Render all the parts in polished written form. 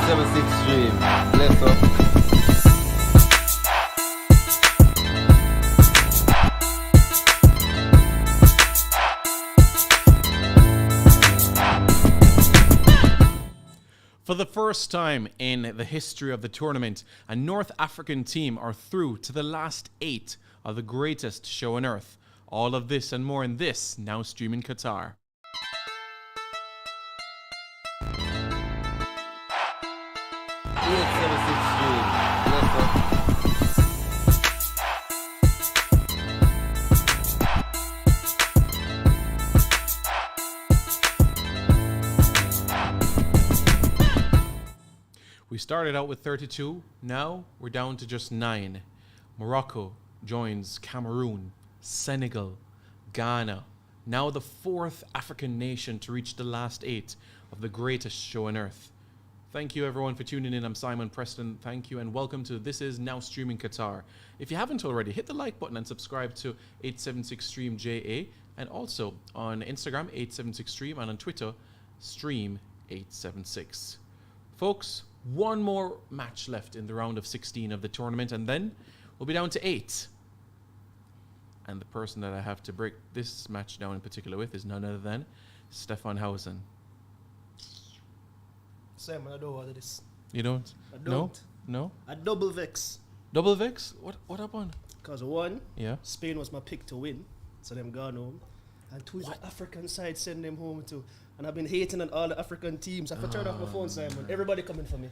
876 Dream. Bless up. For the first time in the history of the tournament, a North African team are through to the last 8 of the greatest show on earth. All of this and more in this, now streaming Qatar. We started out with 32, now we're down to just 9. Morocco joins Cameroon, Senegal, Ghana, now the 4th African nation to reach the last 8 of the greatest show on earth. Thank you everyone for tuning in. I'm Simon Preston. Thank you and welcome to This Is Now Streaming Qatar. If you haven't already, hit the like button and subscribe to 876 Stream JA and also on Instagram 876 Stream and on Twitter Stream 876. Folks, one more match left in the round of 16 of the tournament and then we'll be down to 8. And the person that I have to break this match down in particular with is none other than Stefan Hausen. Simon, I don't want this. You don't? I don't. No? I double vex. Double vex? What happened? Because one, Yeah. Spain was my pick to win, so them gone home. And two is the African side send them home too. And I've been hating on all the African teams. I have to turn off my phone, Simon. Everybody coming for me.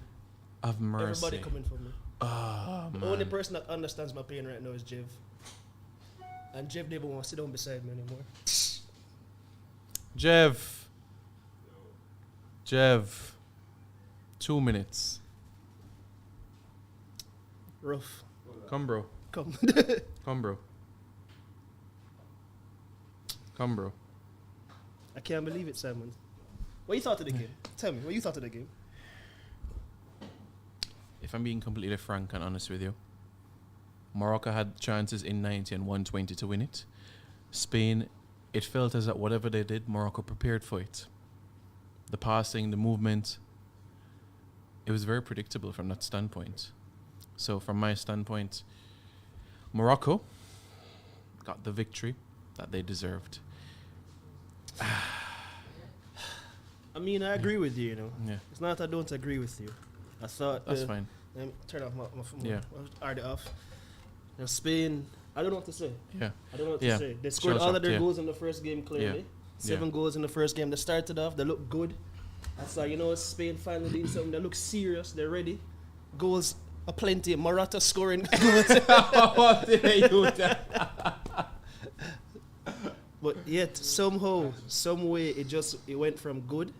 Of mercy. Everybody coming for me. Oh, The only person that understands my pain right now is Jev. And Jev never wants to sit down beside me anymore. Jev. 2 minutes. Rough. Come, bro. Come. Come, bro. Come, bro. I can't believe it, Simon. What you thought of the game? Tell me, what you thought of the game? If I'm being completely frank and honest with you, Morocco had chances in 90 and 120 to win it. Spain, it felt as that whatever they did, Morocco prepared for it. The passing, the movement, it was very predictable from that standpoint. So from my standpoint, Morocco got the victory that they deserved. I mean, I agree with you, you know. Yeah. It's not that I don't agree with you. I thought... That's fine. Turn off my phone. Yeah. Already off. Now Spain, I don't know what to say. Yeah. I don't know what Yeah. to say. They scored Shell all of shocked, their yeah. goals in the first game clearly. Yeah. 7 goals in the first game. They started off, they looked good. I saw, you know, Spain finally doing something. They look serious, they're ready. Goals aplenty. Morata scoring goals. What did I do that? But yet, somehow, some way, it went from good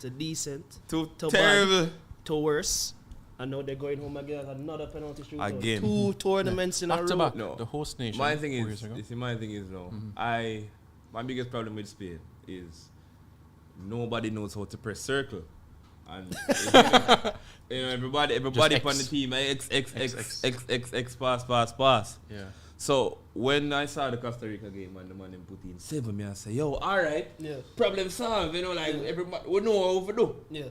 to decent Too to terrible. bad to worse. And now they're going home again. Another penalty shootout. Again. 2 tournaments in a Back to row. back. No. The host nation. My thing 4 is, years ago. you see, my thing is no. My biggest problem with Spain is nobody knows how to press circle, and you know everybody X. on the team X pass. Yeah. So when I saw the Costa Rica game and the man them put in 7, me I say, yo, all right, Yeah. problem solved. You know, like everybody we know how to do. Yeah.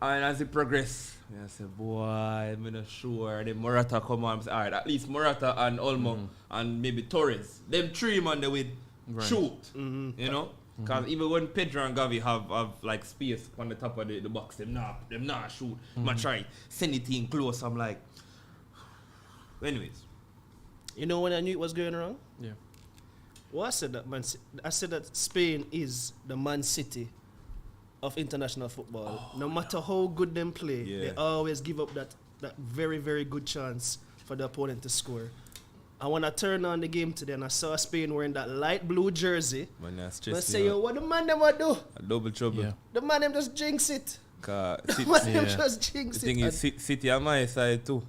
And as it progress, I said, boy, I'm not sure. Then Morata come on. I say, all right, at least Morata and Olmo and maybe Torres. Them 3 man they will shoot. You know? Because even when Pedro and Gavi have like space on the top of the box, them not shoot. I try send it in close. I'm like, anyways. You know when I knew it was going wrong? Yeah. Well, I said that Spain is the Man City of international football. No matter how good them play, they always give up that very, very good chance for the opponent to score. And when I turned on the game today and I saw Spain wearing that light blue jersey, Man, I say, yo, what the man them a do? A double trouble. Yeah. The man them just jinx it. Cause The man them just jinx the thing it. is, City on my side too.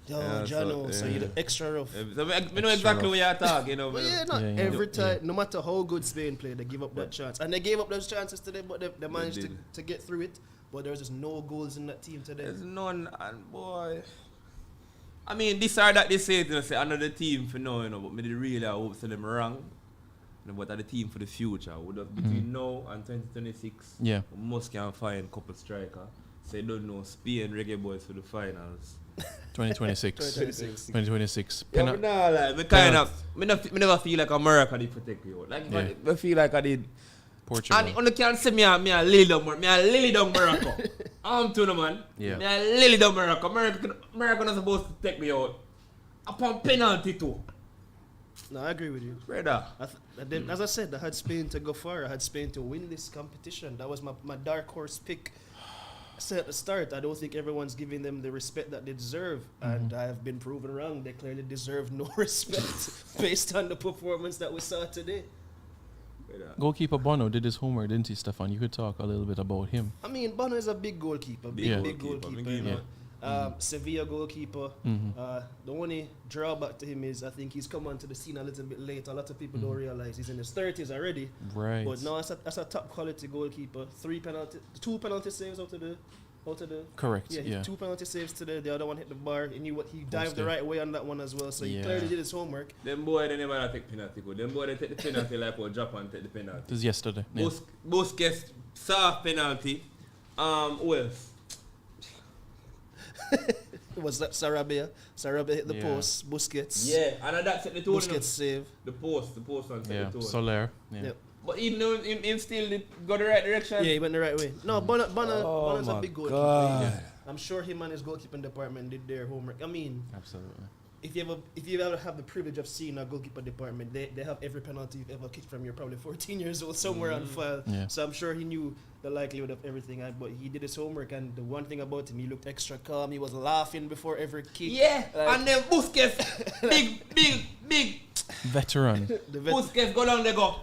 Yo, Yeah, Jano, so yeah. you're the extra rough. So we know exactly what you're talking, you know. But yeah, Yeah, yeah. every time, no matter how good Spain play, they give up that chance. And they gave up those chances today, but they managed did. to get through it. But there's just no goals in that team today. There's none, and boy. I mean, this or that they say, you know, say another team for now, you know, but me really I hope to them wrong. You know, but are the team for the future. Would have between now and 2026, Yeah. we must can find a couple striker. So you don't know Spain Reggae Boys for the finals. 2026. 2026. 2026. Yeah, but nah, like, me never feel like America did protect you. Like, I feel like I did. Portugal. And you can't say me a lily down Morocco. I'm to the man. Yeah. Me a lily down Morocco. America not supposed to take me out. Upon penalty too. No, I agree with you. Brother. As I said, I had Spain to go far. I had Spain to win this competition. That was my dark horse pick. I said at the start, I don't think everyone's giving them the respect that they deserve. And I have been proven wrong. They clearly deserve no respect based on the performance that we saw today. Goalkeeper Bono did his homework, didn't he, Stefan? You could talk a little bit about him. I mean, Bono is a big goalkeeper. Big goalkeeper. You know? Sevilla goalkeeper. The only drawback to him is I think he's come onto the scene a little bit late. A lot of people don't realize he's in his 30s already. Right. But no, that's a top quality goalkeeper. 2 penalty saves out of the. Correct. Yeah, Yeah. 2 penalty saves today. The other one hit the bar. He knew what he dived the right way on that one as well. So he clearly did his homework. Them boy they never take penalty. Them boy they take the penalty like how Japan take the penalty. This is yesterday. Yeah. Busquets soft penalty. Who else? Was that Sarabia? Sarabia hit the post. Busquets. Yeah, and that's it. The two Busquets save. The post on the toe. Soler. Yeah. Yep. But even though him still go the right direction. Yeah, he went the right way. No, Bono's a big goalkeeper. God. I'm sure him and his goalkeeping department did their homework. I mean, Absolutely. if you ever have the privilege of seeing a goalkeeper department, they have every penalty you've ever kicked from you're probably 14 years old somewhere on file. Yeah. So I'm sure he knew the likelihood of everything. But he did his homework, and the one thing about him, he looked extra calm. He was laughing before every kick. Yeah, Like- and then Busquets, big. Veteran. Busquets go down there go,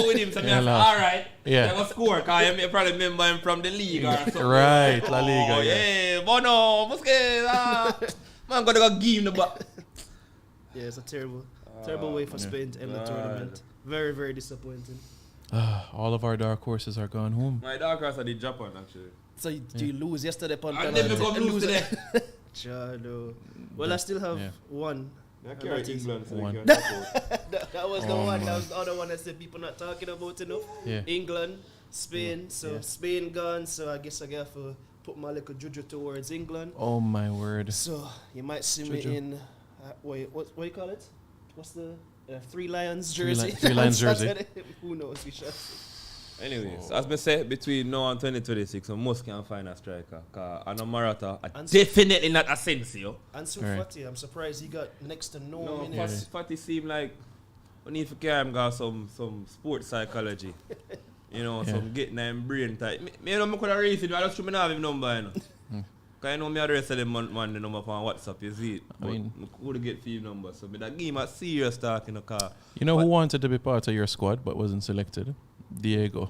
with him. So Yeah, me laugh. alright, Yeah. they're going to score, because you probably remember him from the league or something. Right, La Liga, Oh, yeah, Bono, Busquets, man, going to go give him the ball. Yeah, it's a terrible way for Spain to end the tournament. Very, very disappointing. All of our dark horses are gone home. My dark horse are the Japan, actually. So you lose yesterday upon And then we come lose today. Chado. Well, I still have one. I carry England, so One. they can't support. That was the one. That was the other one that said people not talking about enough. Yeah. England, Spain. So Spain gone. So I guess I got to put my little juju towards England. Oh my word. So you might see Juju. me in. What you call it? What's the Three Lions jersey? Three Lions jersey. Who knows? We shall see. Anyways, as I say, between now and 2026, we must can find a striker. Because I know Morata, Ansu- definitely not Asensio. Ansu Right. Fati, I'm surprised he got next to no No, minutes. Fatty seem like we need to carry him got some sports psychology. You know, some getting him brain tight. Me know I could have raised it, I just should not have him number, you know. Because I know me the rest of them man the number on WhatsApp, you see it. I mean, I could get few number. So me that give him a serious talk in the car. You know who wanted to be part of your squad but wasn't selected? Diego.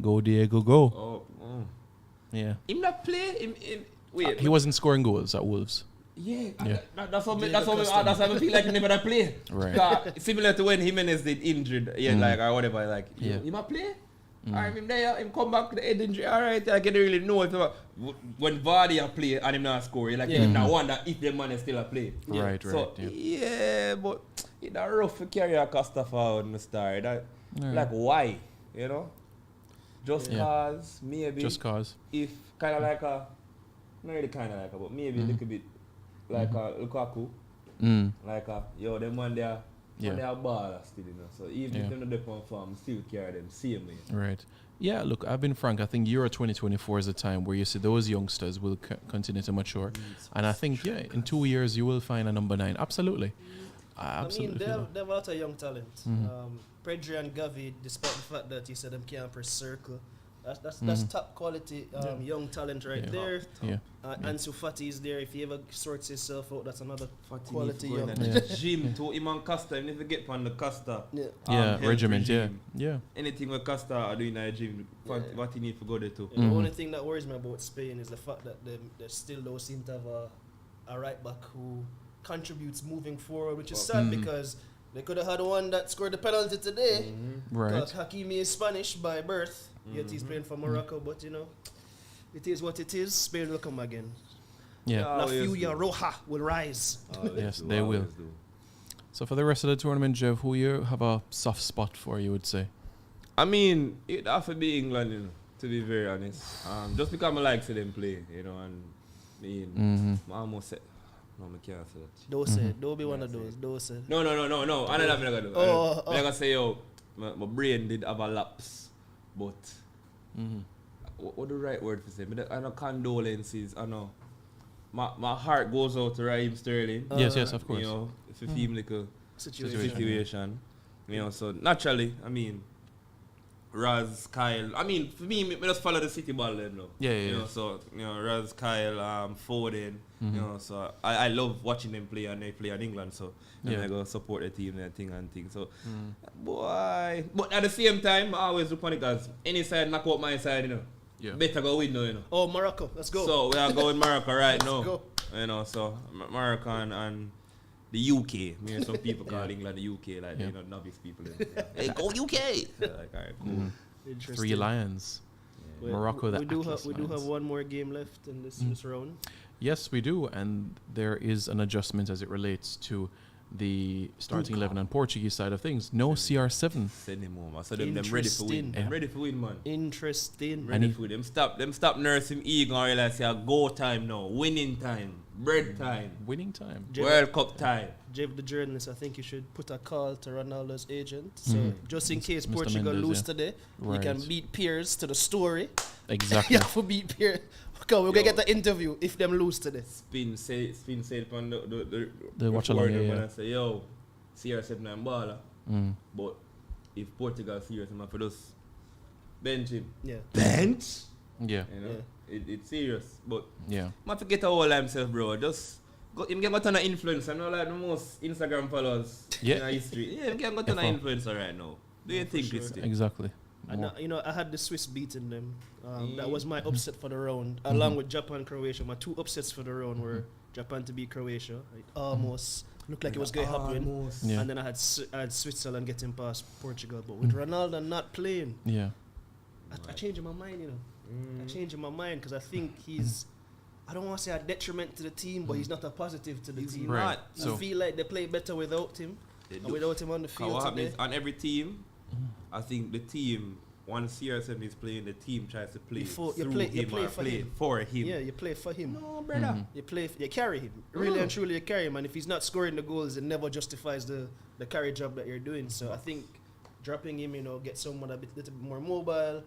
Go, Diego, go. Oh. Yeah. Him not play? Wait. He wasn't scoring goals at Wolves. Yeah, Yeah. that's what I feel like he never play. Right. Similar to when Jimenez did injured, like or whatever, like he might play. I him there, him come back to the head injury. Alright, I can really know if when Vardy a play and him not score, like him not wonder if the man is still a play. Right. So but it's rough to carry a Costa forward in the start. Like why, you know? Just cause maybe. Just cause. If kind of like a, not really kind of like a, but maybe a little bit like a Lukaku. Like a, them one there, they are baller still, you know. So even if they're not on form, still carry them same way. Right. Yeah, look, I've been frank. I think Euro 2024 is a time where you see those youngsters will continue to mature. And I think, in 2 years, you will find a number 9. Absolutely. I absolutely they feel have a lot of young talent. Pedri and Gavi, despite the fact that you said them can't press circle, that's top quality young talent right there. Yeah. Ansu Fati is there. If he ever sorts himself out, that's another Fati quality young. young. Gym to him and Costa, even if you get on the Costa. Yeah, regiment, regime. yeah. Anything with Costa are doing in the gym, what he need to go there to. The only thing that worries me about Spain is the fact that they still don't seem to have a right back who contributes moving forward, which is sad because they could have had one that scored the penalty today. Right. Hakimi is Spanish by birth, yet he's playing for Morocco, but you know, it is what it is. Spain will come again. Yeah. La Furia Roja will rise. Yes, they will. So for the rest of the tournament, Jeff, who you have a soft spot for, you would say? I mean, it have to be England, you know. To be very honest, just because I like to them play, you know, and I almost said, no, I can't say that. Don't say, don't be one of those. Don't say. No. I don't have to do. I'm gonna say, yo, my brain did have a lapse, but what the right word for say? I know condolences. I know my heart goes out to Raheem Sterling. Yes, of course. You know, if you feel like a Situation. you know, so naturally, I mean, Raz, Kyle. I mean, for me, I just follow the City ball then, though. Yeah. You know, so you know, Raz, Kyle, Foden. You know, so I love watching them play, and they play in England. So I go support the team and thing. So, boy, but at the same time, I always look on it as any side knock out my side, you know. Yeah. Better go win now, you know. Oh, Morocco, let's go. So we are going Morocco right now. Go. You know, so Morocco and the UK. I mean, some people call England the UK, like you know, novice people. Hey, go UK! Like, alright, cool. Interesting. 3 Lions. Well, Morocco, the we do Atlas have Lions. one more game left in this round. Yes, we do, and there is an adjustment as it relates to the starting 11 and Portuguese side of things. No CR7. Send him home. I said them ready for win. Them ready for win, man. Interesting. Ready for win. Them stop nursing ego and realize go time now. Winning time. Bread time. Winning time. World Cup time. Jeff, the journalist, I think you should put a call to Ronaldo's agent. So just in case Portugal Mendes, lose today, you can beat Piers to the story. Exactly. You have to beat Piers. Okay, we're going to get the interview if them lose today. Spin said upon The watch along, when I say, yo, CR7 and baller. But if Portugal serious, I'm for just bench him. Yeah. Bench? Yeah. You know? It's serious. But Yeah. I forget how old himself, bro. Just him get got on an influencer. I'm not like the most Instagram followers in our history. Yeah, him get got on an influencer right now. Do you think sure. this thing? Exactly. And you know, I had the Swiss beating them. That was my upset for the round, along with Japan, Croatia. My 2 upsets for the round were Japan to beat Croatia. It almost looked like it was going to happen. Yeah. And then I had Switzerland getting past Portugal. But with Ronaldo not playing, Yeah. I changed my mind, you know. I changed my mind because I think he's, I don't want to say a detriment to the team, but he's not a positive to the team. Right. I So feel like they play better without him. And without him on the field What today. happens on every team, I think the team, once CR7 is playing, the team tries to play You play for him. Yeah, you play for him. No, brother. You carry him. Really and truly, you carry him. And if he's not scoring the goals, it never justifies the carry job that you're doing. So I think dropping him, you know, get someone a little bit more mobile.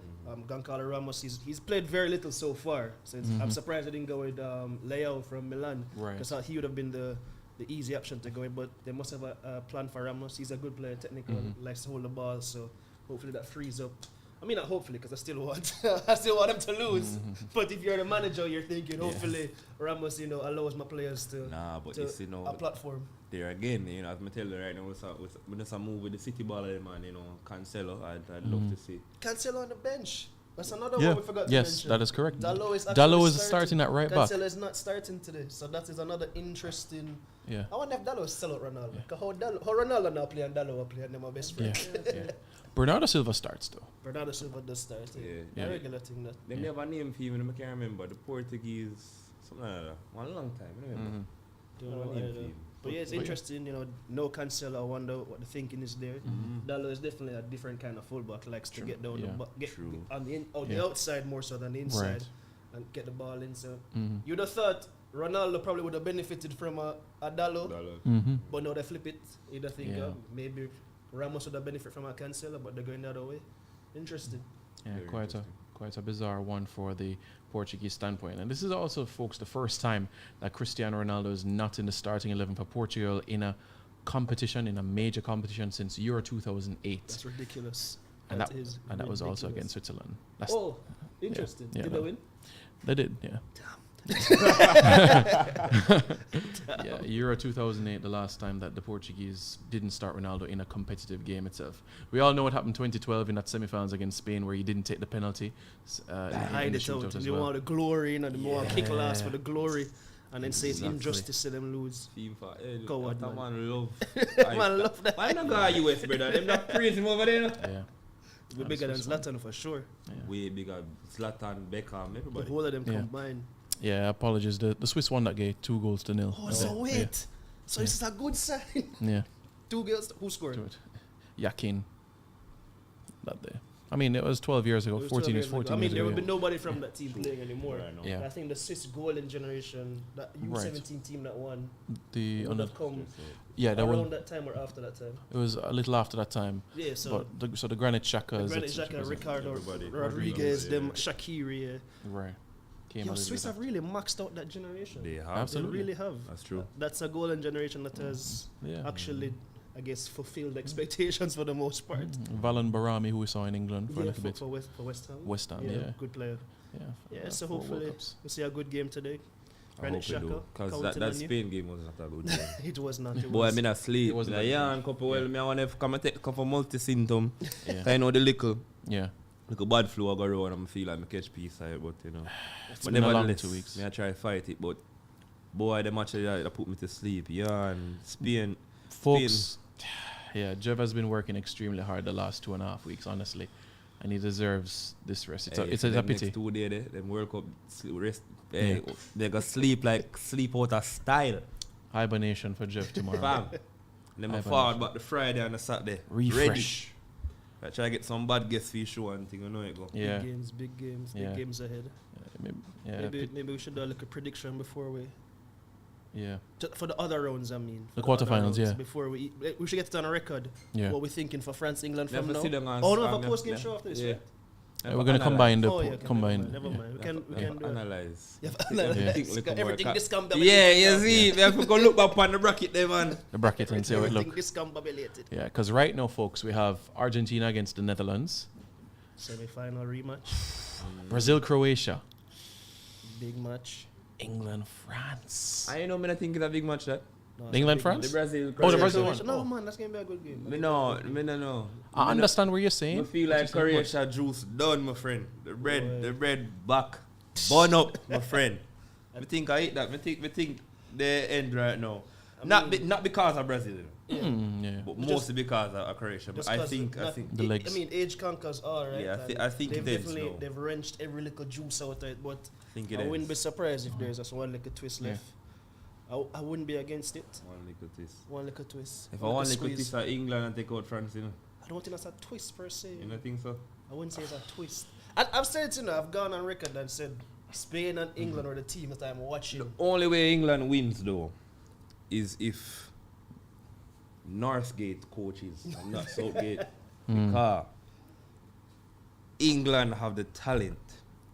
Goncalo Ramos, he's played very little so far. So I'm surprised I didn't go with Leao from Milan. Right. Because he would have been the easy option to go with. But they must have a plan for Ramos. He's a good player, technical, likes to hold the ball. So hopefully that frees up. I mean, not hopefully, because I still want him to lose. But if you're the manager, you're thinking, hopefully, Ramos, you know, allows my players to you know, a platform. There again, you know, as I tell you right now, we just move with the City ball, man, you know, Cancelo, I'd love to see. Cancelo on the bench. That's another one we forgot to mention. Yes, that is correct. Dalot is starting at right back. Cancelo is not starting today, so that is another interesting. Yeah. I wonder if Dalot is still at Ronaldo. Because how Ronaldo now play and Dalot will play, and they're my best friends. Yeah. Bernardo Silva starts though. Bernardo Silva does start. Yeah. A regular thing that. They never named him, I can't remember. The Portuguese, something like that. One long time, I don't remember. But yeah, it's interesting, you know, no Cancelo. I wonder what the thinking is there. Dalot is definitely a different kind of fullback, likes to get down get on the outside more so than the inside and get the ball in. So you'd have thought Ronaldo probably would have benefited from a Dalot, but now they flip it. You'd have think maybe Ramos would have benefited from a Cancelo, but they're going the other way. Interesting. Yeah, quite a bizarre one for the Portuguese standpoint. And this is also, folks, the first time that Cristiano Ronaldo is not in the starting 11 for Portugal in a competition, in a major competition since Euro 2008. That's ridiculous. And that was also against Switzerland. Interesting. Yeah, did they win? They did, yeah. Yeah, Euro 2008, the last time that the Portuguese didn't start Ronaldo in a competitive game itself. We all know what happened 2012 in that semi-finals against Spain, where he didn't take the penalty. Hide it out. They want the glory, and they want kick last for the glory, and then say it's injustice to them lose. FIFA, go on, man. Love. Man, love that. Why not go to US, brother? Them not praise him over there. Yeah. We're bigger than Zlatan for sure. Yeah. Way bigger. Zlatan, Beckham, everybody. The whole of them combined. Yeah, apologies. The Swiss won that game 2-0. Oh, so wait. So this is a good sign. Yeah. 2 goals. Who scored? Yakin. That day. I mean, it was 12 years ago, It was 14 12 years, ago. 14 I mean, years there ago. will be nobody from that team playing anymore. Right now. Yeah. I think the Swiss golden generation, that U17 team that won, The would under, have come yeah, that around one. that time or after that time. It was a little after that time. Yeah, so But the Granit Xhaka is Granit Xhaka, Ricardo, Everybody. Rodriguez, Yeah. them Shaqiri. right. Came Yo, a little Swiss bit have really maxed out that generation. They have. Absolutely. They really have. That's true. That's a golden generation that has Yeah. actually, I guess, fulfilled expectations for the most part. Valan Barami, who we saw in England for a Yeah, little bit. for West Ham. West Ham, yeah. Good player. Yeah, Yeah, so 4 World hopefully Cups. we'll see a good game today. I Granit hope we do. Xhaka, Because counting that on you. Spain game was not a good game. It was not. It Boy, I was, mean, I sleep. It wasn't Like, that yeah, good. and couple well, me I want to come and take a couple multi-symptom. Yeah. I know the little bad flu I go around and I feel like I catch peace out, but you know. It's But been a long nevertheless, 2 weeks. me I try to fight it, but boy, the match that put me to sleep. Yeah, and Spain. Folks, yeah, Jeff has been working extremely hard the last 2.5 weeks, honestly. And he deserves this rest. It's Hey, it's for a them pity. Next 2 days, them World Cup rest. Yeah. They go sleep out of style. Hibernation for Jeff tomorrow. Bam. Then I Hibernation. forward back the Friday and the Saturday. Refresh. I try to get some bad guests for your show and thing, you know it go. Yeah. big games Yeah. ahead. Yeah. Maybe we should do like a prediction before we Yeah. for the other rounds. I mean, The for other quarterfinals, rounds, yeah. Before we should get it on a record. Yeah. What we're thinking for France, England from Never now. sit down and Oh, no, have and a post game yeah. show after this. Yeah. Right? We're gonna combine the Oh, yeah, okay, combine. Never mind. We can do it. Analyze. Yeah, Yeah. everything discombobulated. Yeah, you see, we have to go look back on the bracket there, man. The bracket and see how it Everything look. discombobulated. Yeah, because right now, folks, we have Argentina against the Netherlands, Semi-final rematch, Brazil, Croatia, big match. England, France. I know, man, I think it's a big match that. No, it's a England, big France? The Brazil. Oh, the Croatia. Brazil one. No, man, that's gonna be a good game. Me no know. I understand what you're I saying. feel What like you're saying, Croatia juice done, my friend. The bread, Boy. the bread back, burn up, my friend. I think I eat that. I think they end right now. Not because of Brazil, Yeah. yeah. but Just- mostly because of Croatia. But Just I 'cause think The legs. I mean, age conquers all, right? Yeah, And I think they've it is definitely now. they've wrenched every little juice out of it. But think I wouldn't be surprised if there's just one little twist Yeah. left. I wouldn't be against it. One little twist. One little twist. If I one want little little twist squeeze. at England and take out France, you know, I don't think that's a twist per se. you don't think so? I wouldn't say it's a twist. I've said, I've gone on record and said Spain and England are the team that I'm watching. The only way England wins though is if Northgate coaches and not Southgate. Because England have the talent.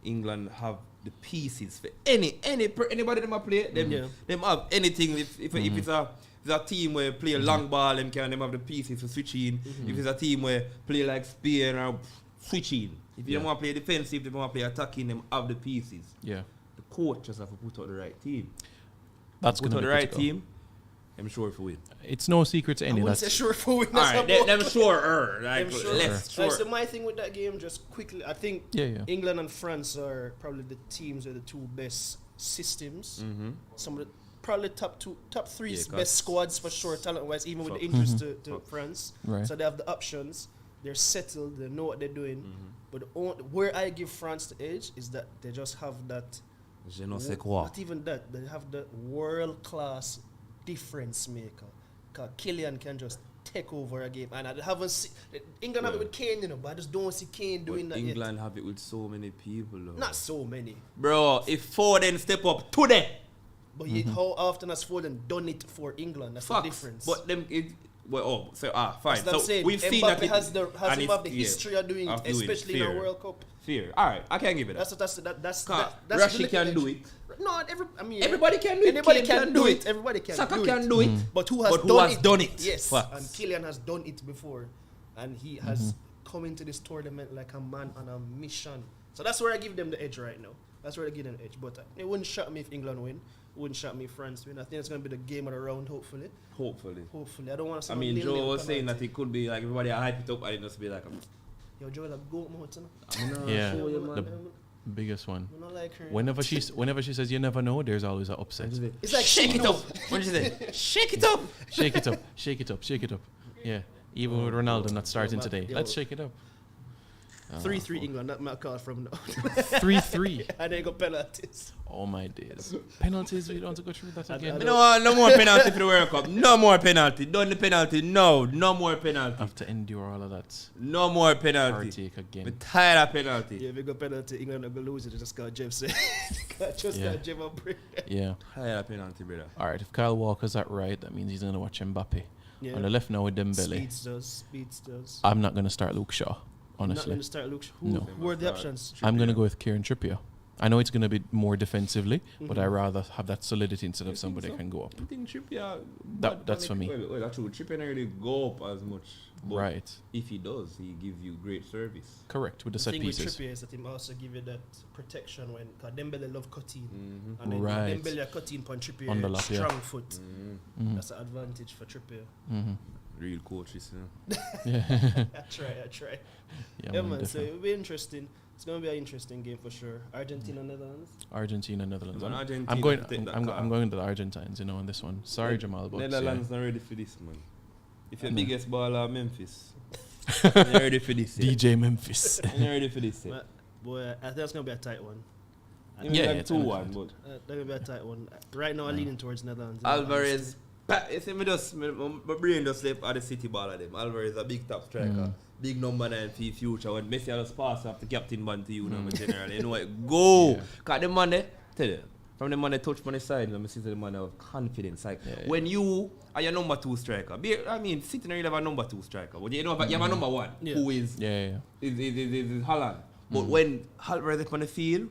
England have the pieces for anybody them a play. Them have anything. If it's a team where play a long ball, them have the pieces for switching. If it's a team where play like Spain or switching. If you want to play defensive, they want to play attacking, them have the pieces. Yeah. The coach just have to put out the right team. That's Put going out to the be right critical. team, I'm sure if we win. It's no secret to I any. wouldn't say That's sure for win. Alright, them sure. Like, I'm sure. less sure. So my thing with that game, just quickly, I think yeah. England and France are probably the teams with the two best systems. Some of the probably top three Yeah, best 'cause- squads for sure, talent wise, even with the Fuck. injuries to France. Right. So they have the options. They're settled. They know what they're doing. But where I give France the edge is that they just have that. Je ne sais quoi. Not even that. They have the world class difference maker. Because Kylian can just take over a game. And I haven't seen. England have it with Kane, but I just don't see Kane doing But that England have it with so many people. Though. yet. Not so many. Bro, if Foden step up today, But how often has Foden done it for England? That's fuck. the difference. But them, fine. That's what I'm So saying. we've seen Mbappe that. has and him have the yeah, history of doing it, especially in a Fair. World Cup. Fair. All right, I can't give it that. That's Rashi the can edge. do it. No, Everybody can do it. Anybody Kane can do it. Everybody can Saka do it. can do it. But who has done it? Yes, Facts. and Kylian has done it before, and he has come into this tournament like a man on a mission. So that's where I give them the edge right now. That's where I give them the edge. But it wouldn't shock me if England win. It wouldn't shock me if France win. I think it's going to be the game of the round, hopefully. Hopefully. I don't want to say I mean, Joe was saying that it could be like everybody hype it up and it just be like, Yo, Joe, like, go mouth, you know? Yeah. Show you, The man. biggest one. I don't like her. Whenever she says you never know, there's always an upset. It's like shake it up. What did you say? Shake it up. Shake it up, shake it up, shake it up. Yeah. Even with Ronaldo not starting man, today. yo. Let's shake it up. 3-3 England, that might call from now. 3-3. And then got penalties. Oh my days. Penalties, we don't want to go through that again. No more penalty for the World Cup. No more penalty. Done the penalty. No more penalty. Have to endure all of that. No more penalty. Partake again. I'm tired of penalty. Yeah, if we got penalty, England are going to lose it. They just got Jeff say. Got Jeff and break. Yeah. Tired of penalty, brother. All right, if Kyle Walker's at right, that means he's going to watch Mbappe. Yeah. On the left now with Dembele. Speeds does. I'm not going to start Luke Shaw, Not honestly. going to start Luke. No. Who are the options? I'm going to go with Kieran Trippier. I know it's going to be more defensively, but I'd rather have that solidity instead of somebody that can go up. I think Trippier... That's for me. Well, that's true. Trippier don't really go up as much. But Right. if he does, he gives you great service. Correct, with the The set thing pieces. with Trippier is that he also give you that protection when cause Dembele love cutting. Mm-hmm. And then Right. Dembele are cutting on Trippier Underlap, yeah. strong foot. Mhm. That's an advantage for Trippier. Mhm. Real coaches, you know. Yeah. I try. Yeah, Yeah, man, man. So definitely. it'll be interesting. It's gonna be an interesting game for sure. Argentina, Netherlands. Argentina, Netherlands. Man, Argentina I'm going. take that I'm card. going to the Argentines, you know, on this one. Sorry, Jamal, but Netherlands not ready for this, man. If your No. biggest baller Memphis, you're ready for this. Yeah. DJ Memphis. You're ready for this. Yeah. But, boy, I think it's gonna be a tight one. Yeah, like it's 2-1, but That's gonna be a tight one. Right now, I'm leaning towards Netherlands. Alvarez. You see, my brain just sleep at the City ball of them. Alvarez a big top striker, big number 9 for the future. When Messi just pass off the captain band to you, now, generally, you know what? Go! Yeah. Cause the man there, tell you, from the man that touch on the side, let me see the man of confidence. Like when you are your number 2 striker, City don't really have a number 2 striker, but you know, you have a number 1 who is is Haaland. But when Alvarez is on the field,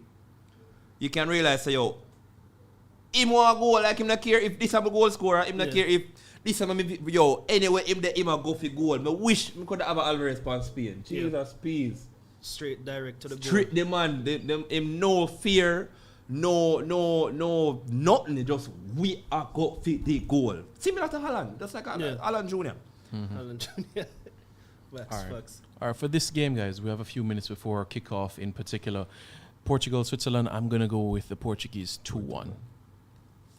you can realize, say, yo, him want a goal, like him not care if this is a goal scorer, him not care if this is anyway, him a go for goal. I wish I could have Alvarez on Spain. Jesus, please. Straight direct to the goal. Treat the man, him no fear, no, nothing. It just we are go for the goal. Similar to Haaland, just like Alan Jr. Alan Jr. Facts. All right, for this game, guys, we have a few minutes before kickoff. In particular, Portugal, Switzerland. I'm gonna go with the Portuguese 2-1.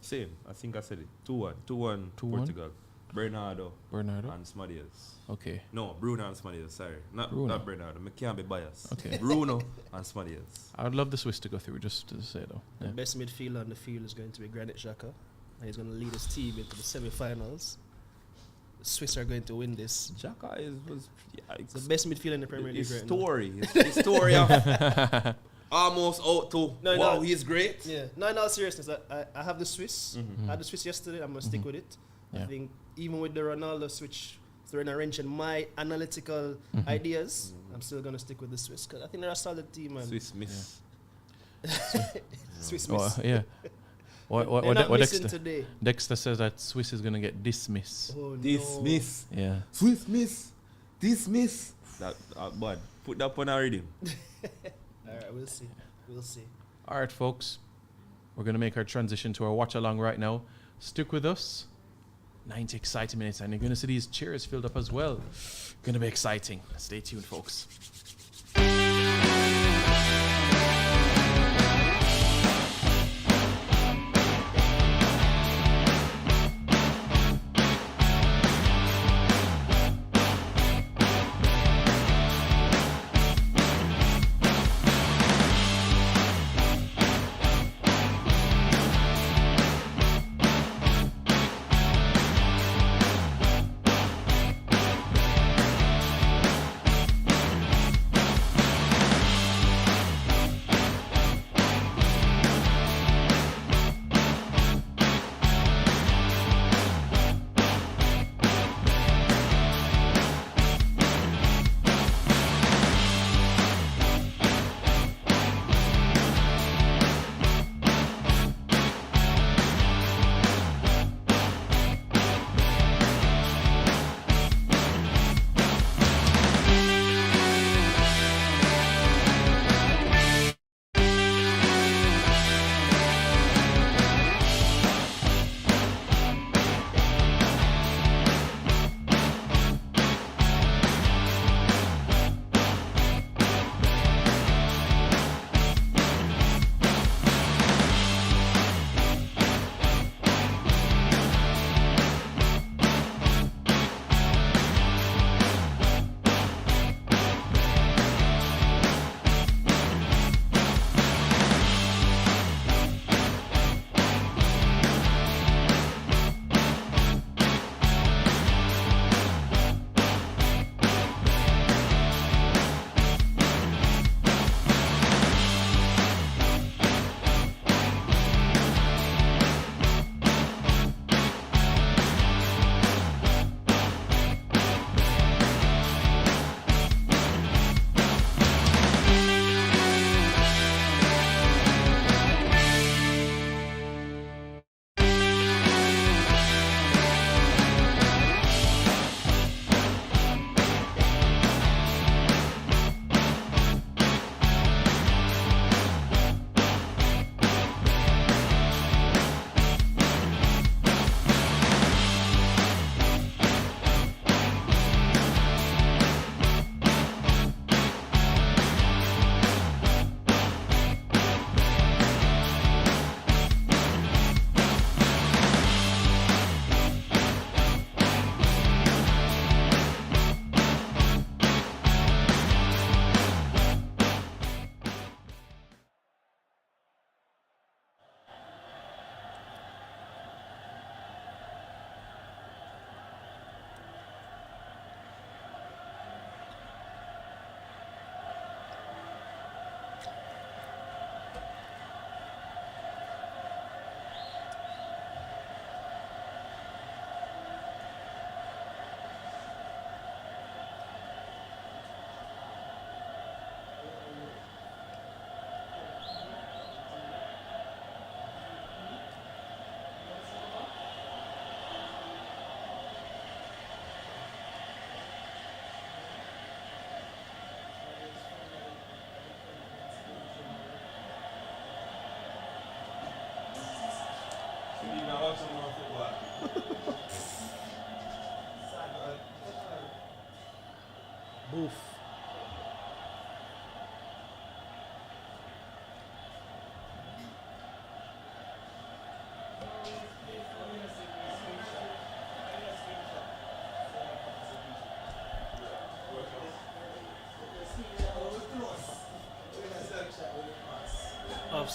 Same, I think I said it. 2-1 Portugal. Bernardo and Smadias. Okay. No, Bruno and Smadias, sorry. Not Bernardo. I can't be biased. Okay. Bruno and Smadias. I would love the Swiss to go through, just to say though. The Yeah. best midfielder on the field is going to be Granit Xhaka. And he's going to lead his team into the semi-finals. The Swiss are going to win this. Xhaka It's the best midfielder in the Premier League right now. His story of almost out to wow, he's great. Yeah. No, in all seriousness, I have the Swiss. I had the Swiss yesterday. I'm going to stick with it. Yeah. I think even with the Ronaldo switch, throwing a wrench in my analytical ideas, I'm still going to stick with the Swiss. Because I think they're a solid team. And Swiss miss. Swiss Oh, miss. yeah. What They're not missing Dexter? today. Dexter says that Swiss is gonna get dismissed. Oh, Dismiss. Yeah. Swiss miss. Dismiss. That bad. Put that one already. All right, we'll see. We'll see. All right, folks. We're gonna make our transition to our watch along right now. Stick with us. 90 exciting minutes, and you're gonna see these chairs filled up as well. Gonna be exciting. Stay tuned, folks.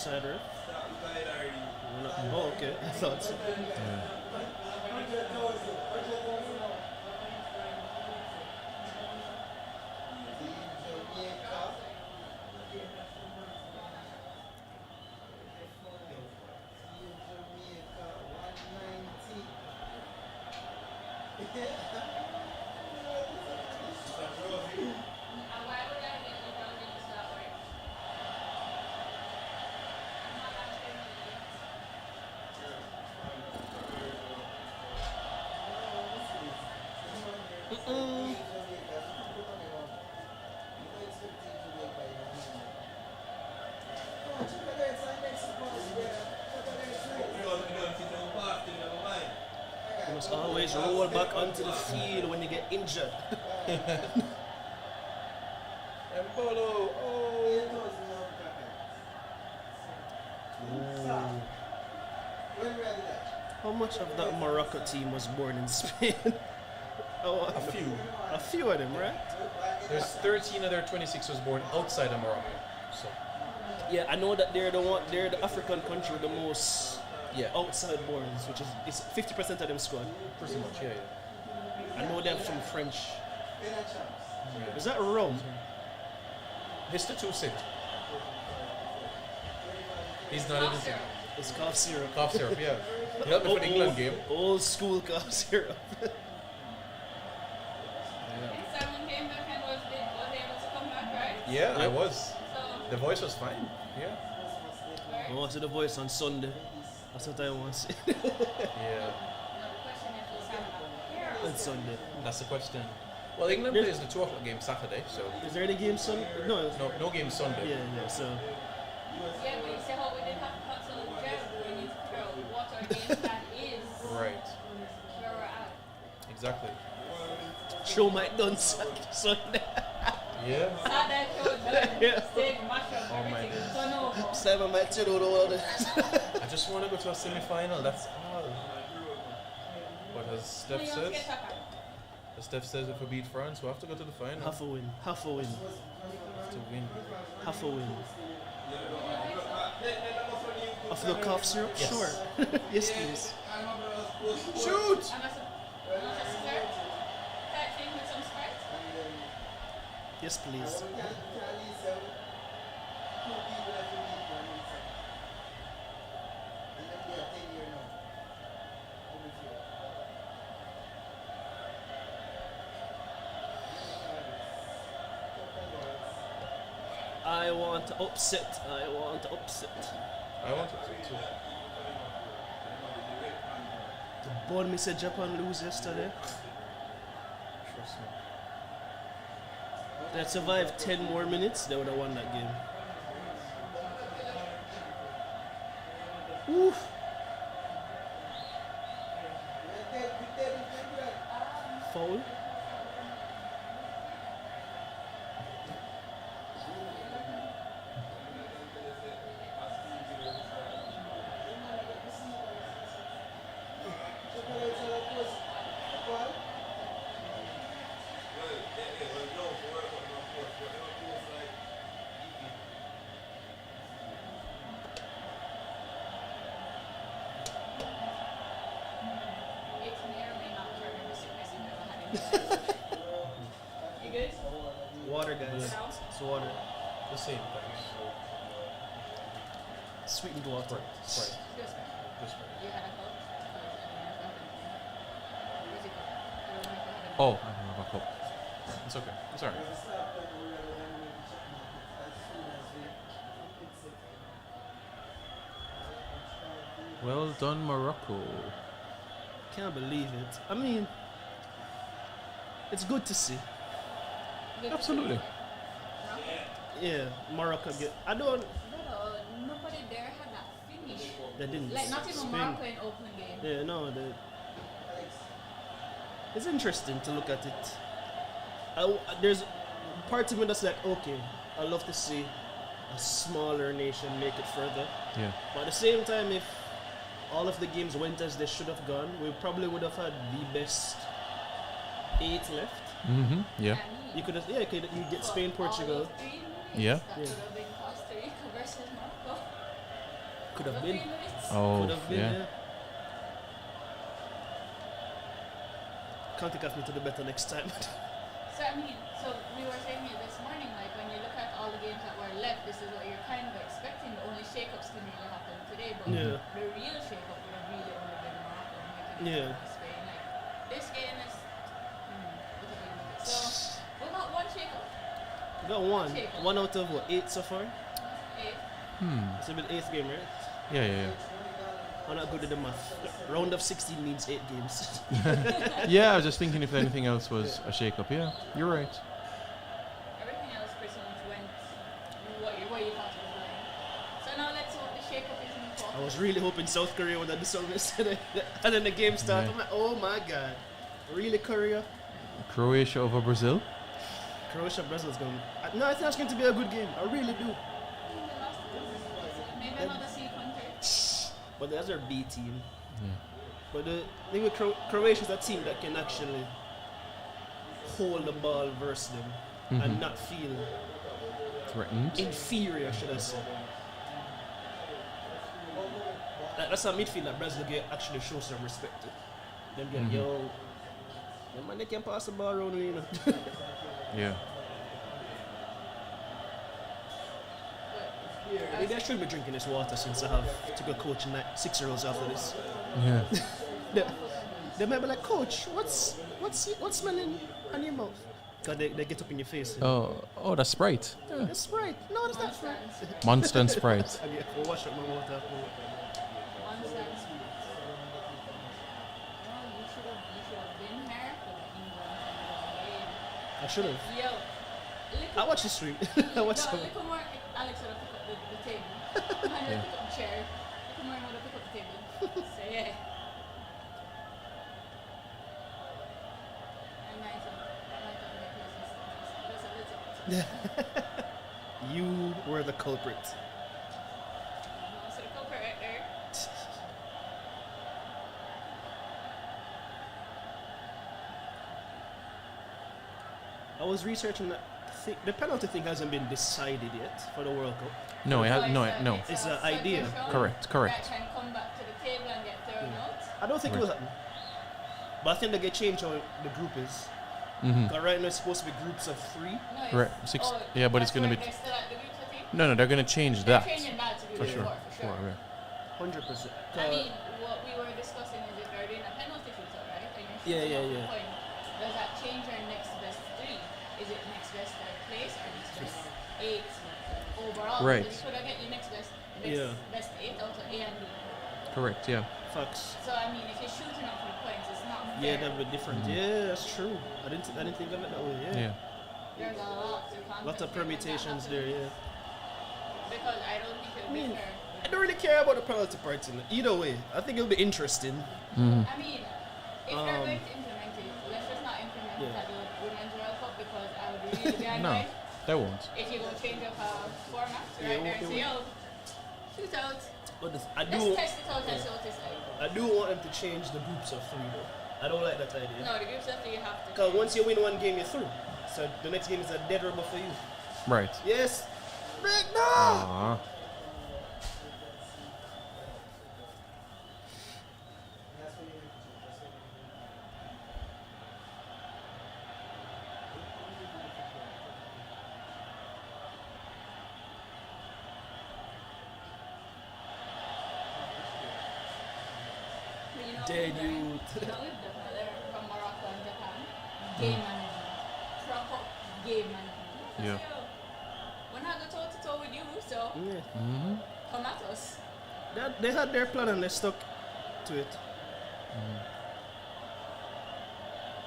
offside, right? Oh, okay. I thought so. You must always roll back onto the field when you get injured. Polo. How much of that Morocco team was born in Spain? A few. A few of them, right? There's 13 of their 26 was born outside of Morocco. So Yeah, I know that they're the African country with the most outside borns, which is it's 50% of them squad. pretty much, yeah. I know they have some French. Is that Rome? He's the 2-6. He's not in the It's cough syrup. cough syrup, yeah. He helped me for the England game. Old school cough syrup. Simon came back and was able to come back, right? Yeah, I Yep. was. So, The voice was fine. Yeah. I want to see the voice on Sunday. That's what I want to see. Yeah. the question is, will Simon here? On Sunday. That's the question. Well, England There's- plays the 2 o'clock game Saturday, so Is there any game Sunday? No. no game Sunday. Yeah, so. Yeah, but you see how we didn't have to cancel the gel. We need to figure out what our game plan is, Right. where we're at. Exactly. Show might done Sunday. Yeah. Saturday show done. Yeah. Steak, mashup, Oh my everything. goodness. Turn over. Simon might turn over all the. I just want to go to a semi-final. That's all. But as Steph says, if we beat France, we have to go to the final. Half a win. Half a win. To win. Half a win. Of the cough syrup? Yes. Sure. Yes, please. Shoot! And that's a skirt. That thing with some skirts. Yes, please. I want to upset. I want to upset. I want it to too. The board me said Japan lose yesterday. Trust me. They had survived 10 more minutes, they would have won that game. Oof. Foul. It may or may not turn into sickness you've never had in your life. You good? Water, guys. It's water. The same things. Sweetened water. Sprite. Just Just right. you had a cold? Where's it go? Oh, I don't have a cup. It's okay. It's alright. Well done, Morocco. Can't believe it. I mean, it's good to see. Absolutely. Yeah, Morocco get. I don't. Nobody there had that finish. They didn't. Like not even Spain. Morocco in opening game. Yeah, no. It's interesting to look at it. There's part of me that's like, okay, I love to see a smaller nation make it further. Yeah. But at the same time, if all of the games went as they should have gone, we probably would have had the best 8 left. Mm-hmm. Yeah. You could have, you get Spain, Portugal. Yeah. That would have been Costa Rica versus Morocco. Could have been. 3 minutes. Oh, Could have been, yeah. yeah. Can't think of me to do better next time. So I mean, so we were saying it this morning, like when you look at all the games that were left, this is what you're kind of expecting. The only shakeups can really happen today, but Yeah. the real shakeup would have really only been Morocco making it Yeah. to Spain. Like this game is. What a game it is. So we got one shakeup. Got one. Shake-up. One out of what? 8 so far? 8. It's a bit 8th game, right? Yeah. I'm not good at the math. Round of 16 means 8 games. Yeah, I was just thinking if anything else was a shake-up. Yeah, you're right. Everything else pretty much went what you thought it was going. So now let's see what the shakeup is in for. I was really hoping South Korea would have done something yesterday. And then the game started. Yeah. I'm like, oh my god. Really, Korea? Croatia over Brazil. Croatia, Brazil's going. No, I think it's going to be a good game. I really do. Maybe another C country. But that's their B team. Yeah. But the thing with Croatia is a team that can actually hold the ball versus them and not feel Threatened. inferior, should I say. That's a midfield that Brazil can actually show some respect to. Them get, yo, them man, they can pass the ball around, you know. Yeah. Maybe I shouldn't be drinking this water since I have to go coaching like 6-year-olds after this. Yeah. They might be like, Coach, what's smelling on your mouth? Because they get up in your face. Oh, that's Sprite. Yeah. That's Sprite. No, that's not Sprite. Monster and Sprite. I'll wash up my water after. One sense. Well, you should have been here for the England game. I should have. Yo, I watched the stream. I watched no, it. little more. Alex would have picked up the table. And Yeah. pick up the chair. Little more would have picked up the table. So yeah. And nice of my business. You were the culprit. So the culprit right there. I was researching that. The penalty thing hasn't been decided yet for the World Cup. No, it So has, no, a- no. It's a an idea. circle Correct. That can come back to the table and get thrown out. I don't think it will happen. But I think they get changed how the group is. Because right now it's supposed to be groups of 3. No, it's, Right, six- yeah, but it's that's gonna why be- they're still at the groups, I think. No, they're going to change They're that. changing that to be For really sure. for sure. Yeah. 100%. I mean, what we were discussing is if they're doing a penalty shootout, right? And you're Yeah, shooting yeah, off the yeah. point, does that change our next best 3? Is it next best third place or next best 8 overall? Right. Because you could get your next best, Yeah. best 8 out of A and B. Correct, yeah. Facts. So I mean, if you're shooting off the points, it's not fair. Yeah, that would be different. Yeah, that's true. I didn't think of it that way. Yeah. Yeah. There's a lot to Lot of permutations there. Yeah. Because I don't think it would be fair. I don't really care about the penalty parts in it. Either way, I think it'll be interesting. I mean, if they're going to implement it, let's just not implement it Yeah. at the Women's World Cup because I would really be No, annoyed they won't. if you go change up a format Yeah, right it there and won't- say, yo, shoot out. But Let's test it out and see what it's like. I do want them to change the groups of 3 though. I don't like that idea. No, the groups after you have to. Because once you win one game, you're through. So the next game is a dead rubber for you. Right. Yes. Break no. Aww. But you know, Dead we've done- youth. You know, we've done there from Morocco and Japan. Game management. Proper game management. Yeah. So, we're not going toe to toe with you, so Yeah. come at us. They had their plan and they stuck to it.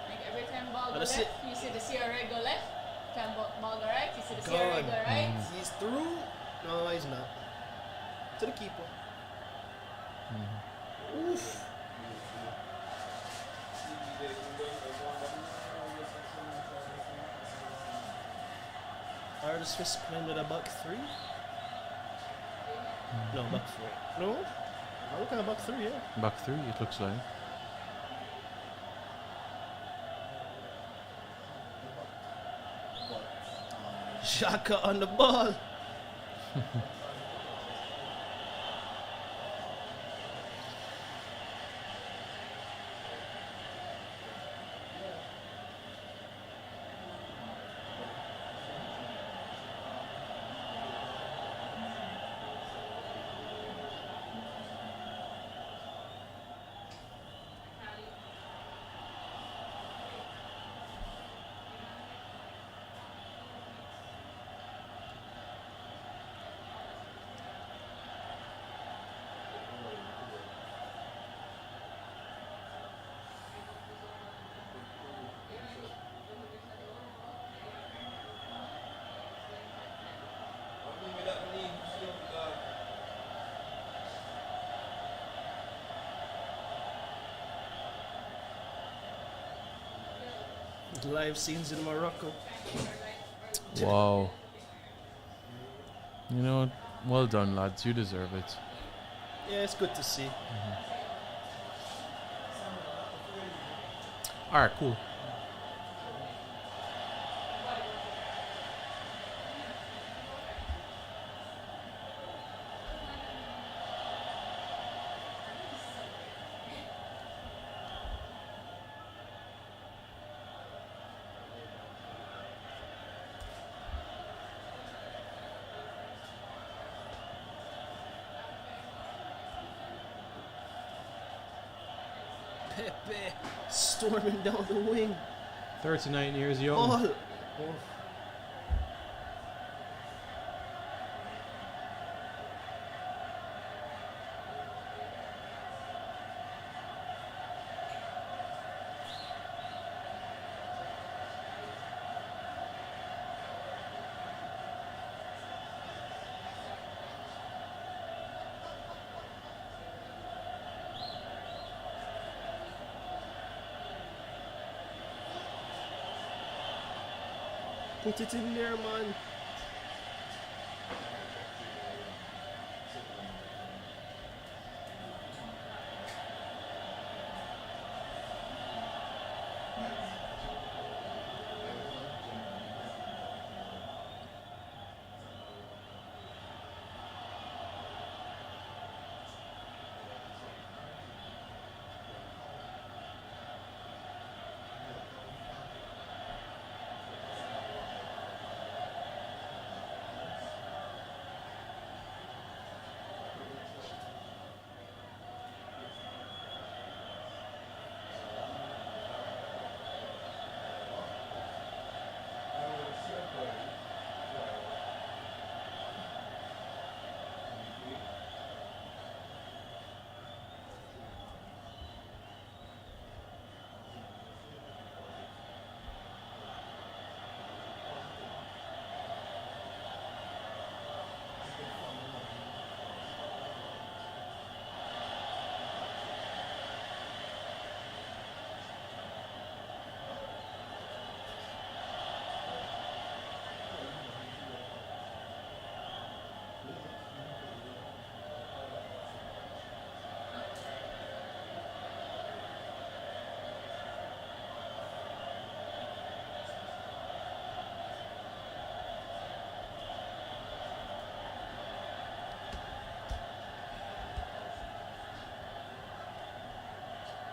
Like every time ball go And that's left, it. you see the CRA go left. Time ball go right, you see the CRA Gone. go right. He's through. No, he's not. To the keeper. Oof. Artist Fist playing with a back 3? No, back 4. No? I'm looking at back 3, yeah. Back 3, it looks like. Shaka on the ball. live scenes in Morocco. Wow. You know, well done, lads. You deserve it. Yeah, it's good to see. All right, cool. Pepe storming down the wing. 39 years young. Oh. Put it in there, man.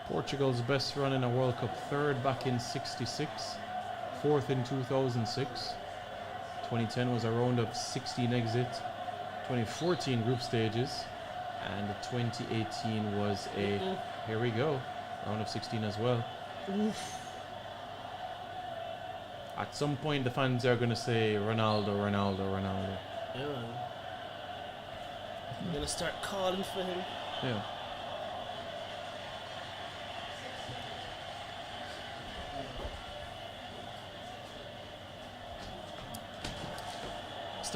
Portugal's best run in a World Cup, third back in '66, fourth in 2006. 2010 was a round of 16 exit. 2014 group stages, and 2018 was a here we go round of 16 as well. At some point, the fans are going to say Ronaldo, Ronaldo, Ronaldo. Yeah. I'm gonna start calling for him. Yeah.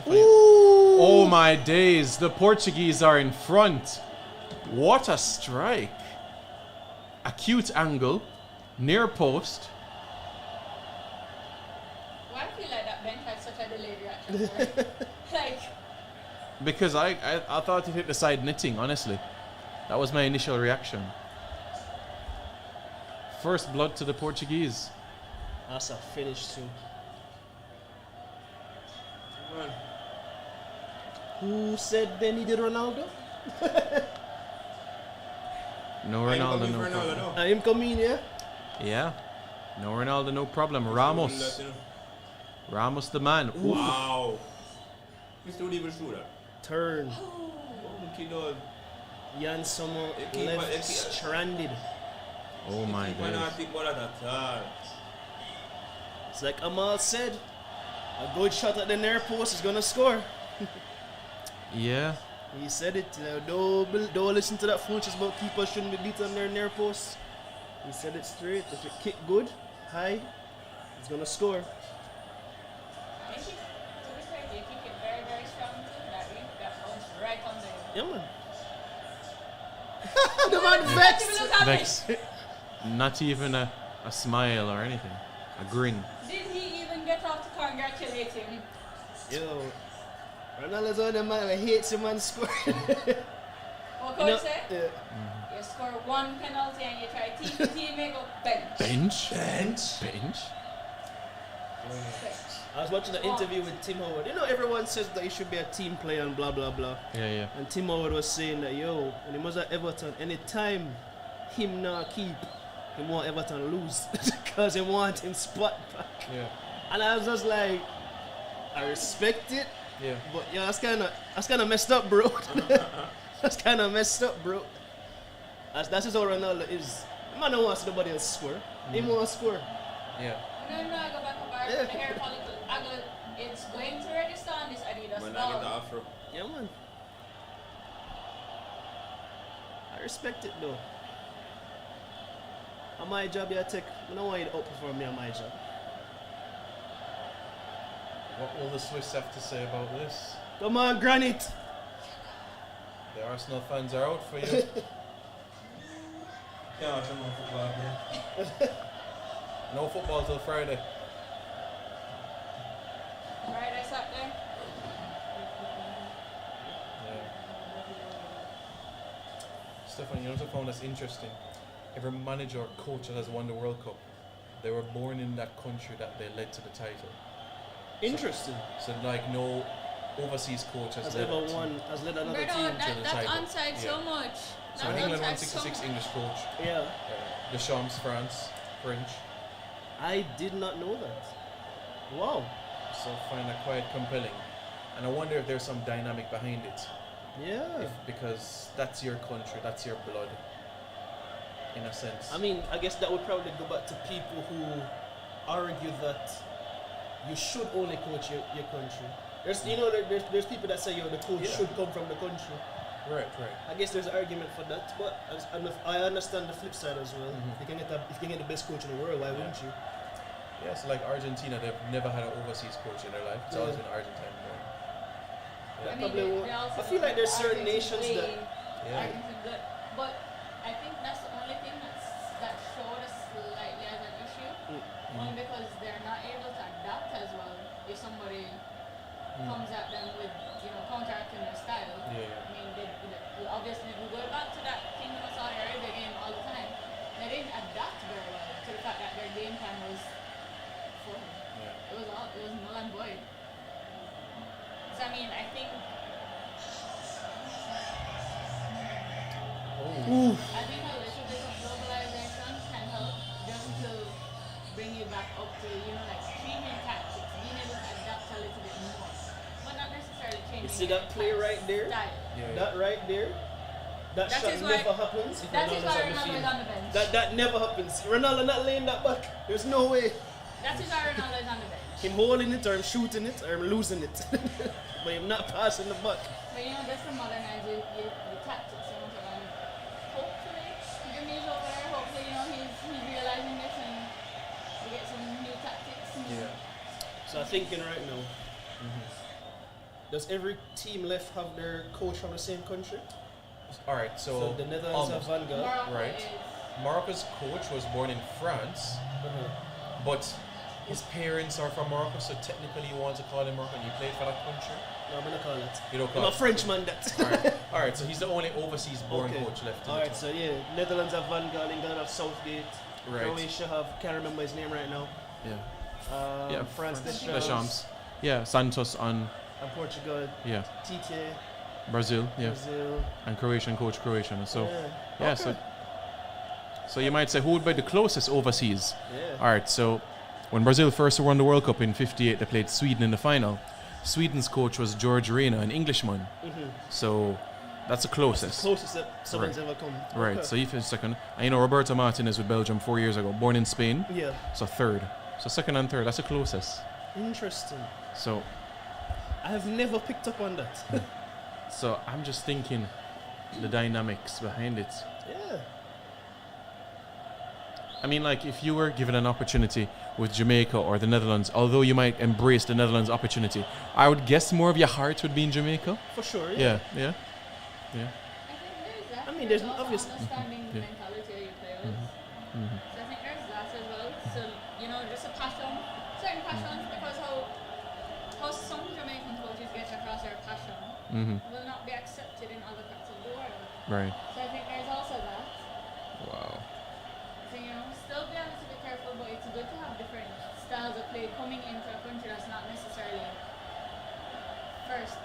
Oh my days, the Portuguese are in front. What a strike. Acute angle, near post. Why I feel like that bench had such a delayed reaction? Like, Because I thought it hit the side netting, honestly. That was my initial reaction. First blood to the Portuguese. That's a finish too. Man. Who said they needed Ronaldo? No Ronaldo, no problem. no. I am coming, yeah? Yeah. No Ronaldo, no problem. Ramos. Ramos the man. Ooh. Wow. Mr. Would even shoot that. Turn. Monkey dog. Jan Sommer keep- left they keep- stranded. Oh my Why not days. think about that at all? It's like Amal said, a good shot at the near post is gonna score. Yeah. He said it. Don't listen to that foolishness about people shouldn't be beat on their near post. He said it straight. If it kick good, high, he's gonna score. I think, to be fair, they kick it very, very strong too. That bounced right on the. Yeah, man. The man vexed. Vex. Not even a smile or anything. A grin. Did he even get off to congratulate him? Yo, Ronaldo's one of the man who hates him and score. What coach say? Yeah. You score one penalty and you try teammate go bench. Bench? Bench. Bench? Bench. I was watching an interview with Tim Howard. You know, everyone says that he should be a team player and blah blah blah. Yeah. And Tim Howard was saying that when he was at Everton, anytime him not keep, he want Everton lose because he want him spot back. Yeah. And I was just like, I respect it, Yeah. but yeah, that's kind of messed up, bro. That's kind of messed up, bro. That's just how Ronaldo is. The man don't want to see nobody else score. He want to score. Yeah. No, I go back over Yeah. the hair follicle. It's going to register on this Adidas When I get the now. afro. Yeah, man. I respect it, though. On my job, I don't want you to outperform me on my job. What will the Swiss have to say about this? Come on, Granite. The Arsenal fans are out for you. Yeah, come on, football, man. No football till Friday. Friday, Saturday. Yeah. Stefan, you know what I found that's interesting? Every manager or coach that has won the World Cup, they were born in that country that they led to the title. Interesting. So like no overseas coach has led Has led another Brother, team. that's title. onside so Yeah. much. So in That's England won onside so 66 much. English coach. Yeah. Deschamps, France, French. I did not know that. Wow. So I find that quite compelling. And I wonder if there's some dynamic behind it. Yeah. Because that's your country, that's your blood. In a sense. I mean, I guess that would probably go back to people who argue that you should only coach your country. There's people that say the coach should come from the country. Right. I guess there's an argument for that, but I understand the flip side as well. If you can get the best coach in the world, why wouldn't you? Yeah, so like Argentina, they've never had an overseas coach in their life. It's always been Argentine born. Yeah, I mean, probably won't. they also I feel like there's certain Argentina nations that. way, Yeah. Argentina good. But I think that's the only thing that showed us slightly as an issue. Only because they're not able to adapt as well. If somebody comes at them with, counteracting their style. Yeah. I mean, they obviously, we go back to that Kingdom of Saudi Arabia game all the time. They didn't adapt very well to the fact that their game plan was for him. Yeah. It was null and void. So I mean, I think a little bit of globalization can help just to bring you back up to, like streaming tactics, being able to adapt a little bit more, but not necessarily changing. You see that play right there? Style. Yeah. That right there? That That shot is why- never happens if That is Ronaldo's why on the Ronaldo is field. on the bench. That never happens. Ronaldo not laying that back. There's no way. That is why Ronaldo is on the bench. Him holding it or him shooting it or him losing it. But him not passing the buck. But just to modernize the tactics and whatever. And hopefully, Jimmy's over there. Hopefully, he's realizing this and we get some new tactics. So I'm thinking right now, does every team left have their coach from the same country? Alright, So the Netherlands have almost. Van Gaal. Morocco Right. is Morocco's coach was born in France, but his parents are from Morocco, so technically you want to call him Moroccan. He played for that country. No, I'm gonna call it. You don't I'm call a it. Frenchman that. Alright, so he's the only overseas born Okay. coach left. in the Alright, team. so yeah, Netherlands have Van Gaal, England have Southgate. Right. Croatia have, can't remember his name right now. Yeah. France, Deschamps. Deschamps. Yeah, Santos on. And Portugal, Yeah, Tite, Brazil. Yeah, Brazil. and Croatian coach Croatian. So yeah. yeah, so you might say who would be the closest overseas? Yeah. All right, so when Brazil first won the World Cup in '58, they played Sweden in the final. Sweden's coach was George Reina, an Englishman. So that's the closest. Closest that someone's ever come. Right, Okay. so you finished second. And Roberto Martinez with Belgium 4 years ago, born in Spain. Yeah. So third. So second and third, that's the closest. Interesting. So I have never picked up on that. so I'm just thinking the dynamics behind it. Yeah. I mean, like, if you were given an opportunity with Jamaica or the Netherlands, although you might embrace the Netherlands opportunity, I would guess more of your heart would be in Jamaica. For sure, Yeah. I think there's that. I mean, there's also obvious- understanding the Yeah. mentality of your players. So I think there's that as well. So, just a pass passions because how some Jamaican coaches get across their passion will not be accepted in other parts of the world. Right. So I think there's also that. Wow. So, still be a little bit careful, but it's good to have different styles of play coming into a country that's not necessarily first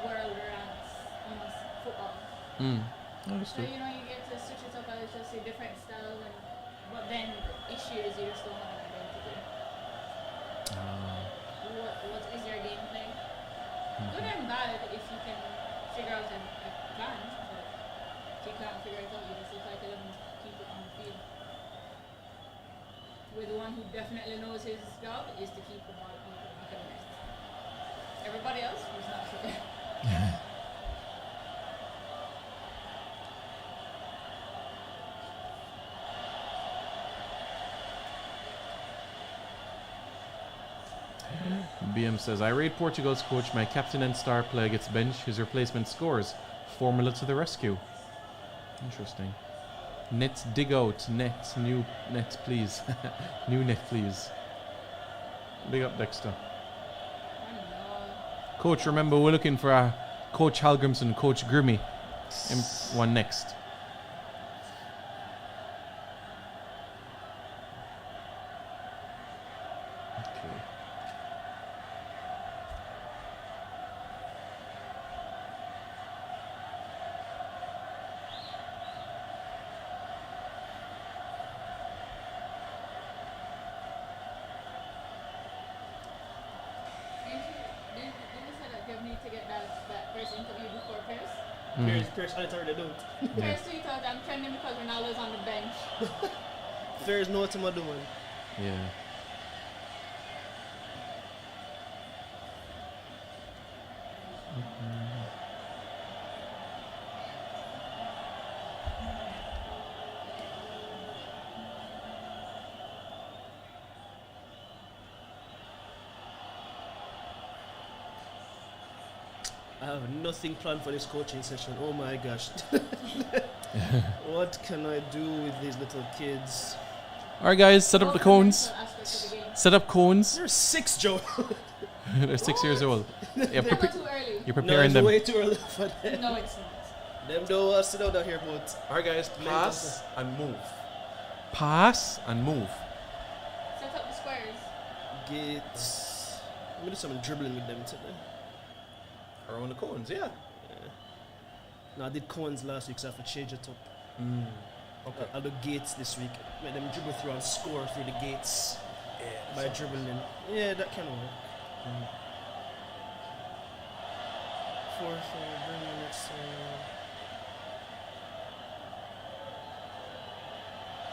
world ranked football. So, you get to switch it up a little, see different styles, but then the issue is you just don't have an identity. What is your gameplay? Good and bad if you can figure out a plan, but if you can't figure it out, you just look like 11 people on the field. Where the one who definitely knows his job is to keep the ball out of the back of the net. Everybody else was not sure. BM says, I rate Portugal's coach. My captain and star player gets benched. His replacement scores. Formula to the rescue. Interesting. Net dig out. Net. New net, please. New net, please. Big up, Dexter. Coach, remember, we're looking for Coach Halgrimson, Coach Grimmy. One next. Pierce, I told you don't. Pierce tweet out, I'm trending because Ronaldo's on the bench. Pierce know what I'm doing. Yeah. I have nothing planned for this coaching session. Oh my gosh. What can I do with these little kids? Alright guys, set up the cones. Set up cones. They're 6, Joe. They're 6 years old. Yeah, Not too early. you're preparing no, them. way too early for them. No, it's not. Them don't sit down here, but Alright guys, pass and move. Pass and move. Set up the squares. Gates. I'm gonna do some dribbling with them today. Around the cones, yeah. No, I did cones last week, so I have to change it up. Okay. I'll do gates this week. Let them dribble through and score through the gates by dribbling. Yeah, that can work. 4 bring the next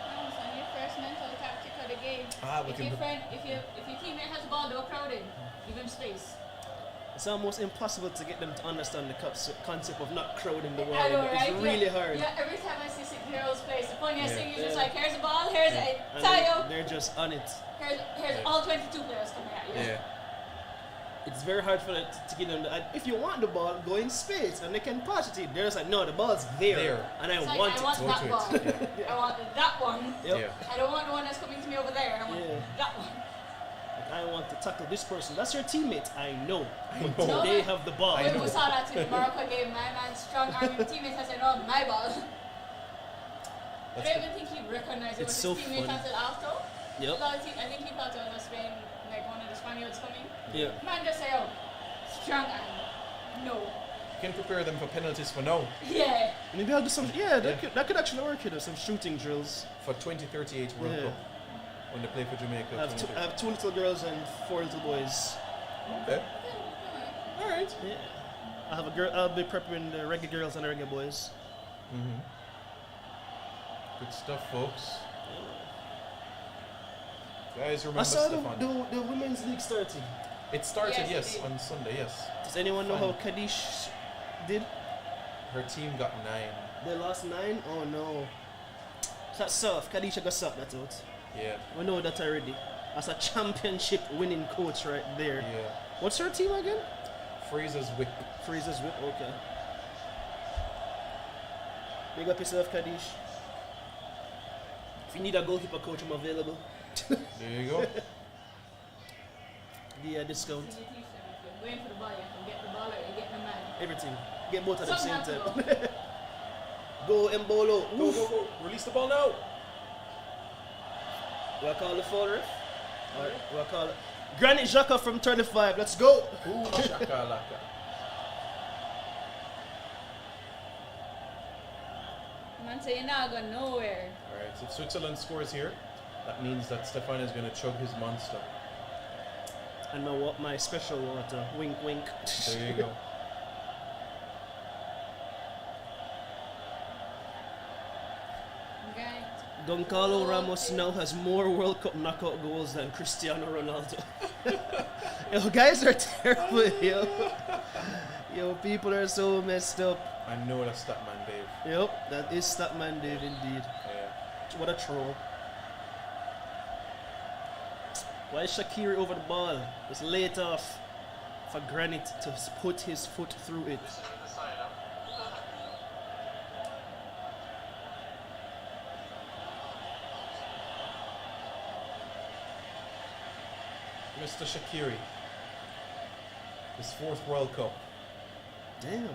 On your first mental tactic of the game. We can If your teammate has the ball, don't crowd in. Give him space. It's almost impossible to get them to understand the concept of not crowding the I wall. know, It's right? really hard. Yeah, every time I see 6-year-olds play, the funniest thing is just like, here's the ball, here's a tile, They're just on it. here's all 22 players coming at you. Yeah. It's very hard for them to get them. If you want the ball, go in space and they can pass it to you. They're just like, no, the ball's there. And I It's like, want I it. want Go that to it. ball. Yeah. I want that one. Yep. Yeah. I don't want the one that's coming to me over there. I want that one. I want to tackle this person. That's your teammate. I know. know. But they have the ball. We saw that in the Morocco game. My man strong arming teammates. I said, no, my ball. I don't even think he recognized it. It's Was so his teammate funny. until after. Yep. I think he thought it was a Spain, like one of the Spaniards coming. Yeah. Man just say, oh, strong arm. No. Can prepare them for penalties for now. Yeah. Maybe I'll do some. Yeah, that could actually work. Some shooting drills. For 2038 World Yeah. Cup. When they play for Jamaica. I have 2 little girls and 4 little boys. Okay. Alright. Yeah. I have a girl. I'll be prepping the reggae girls and the reggae boys. Good stuff, folks. Guys, remember I saw Stefan. the women's league starting. It started, Yes, it did. on Sunday, yes. Does anyone know how Kadish did? Her team got 9. They lost 9. Oh no. That's soft. Kadisha got soft. That's out. Yeah. We know that already. That's a championship winning coach right there. Yeah. What's her team again? Fraser's whip. Fraser's Whip. Okay. Big up yourself, Kadish. If you need a goalkeeper coach, I'm available. There you go. Yeah, discount. Can you teach them if you're going for the ball, you have to get the ball or you get the man? Everything. Get both at the same Something time. Go Mbolo. Go, go, go. Release the ball now. We'll call the foul, ref. Alright, we'll call it. Granit Xhaka from 35. Let's go. Ooh, shakalaka. Man say you're not going nowhere. Alright, so if Switzerland scores here, that means that Stefan is going to chug his monster. And my special water. Wink, wink. There you go. Okay. Goncalo Ramos now has more World Cup knockout goals than Cristiano Ronaldo. Yo, guys are terrible, yo. Yo, people are so messed up. I know that's Statman Dave. Yep, that is Statman Dave indeed. Yeah. What a troll. Why is Shaqiri over the ball? Just lay it off for Granit to put his foot through it. Mr. Shaqiri. His 4th World Cup. Damn.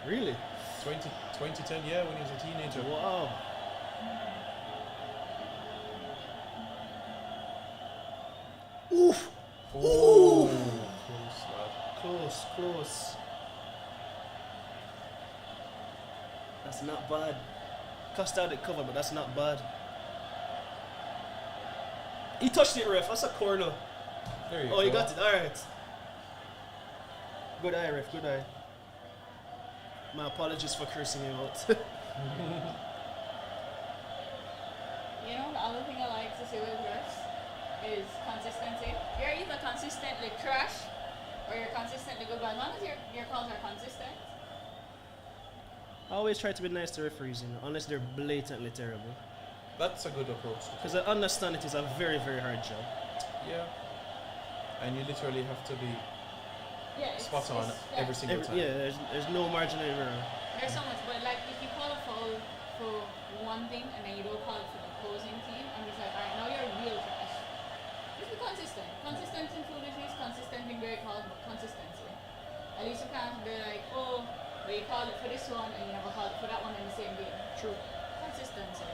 Really? 2010, yeah, when he was a teenager. Wow. Oof. Ooh. Close, lad. Close, close. That's not bad. Cussed out it cover, but that's not bad. He touched it, ref. That's a corner. There you go. Oh, you got it. All right. Good eye, ref. Good eye. My apologies for cursing you out. You know, the other thing I like to see with refs is consistency. You're either consistently trash or you're consistently good, but as long as your calls are consistent. I always try to be nice to referees, you know, unless they're blatantly terrible. That's a good approach. Because I understand it is a very, very hard job. Yeah. And you literally have to be Yeah, spot on every single time. Yeah, there's no margin of error. There's so much, but like if you call a foul for one thing and then you don't call it for the opposing team, I'm just like, alright, now you're real trash. Just be consistent. Consistent in foolishness, consistent in great calls, but consistency. At least you can't be like, oh, but you called it for this one and you never called it for that one in the same game. True. Consistency.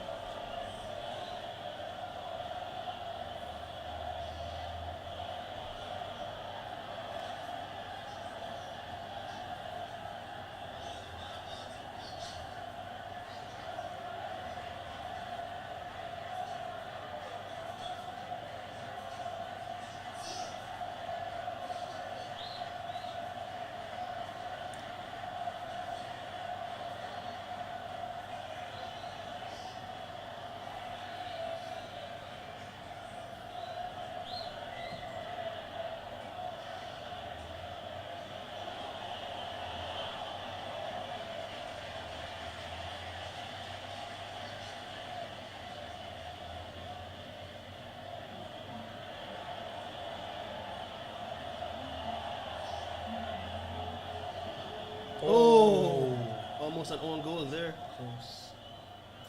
Oh, almost an own goal there. Close.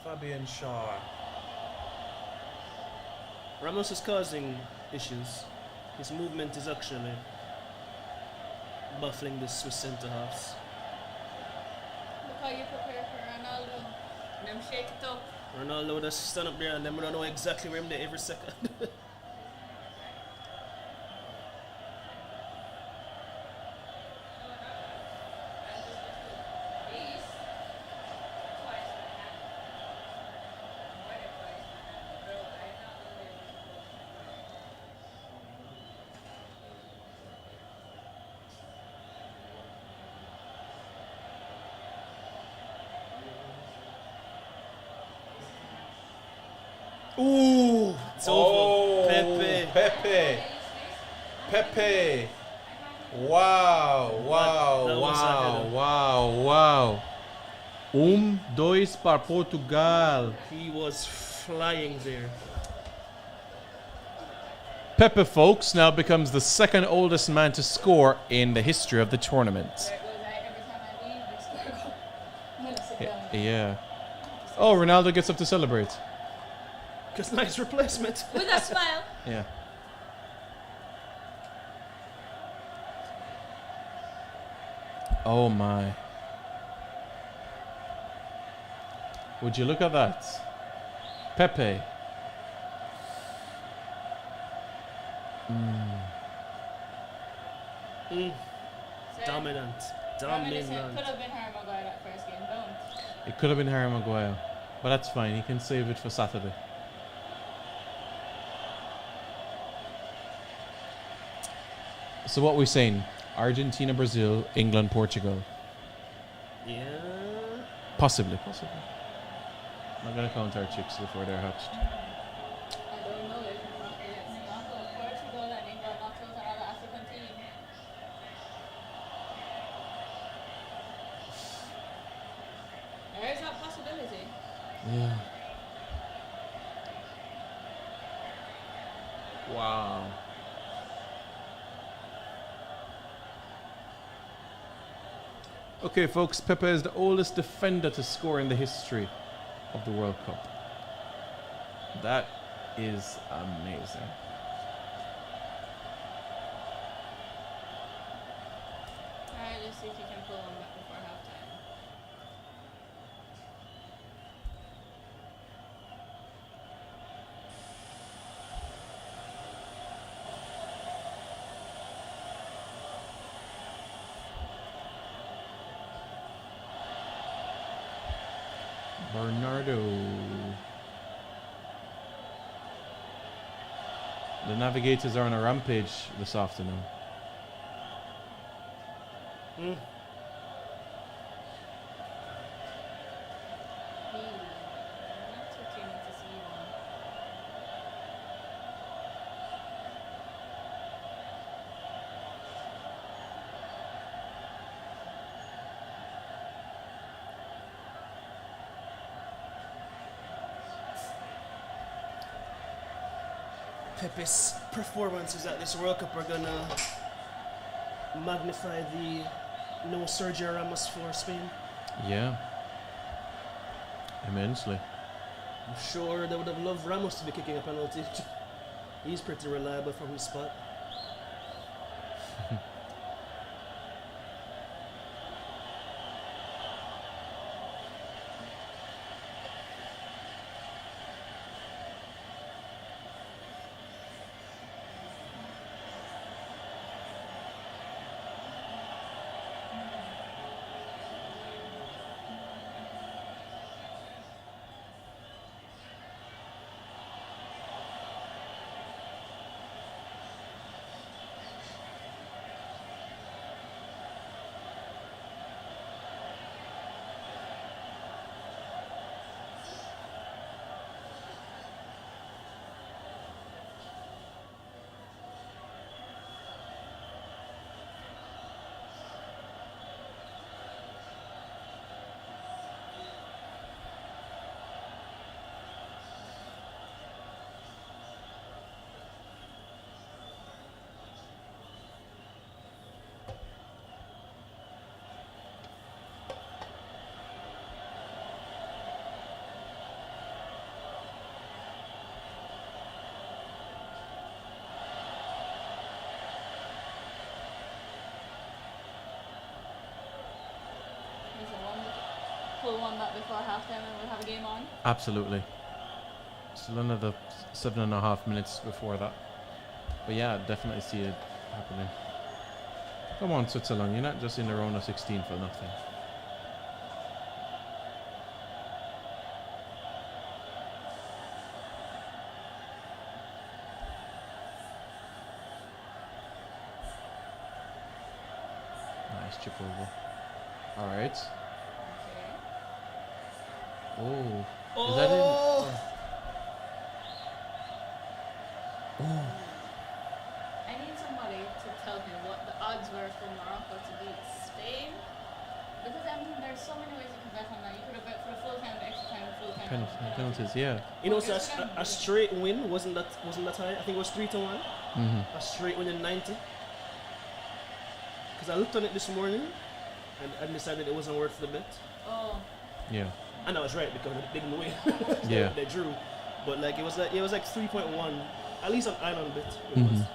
Fabian Shaw. Ramos is causing issues. His movement is actually baffling the Swiss centre halves. Look how you prepare for Ronaldo. Them shake it up. Ronaldo just stand up there and them don't know exactly where I'm there every second. Ooh, it's over. Pepe. Wow, That was a header. Wow. Dois para Portugal. He was flying there. Pepe, folks, now becomes the 2nd oldest man to score in the history of the tournament. There it goes. Every time I leave, they score a goal. I'm gonna sit down. Yeah. Oh, Ronaldo gets up to celebrate. Because nice replacement. With a smile. Yeah. Oh my. Would you look at that? Pepe. So Dominant. Reminiscent could have been Harry Maguire that first game, don't? It could have been Harry Maguire. But that's fine. He can save it for Saturday. So what we're saying? Argentina, Brazil, England, Portugal. Yeah. Possibly. I'm not going to count our chicks before they're hatched. I don't know if Portugal and England knocked out another African team. There is that possibility. Yeah. Wow. Okay, folks, Pepe is the oldest defender to score in the history of the World Cup. That is amazing. Alright, let's see if you can pull one back before halftime. Bernardo. The Navigators are on a rampage this afternoon. Not too keen to see one. Pepe's performances at this World Cup are gonna magnify the no Sergio Ramos for Spain. Yeah. Immensely. I'm sure they would have loved Ramos to be kicking a penalty. He's pretty reliable from his spot. Pull one back before halftime and we'll have a game on. Absolutely. Still another 7.5 minutes before that. But yeah, definitely see it happening. Come on, Switzerland, you're not just in the round of 16 for nothing. Nice chip over. Alright. Oh. Is that in? Oh. I need somebody to tell me what the odds were for Morocco to beat Spain. Because I mean, there's so many ways you can bet on that. You could have bet for the full time, the extra time, the full time. Penalties, yeah. You know, so a straight win wasn't that high. I think it was 3-1. Mm-hmm. A straight win in 90. Because I looked on it this morning and I decided it wasn't worth the bet. Oh. Yeah. And I was right because they didn't win. Yeah. They drew. But like it was like 3.1, at least on Island bet. It Mm-hmm. was.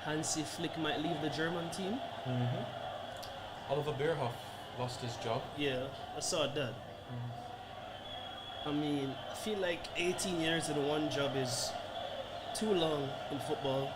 Hansi Flick might leave the German team. Oliver Bierhoff lost his job. Yeah, I saw that. I mean, I feel like 18 years in one job is too long in football.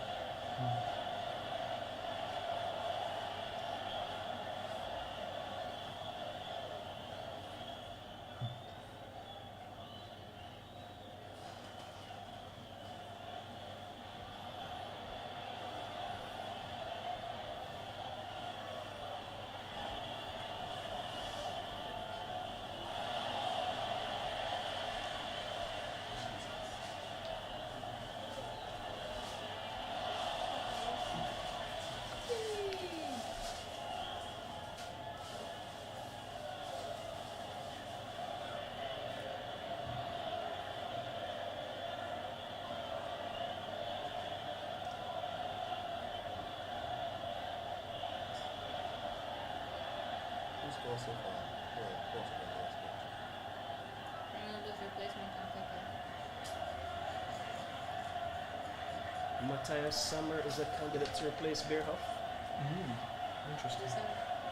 Who's gone so far? Well, Portugal lost, but Ronaldo's replacement on Qatar. Matthias Sammer is a candidate to replace Bierhoff. Interesting.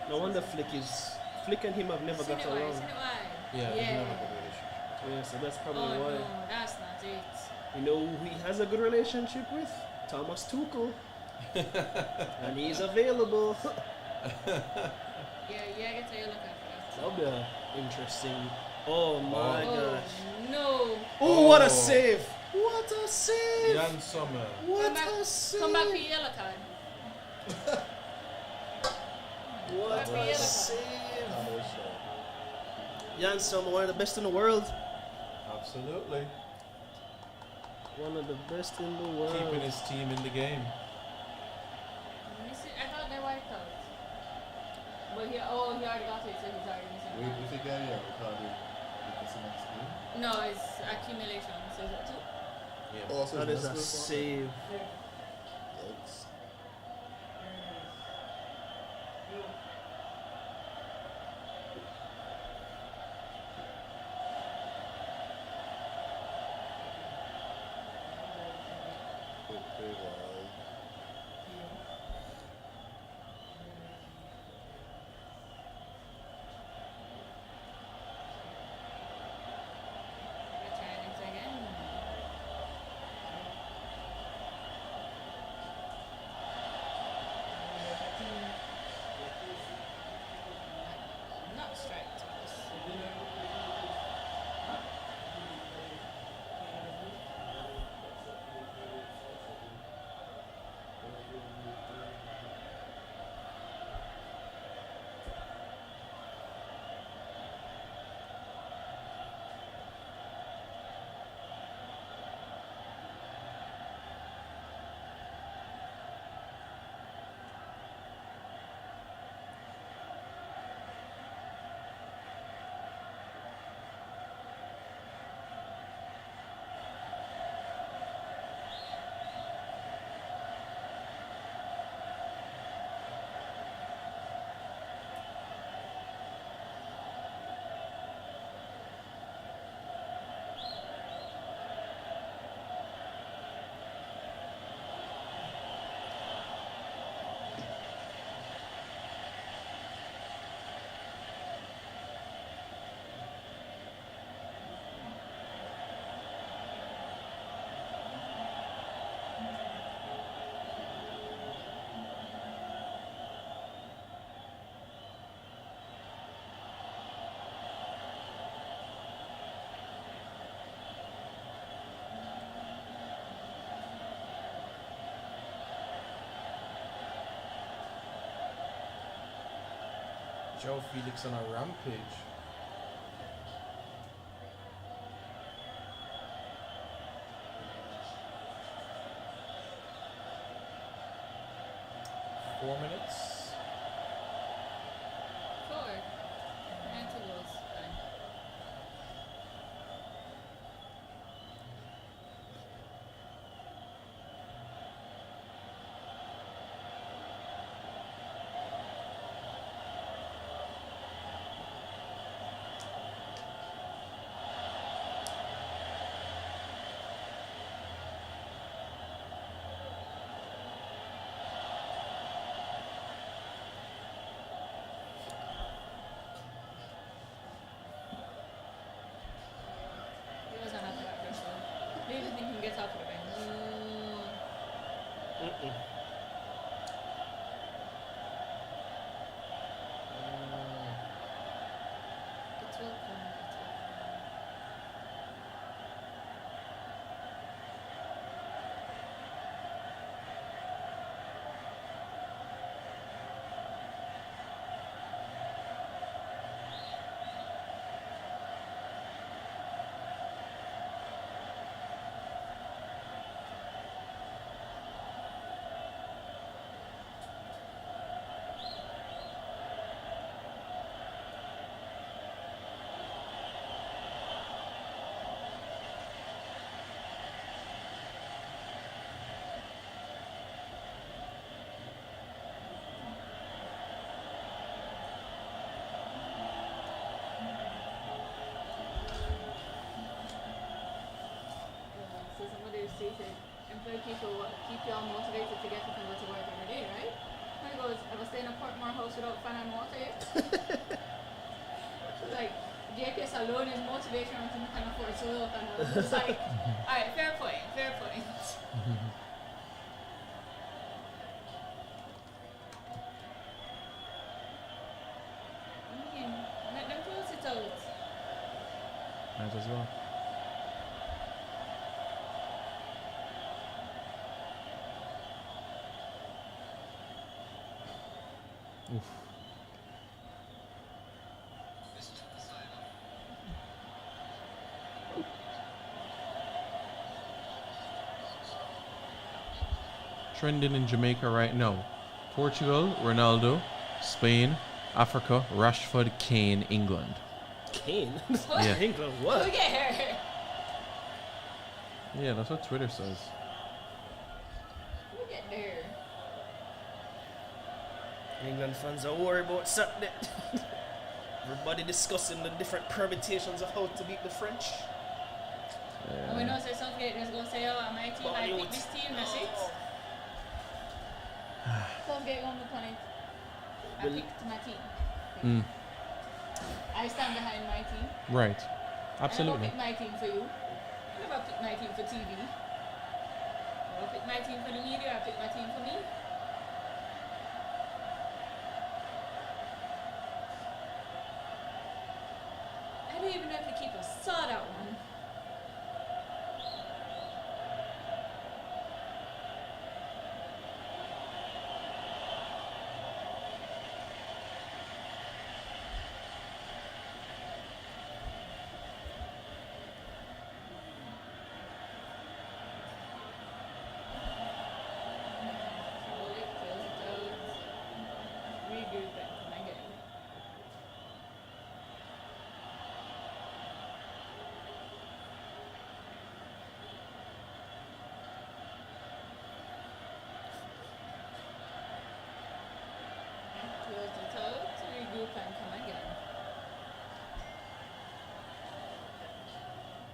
No wonder Flick and him have never got along. Seen it why? Yeah, there's never a good relationship. Yeah, so that's probably Oh why. no, that's not it. You know who he has a good relationship with? Thomas Tuchel. And he's available. Yeah, I get a yellow card for that. That'll be interesting. Oh my gosh. No. Oh, what a save! What a save! Jan Sommer. What Come a save! Come back for your yellow card. What Back for your a yellow save! I know so. Jan Sommer, one of the best in the world. Absolutely. One of the best in the world. Keeping his team in the game. I thought they wiped out. But he already got it, so he's already missing. Wait, if you get here, we can't do it the next game. No, it's accumulation. So is it two? Yeah. Oh, so That it's is a not save. Yikes. Very wide. Return it again. Not strike to us. Joe Felix on a rampage. Four minutes. 4. And 2 goals. Fine. keep you all motivated to get up and go to work every day, right? And he goes, ever stay in a Portmore house without fan and water yet? Like, JPS alone is motivation until you can afford to look, and I was just like, alright, fair point, fair point. Let them close it out. Might as well. Oof. Trending in Jamaica right now. Portugal, Ronaldo. Spain, Africa, Rashford, Kane, England. Kane? Yeah. England, what? Look at her. Yeah, that's what Twitter says. Look at her. England fans are worried about Saturday. Everybody discussing the different permutations of how to beat the French. And we know so Southgate is going to say, oh, my team, I pick this team, that's it. Southgate won the point. I picked my team. Mm. I stand behind my team. Right. I Absolutely. never pick my team for you. I never pick my team for TV. I never pick my team for the media. I pick my team for me. I don't even know if the keeper saw that one.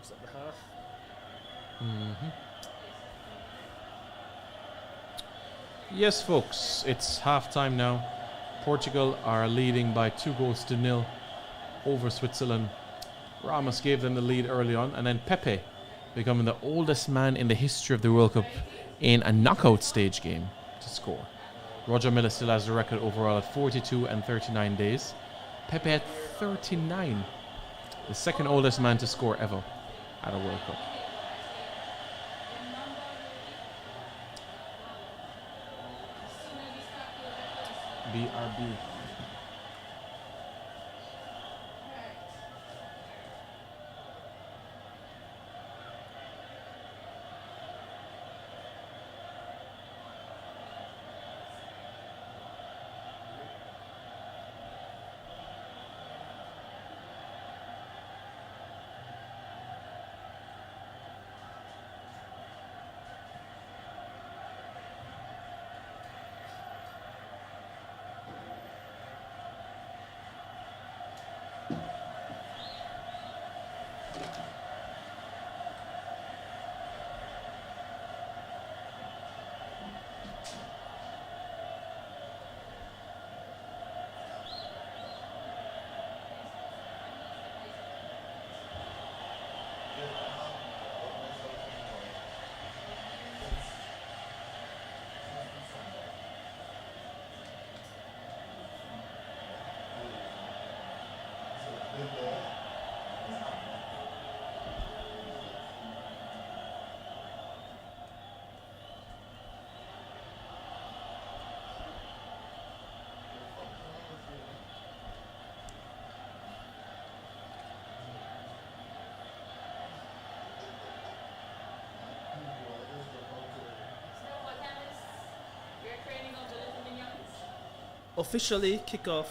Is that the half? Mm-hmm. Yes, folks, it's half-time now. Portugal are leading by 2-0 over Switzerland. Ramos gave them the lead early on, and then Pepe becoming the oldest man in the history of the World Cup in a knockout stage game to score. Roger Miller still has the record overall at 42 and 39 days. Pepe at 39, the second oldest man to score ever at a World Cup. BRB. Officially kick off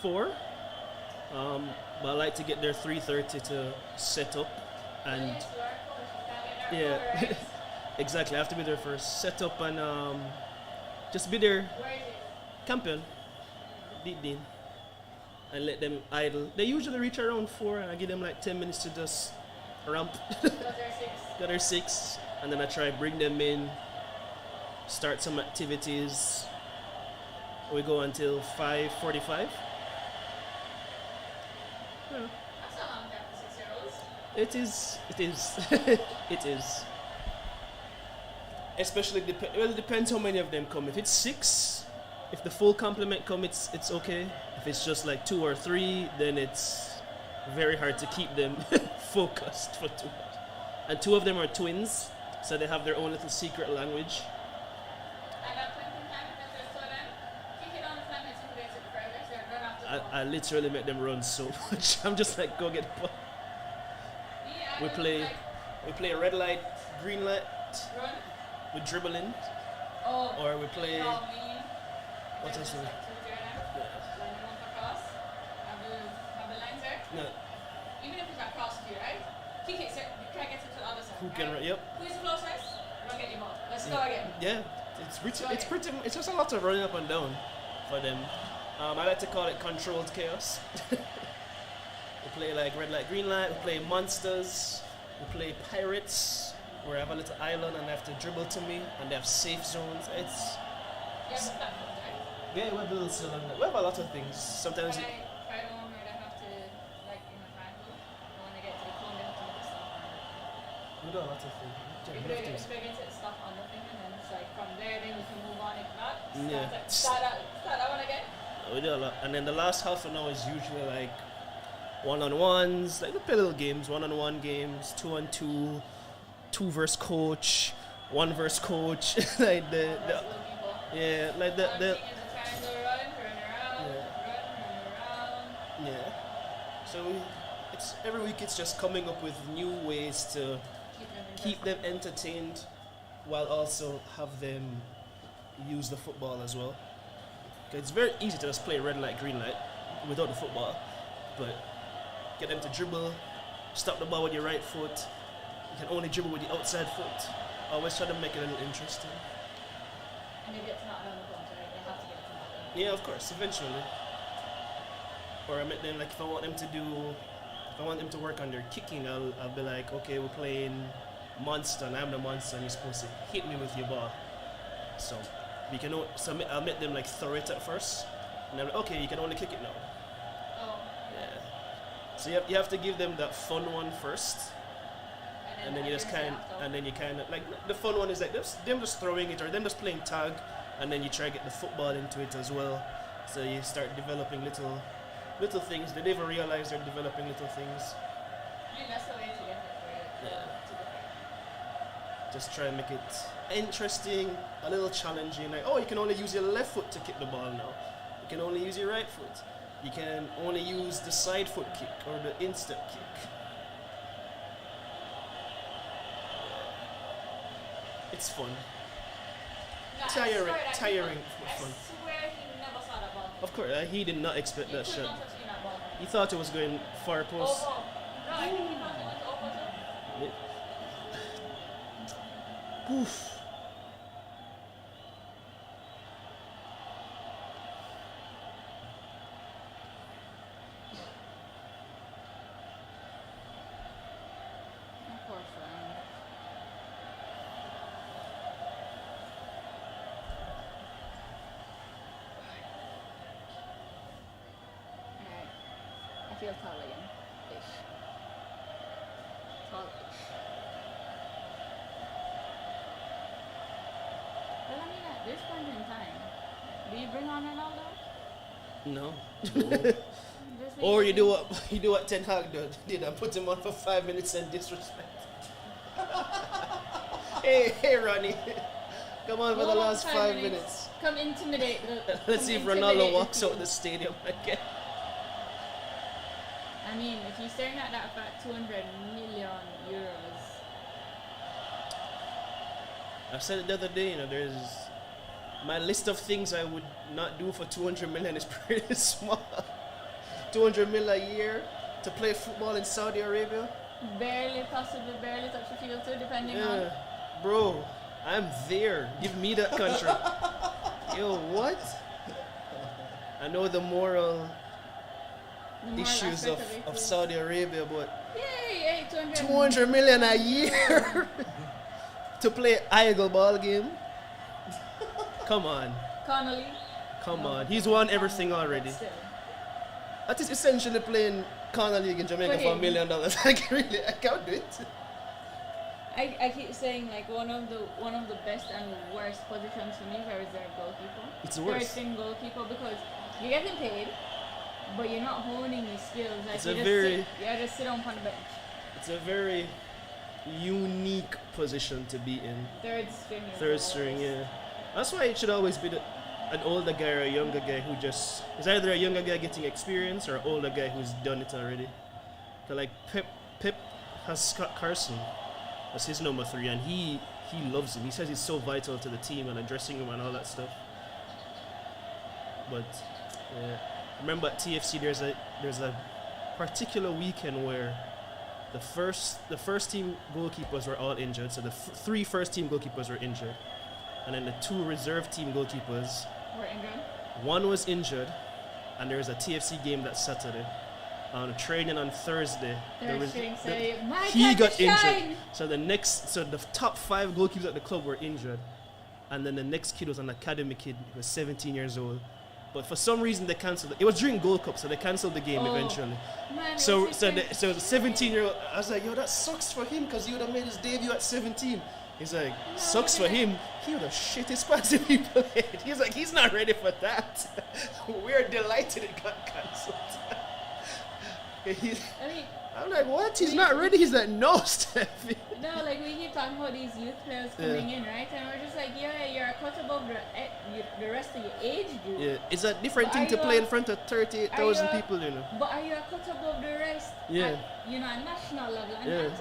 4, but I like to get there 3:30 to set up, and yeah, exactly. I have to be there first, set up, and just be there, camping, deep in, and let them idle. They usually reach around 4, and I give them like 10 minutes to just ramp. Got there 6, and then I try bring them in, start some activities. We go until 5:45. That's a long time for 6-year-olds. It is. It is. Especially it depends how many of them come. If it's 6, if the full complement come, it's okay. If it's just like 2 or 3, then it's very hard to keep them focused for too much. And 2 of them are twins, so they have their own little secret language. And at point in time, if there's student, kick it on the time and simulate it further, so you're run after the I literally make them run so much. I'm just like, go get the ball. Yeah, We and play like, we play red light, green light, run. we dribble in, Oh, or we play crawl me. what Then else? just like 2 Jordan. Line them up across. Have the lines there. No, Even if it's across to you, right? Kick it, so you can't get it to the other side. who can? right? Yep. Who's the closest? Run, get your ball. Let's go again. Yeah, it's just a lot of running up and down for them. I like to call it controlled chaos. We play like red light, green light. We play monsters. We play pirates. Where I have a little island and they have to dribble to me, and they have safe zones. It's Yeah, but platforms, right? yeah, we have a little cylinder. We have a lot of things. Sometimes When I try the one where they have to, like in a triangle, and when they get to the cone, they have to make the stuff on it. we do a lot of things. If Yeah, they things. get to the stuff on the thing, and then it's like from there, then we can move on. If not, Yeah. start that one again. We do a lot, and then the last half an hour is usually like one-on-ones. Like we play little games, one-on-one games, 2-on-2, 2 versus coach, 1 versus coach. Like the Little people. yeah, like the One thing is a triangle run around, run around. yeah. So it's every week. It's just coming up with new ways to keep them entertained, while also have them use the football as well. 'Cause it's very easy to just play red light, green light without the football, but get them to dribble, stop the ball with your right foot. You can only dribble with the outside foot. Always try to make it a little interesting. And they get to knock down the cones, right? They have to get to knock down. Yeah, of course, eventually. Or I make them like if I want them to work on their kicking, I'll be like, okay, we're playing monster, and I'm the monster, and you're supposed to hit me with your ball. So you can I'll make them like throw it at first, and I'm like, okay, you can only kick it now. Oh, Yeah. So you have to give them that fun one first, and then you just kind of like the fun one is like them just throwing it, or them just playing tag, and then you try to get the football into it as well. So you start developing little things. They never realize they're developing little things. I mean, that's the way to get it for Yeah. to the fair. Just try and make it interesting, a little challenging. Like, oh, you can only use your left foot to kick the ball now. You can only use your right foot. You can only use the side foot kick or the instep kick. It's fun. No, Tiring, I fun. swear he never saw that ball. Of course, he did not expect He that could shot. not have seen that ball. He thought it was going far post. Oh, no, I think he thought it went to opposite. Oof. My poor friend. Alright. I feel tall again. Ish. Tall-ish. Well, I mean, at this point in time, do you bring on Ronaldo? No. Just Or leave you him? do what Ten Hag did and put him on for 5 minutes and disrespect. hey, Ronnie. Come on for Go the on last 5 minutes. Come intimidate. Let's see if Ronaldo walks out the stadium again. I mean, if you're staring at that for 200 million euros, I said it the other day, there's my list of things I would not do for 200 million is pretty small. 200 million a year to play football in Saudi Arabia? possibly barely touch the field too, depending on. Yeah. Bro, I'm there. Give me that country. Yo, what? I know the moral the moral issues aspect it of is- Saudi Arabia, but Yay, 200. 200 million a year to play Eagle ball game? Come on. Connolly. Come No, on. He's won everything but already. still. That is essentially playing Corner League in Jamaica For for $1 him. million. Like, really, I can't do it. I keep saying like one of the best and worst positions for me is a reserve goalkeeper. It's the worst. Third string goalkeeper because you're getting paid, but you're not honing your skills. Like It's you a just very- sit down on the bench. It's a very unique position to be in. Third string. is Third the string, worst. yeah. That's why it should always be an older guy or a younger guy who just is either a younger guy getting experience or an older guy who's done it already. So like Pep has Scott Carson as his number 3, and he loves him. He says he's so vital to the team and the dressing room and all that stuff. But yeah, remember at TFC there's a particular weekend where the first team goalkeepers were all injured. So the 3 first team goalkeepers were injured, and then the 2 reserve team goalkeepers. We're injured. One was injured, and there was a TFC game that Saturday. On training on Thursday, Third string say, "My he time got to shine." injured. So the top 5 goalkeepers at the club were injured, and then the next kid was an academy kid who was 17 years old. But for some reason they cancelled it. It was during Gold Cup, so they cancelled the game Oh. eventually. Man, So it was the different. 17-year-old, I was like, yo, that sucks for him because he would have made his debut at 17. He's like, sucks for him. He would have shit his pants if he played. He's like, he's not ready for that. We're delighted it got cancelled. I mean, I'm like, what? He's not ready? He's like, no, Steffi. no, like we keep talking about these youth players coming in, right? And we're just like, yeah, you're a cut above the rest of your age group. Yeah, it's a different But thing are to you play a- in front of 38,000 are you a- people, you know. But are you a cut above the rest? Yeah. At, at national level, and Yeah. that is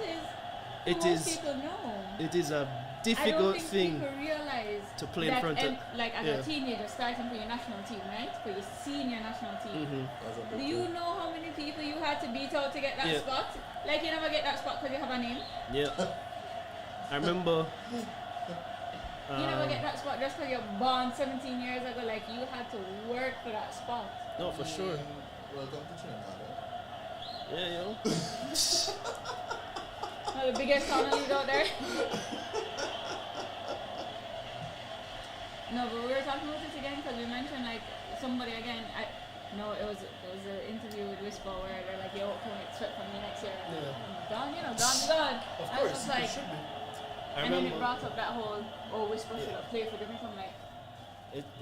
It most is- people know. It is a I don't difficult think thing. people realize to play in that front of- like as yeah. a teenager starting for your national team, right? For your senior national team. Mhm. That's a big Do you thing. know how many people you had to beat out to get that Yeah. spot? Like you never get that spot because you have a name. Yeah. I remember. You never get that spot just because you're born 17 years ago. Like you had to work for that spot. No, for sure. Welcome to Trinidad. Yeah, yo. One of the biggest colonies out there. No, but we were talking about this again because we mentioned like somebody again. It was an interview with Whisper where they're like, "Yo, what can we expect from you next year?" Yeah. Gone. Of I was course, just it like, should be. I and then it remember. brought up that whole, Whisper should have played for Jamaica. I'm like,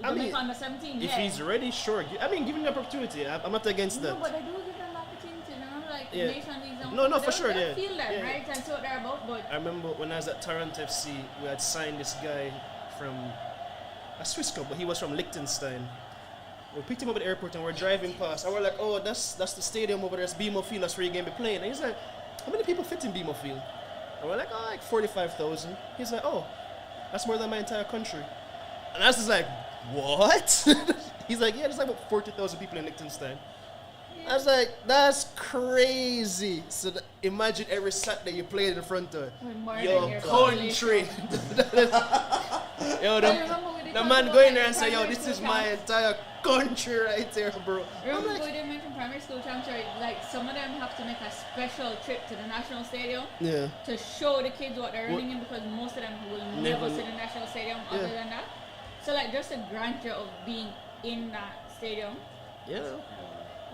I mean, Jamaica under 17. if yeah. he's ready, sure. I mean, give him the opportunity. I'm not against No, that. but they do give them opportunity. Remember, like Yeah. Nation Leagues. and No, they for sure, They yeah. feel them, Yeah. right? And so what they're about. But I remember when I was at Tarrant FC, we had signed this guy from a Swiss club, but he was from Liechtenstein. We picked him up at the airport and we're driving past, and we're like, "Oh, that's the stadium over there. It's BMO Field. That's where you're going to be playing." And he's like, "How many people fit in BMO Field?" And we're like, "Oh, like 45,000." He's like, "Oh, that's more than my entire country." And I was just like, "What?" He's like, "Yeah, there's like about 40,000 people in Liechtenstein." I was like, "That's crazy." So imagine every Saturday you play in front of with more than your your country. Yo, I remember we did the talk man about, go in like, there and say, "Yo, primary this school is my camps. entire country right there, bro." Remember I'm we like, did mention primary school champs, right? Like some of them have to make a special trip to the national stadium yeah, to show the kids what they're earning in because most of them will Never- never see the national stadium other than that. So like just the grandeur of being in that stadium. yeah.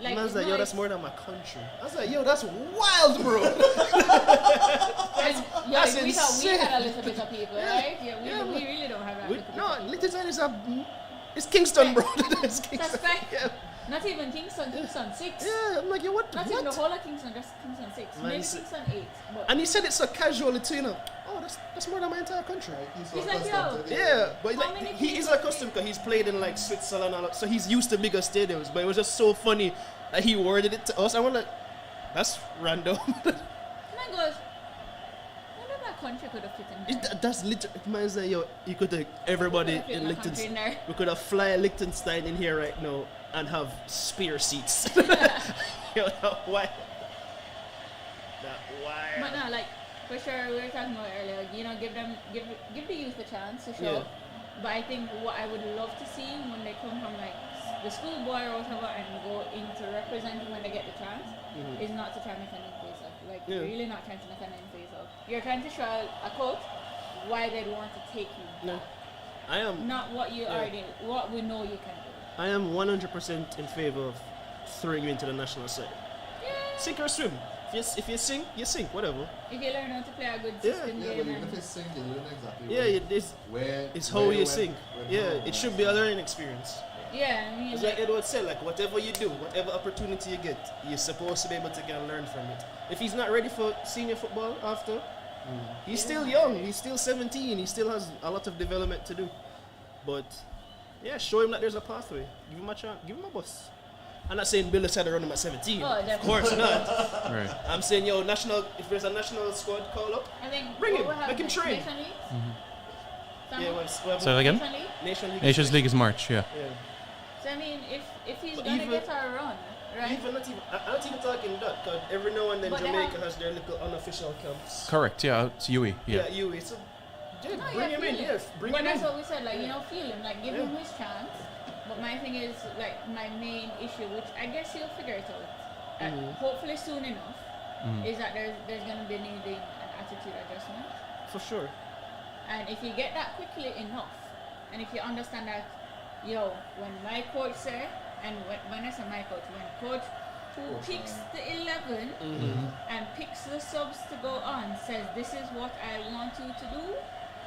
Like Man's it's like, not "Yo, that's more than my country." I was like, "Yo, that's wild, bro." and, yeah, that's we thought we insane. had a little bit of people, Yeah. right? Yeah, Yeah, we really don't have that. We- little bit no, of people. Liechtenstein is it's Kingston, bro. It's Kingston. Suspect. Yeah, Not even Kingston 6. yeah. I'm like, "Yo, what?" Not even the what? whole of Kingston, just Kingston 6. Man, Maybe it's- Kingston 8. But And he said it so casually too, you know. "Oh, that's more than my entire country." He's like, yo. Yeah, but How like many he is people- accustomed because he's played in like Switzerland, and all, so he's used to bigger stadiums. But it was just so funny that he worded it to us, and we're like, "That's random." And I goes, I wonder if my country could have fit in there. That's literally. Man say, "Yo, you could have everybody Could have fit in my country in Liechtenstein. there. We could have fly Liechtenstein in here right now and have spare seats." Yo, that wild. That wild. But no, like for sure, we were talking about earlier. Like, give the youth a chance to show. Yeah. up. But I think what I would love to see when they come from like the schoolboy or whatever and go into representing when they get the chance is not to try and make a name for yourself. Like Yeah. you're really not trying to make a name for yourself. You're trying to show a coach why they'd want to take you. No. I am. Not what you already, what we know you can do. I am 100% in favor of throwing you into the national side. Sink or swim. If you sink, you sink. Whatever. If you learn how to play a good system Yeah, but game, even and if it's sink, you learn exactly It's where how you when- sink. when Yeah, how, it should be a learning experience. yeah, I mean, It's like Edward said, like whatever you do, whatever opportunity you get, you're supposed to be able to kind of learn from it. If he's not ready for senior football after, he's still young, he's still 17, he still has a lot of development to do. But yeah, show him that there's a pathway. Give him a chance, give him a bus. I'm not saying Bill decided to run him at 17. Oh, Of definitely. course not. Right. I'm saying, yo, if there's a national squad call up, I think Bring what him, we have make him next, train. Nation League? yeah, we'll have Say that again? Nation League? Nation League. Nations League is March, yeah. Yeah. So I mean, if he's But gonna even- get a run, right? I'm not even talking that, because every now and then But they Jamaica have- has their little unofficial camps. Correct, yeah, it's UE, yeah. You. So, yeah, No, bring yeah, him in. feel Yeah, it. bring But him that's in. what we said, like, you know, feel him, like, give Yeah. him his chance. But my thing is, like, my main issue, which I guess he'll figure it out, hopefully soon enough, is that there's gonna be needing an attitude adjustment. For sure. And if you get that quickly enough, and if you understand that, yo, when my coach say, and when I say my coach, when coach who picks the 11 and picks the subs to go on says, this is what I want you to do,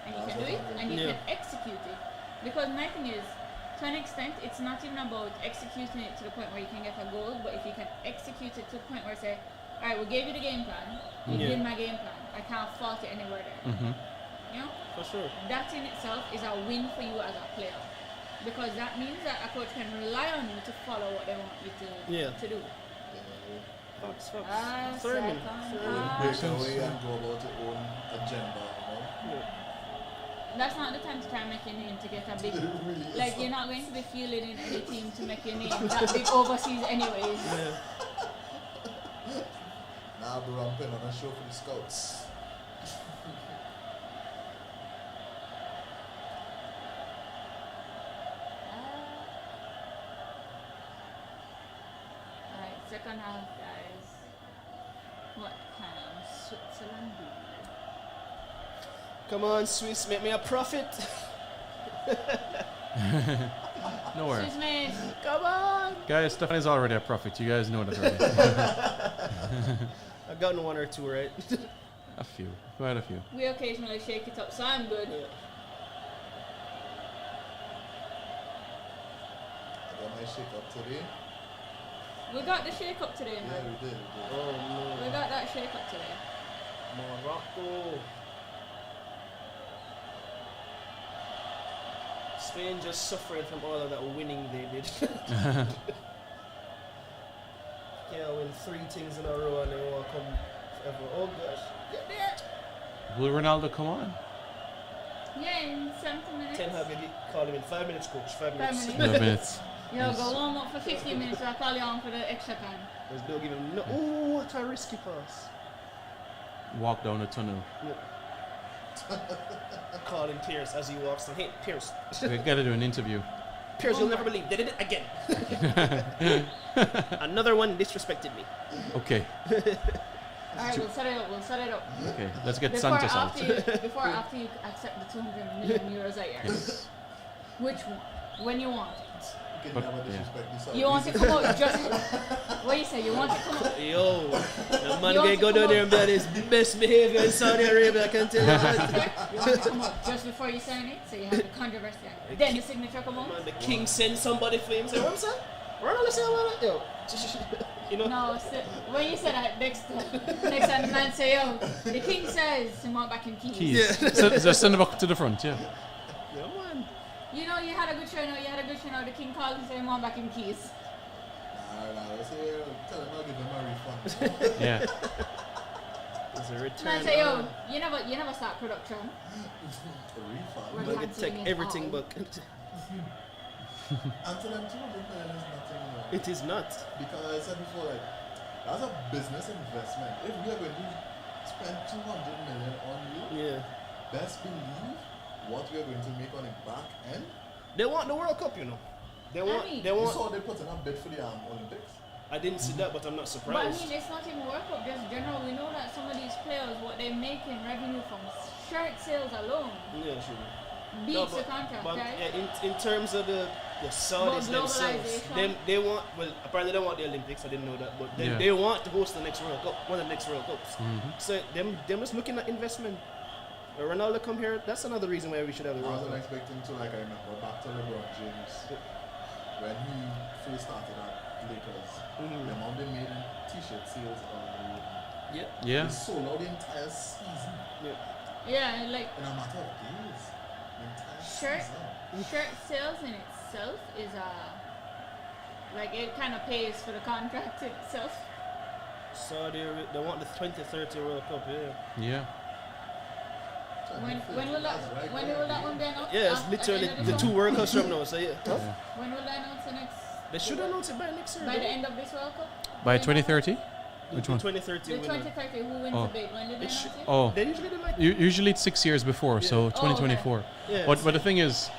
and you can do it, and you can execute it. Because my thing is, to an extent, it's not even about executing it to the point where you can get a goal, but if you can execute it to the point where say, alright, we gave you the game plan, you did my game plan, I can't fault it anywhere there. You know? For sure. That in itself is a win for you as a player. Because that means that a coach can rely on you to follow what they want you to do. Facts. Ah, Thurman. Break away and go about your own agenda, you know? That's not the time to try and make your name to get a big... It really is. Like, you're not going to be fielded in any team to make your name that big overseas anyways. Nah, bro, I'm putting on a show for the scouts. Alright, second half, guys. What can Switzerland do? Come on, Swiss, make me a profit. Nowhere. Swiss mate. Come on. Guys, Stephanie's already a prophet. You guys know that already. I've gotten one or two, right? A few. Quite a few. We occasionally shake it up, so I'm good. I got my shake up today. We got the shake up today, Yeah, man. we did. Oh, We got that shake up today. Morocco. Spain just suffering from all of that winning they did. Yeah, win 3 things in a row and they won't come forever. Oh gosh. Get there. Will Ronaldo come on? Yeah, in 70 minutes. 10 have you call him in 5 minutes, coach. 5 minutes. 5 No minutes. Yo, go warm up for 15 minutes, I'll call you on for the extra time. Let's don't give him no. Oh, what a risky pass. Walk down the tunnel. Calling Pierce as he walks in. Hey, Pierce. We gotta do an interview. Pierce, you'll never believe they did it again. Another one disrespected me. Okay. Alright, we'll set it up. Okay. Let's get Before Santos out. after you accept the 200 million euros a year. Yes. Which one? When you want it. You But, can never yeah. disrespect me. So You want to come out just... What you say? You want to come out... Yo, the man You gonna want go to down come there and be on his best behavior in Saudi Arabia, I can tell you that. You want to come out just before you sign it, so you have the controversy. Then the signature come out. Man, the king sends somebody for him. Say, what I'm saying? Ronald say about that. Yo, you know. No, when you said that next time the man say, yo, the king says he want back in keys. Keys. So, just send them up to the front, yeah. Yeah, man. You know, you had a good show now, the king called and said he want back in keys. Nah, let's say, tell him I'll give him a refund. Yeah. It's a return. Man say, yo, you never start production. A refund. We're Man, can take cancelling it everything all. back. And to them, 200 million is nothing, you know. It is not. Because I said before, like, that's a business investment. If we are going to spend 200 million on you, Yeah. best believe what we are going to make on the back end. They want the World Cup, you know. They want. mean- They You want. saw they put in a bid for the Olympics. I didn't see that, but I'm not But I surprised. mean, it's not even World Cup, just general. We know that some of these players, what they make in revenue from shirt sales alone. Yeah, sure. beats the contract, but right? yeah, in terms of the Saudis themselves, globalization. they want, well, apparently they want the Olympics. I didn't know that, but Yeah. they want to host the next World Cup, one of the next World Cups. Mm-hmm. So them just looking at investment. When Ronaldo come here, that's another reason why we should have the I World wasn't Cup. expecting to, like, I remember back to LeBron James when he first started at Lakers. Mhm. The amount they made in t-shirt sales alone. Yeah. Yeah. They sold out the entire season Yeah, like in a matter of days. The entire Shirt? season. shirt sales in itself is like it kind of pays for the contract itself. So they want the 2030 World Cup, yeah. Yeah. When will that one be announced? Yeah, it's At literally the end of the this 2 one? World Cups from now, so yeah. When will they announce the next? They should announce it by next year. By the end of this World Cup? By Do they know? 2030? Which the one? 2030 The winner. 2030, who wins Oh. the bid? When did they It should- announce it? Oh, They usually do like usually it's 6 years before, so 2024. yeah. But the thing is,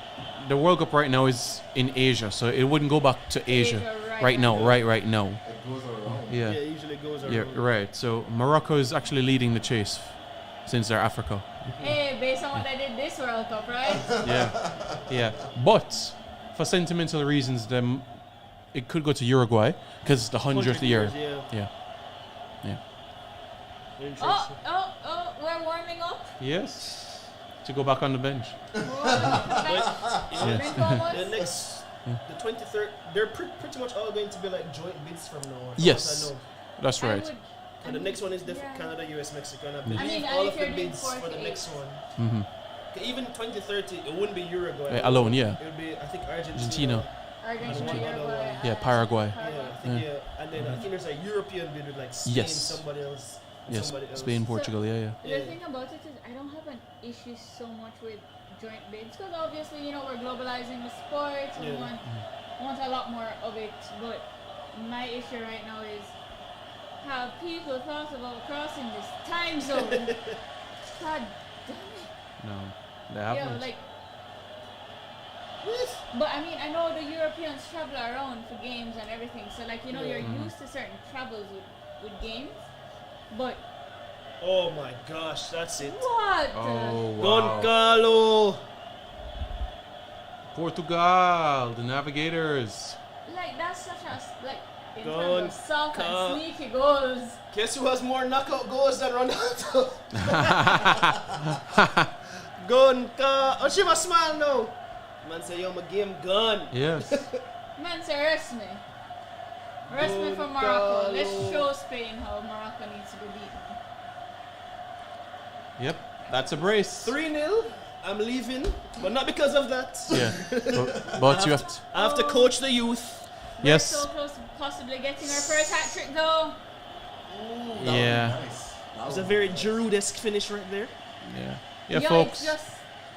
the World Cup right now is in Asia, so it wouldn't go back to Asia right now. Right now. It goes around. yeah, Yeah. it usually goes around. Yeah, right. So Morocco is actually leading the chase since they're Africa. Hey, based on what they did this World Cup, right? Yeah, yeah. But for sentimental reasons, it could go to Uruguay because it's the 100th year. Yeah. Yeah. Yeah. Interesting. Oh, we're warming up. Yes. To go back on the bench. We're warming up. Yeah. Drink almost. The next, the 23rd, they're pretty much all going to be like joint bids from now on. Yes. I know. That's I right. would- And the next one is Yeah. Canada, US, Mexico. And I Yeah. believe I mean, all and of if the you're doing bids 4 for to the 8. next one. Mm-hmm. Even 2030, it wouldn't be Uruguay Alone, yeah. It would be, I think, Argentina. Argentina. Argentina, And Uruguay, Yeah, Paraguay. Yeah, I think, yeah. And then I think there's a European bid with like Spain, Yes. somebody else. and Yes. somebody else. Spain, Portugal. Yeah. The thing about it is, I don't have an issue so much with joint bids because obviously, we're globalizing the sport and we Yeah. want a lot more of it. But my issue right now is have people thought about crossing this time zone? God damn it. No, they Yeah, haven't. like. But I mean, I know the Europeans travel around for games and everything, so like you're used to certain travels with games. But Oh my gosh, that's it. what? Oh wow. Goncalo. Portugal, the Navigators. Like that's such a like in Go terms on, of soccer Ka- and sneaky goals. Guess who has more knockout goals than Ronaldo? Gonka. Oh, she must smile now. Man say, yo, my game gone. Yes. Man, say rest me. Rest me for Morocco. Let's show Spain how Morocco needs to be beaten. Yep. That's a brace. 3-0. I'm leaving, but not because of that. Yeah. But you have to. I have to coach the youth. We're Yes. so close to possibly getting our first hat trick though. Yeah. Nice. It was a very Giroud-esque finish right there. Yeah. Yeah, Yo, folks. it's just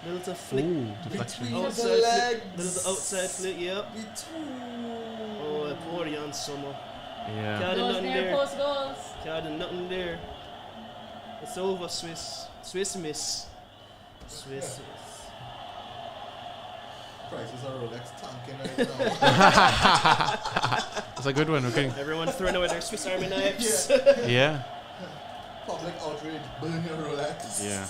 The little flick. Ooh, deflection. Between Outside the flick. legs. The little outside flick, yep. Between. Oh, poor Jan Sommer. Yeah. Can't do those nothing near there. post goals. Can't do nothing there. It's over, Swiss. Swiss miss. Swiss miss. Prices are Rolex tanking right now. That's a good one. Okay. Everyone throwing away their Swiss Army knives. Yeah. Public outrage. Burn your Rolex. Yeah.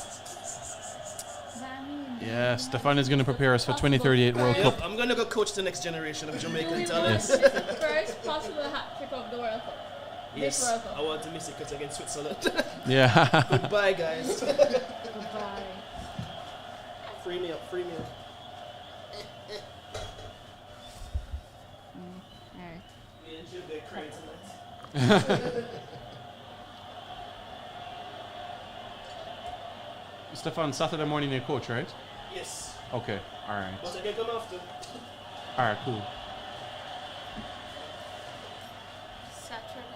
I mean, Yeah. Stefan is going to prepare us for 2038 World Yep, Cup. I'm gonna go coach the next generation of do Jamaican we talents. want this first possible hat trick of the World Cup? This Yes, World Cup. I want to miss it because against Switzerland. Yeah. Goodbye, guys. Goodbye. Free me up, free me up. Alright. Me and Jill get crying tonight. Stefan, Saturday morning you coach, right? Yes, Okay. All right. but I can come after. All right. Cool. Saturday.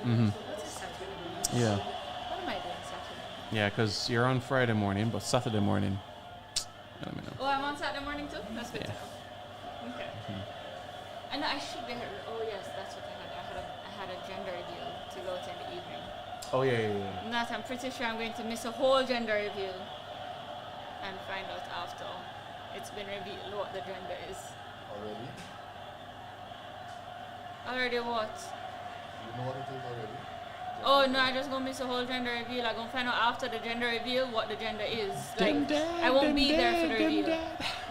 Mhm. What's a Saturday? Yeah. What am I doing Saturday? Yeah, because you're on Friday morning, but Saturday morning. Let me know. Oh, I'm on Saturday morning too? That's good to Yeah. know. Okay. I know I should be here. Oh yes, that's what I had. I had a gender review to go to in the evening. Oh yeah. Not, I'm pretty sure I'm going to miss a whole gender review and find out after it's been revealed what the gender is. Already? Already what? You know what it is already? oh no, I just gonna miss the whole gender reveal. I'm gonna find out after the gender reveal what the gender is. Like, I won't be there for the reveal.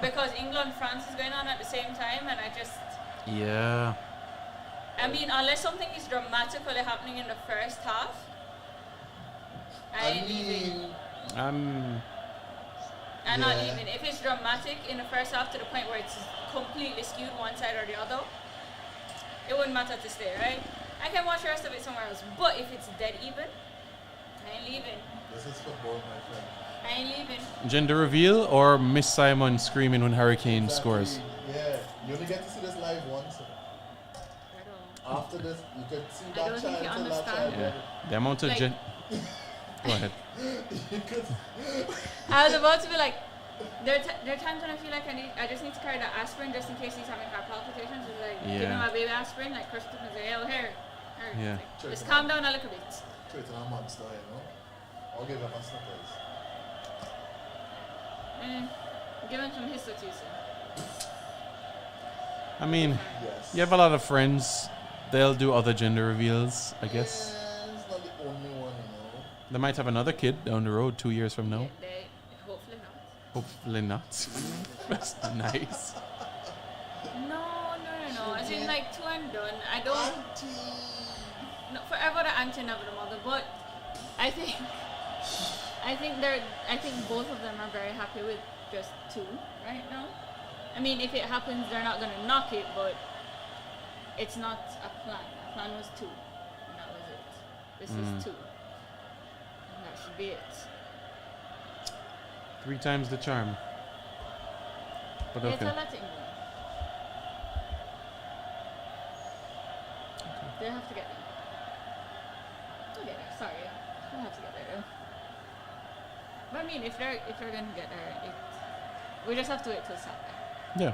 Because England-France is going on at the same time, and Yeah. I mean, unless something is dramatically happening in the first half, I ain't leaving. I'm not leaving. If it's dramatic in the first half to the point where it's completely skewed one side or the other, it wouldn't matter to stay, right? I can watch the rest of it somewhere else. But if it's dead even, I ain't leaving. This is football, my friend. I ain't leaving. Gender reveal or Miss Simon screaming when Hurricane scores? Yeah, you only get to see this live once. After this, you can see that don't think child you till that understand. child. Yeah. The amount of Like- Go ahead. You could, I was about to be like, there are times when I feel like I just need to carry that aspirin just in case he's having heart palpitations. It's like, give me my baby aspirin, like Christopher can say, oh, here. Yeah. Like, just calm down a little bit. treat it a monster, you know? I'll give them a Snickers. Give him some histotution. I mean, Yes. you have a lot of friends. They'll do other gender reveals, I guess. Yeah, it's not the only one, you know? They might have another kid down the road 2 years from now. Hopefully not. Hopefully not. That's nice. No. As in, like, two and done. I don't. Auntie! No, forever the auntie, never the mother. But I think both of them are very happy with just two right now. I mean, if it happens, they're not gonna knock it, but it's not a plan. A plan was two, and that was it. This is two, and that should be it. 3 times the charm. But It's okay. a lot to England. They have to get there. They'll get there. Sorry, they'll have to get there though. But I mean, if they're gonna get there, we just have to wait till Saturday. Yeah.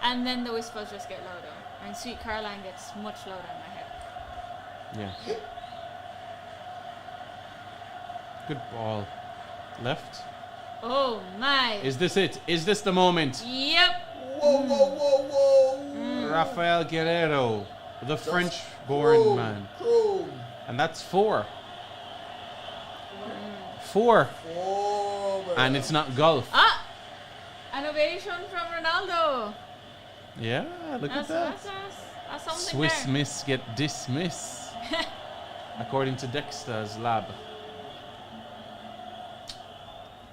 And then the whispers just get louder, and Sweet Caroline gets much louder in my head. Yeah. Good ball. Left. Oh my! Is this it? Is this the moment? Yep. Whoa! Rafael Guerrero, the French-born man. Chrome. And that's 4. 4. Oh, man. And it's not golf. Ah! An ovation from Ronaldo. Yeah, look at that. That's something Swiss there. miss get dismiss. According to Dexter's lab.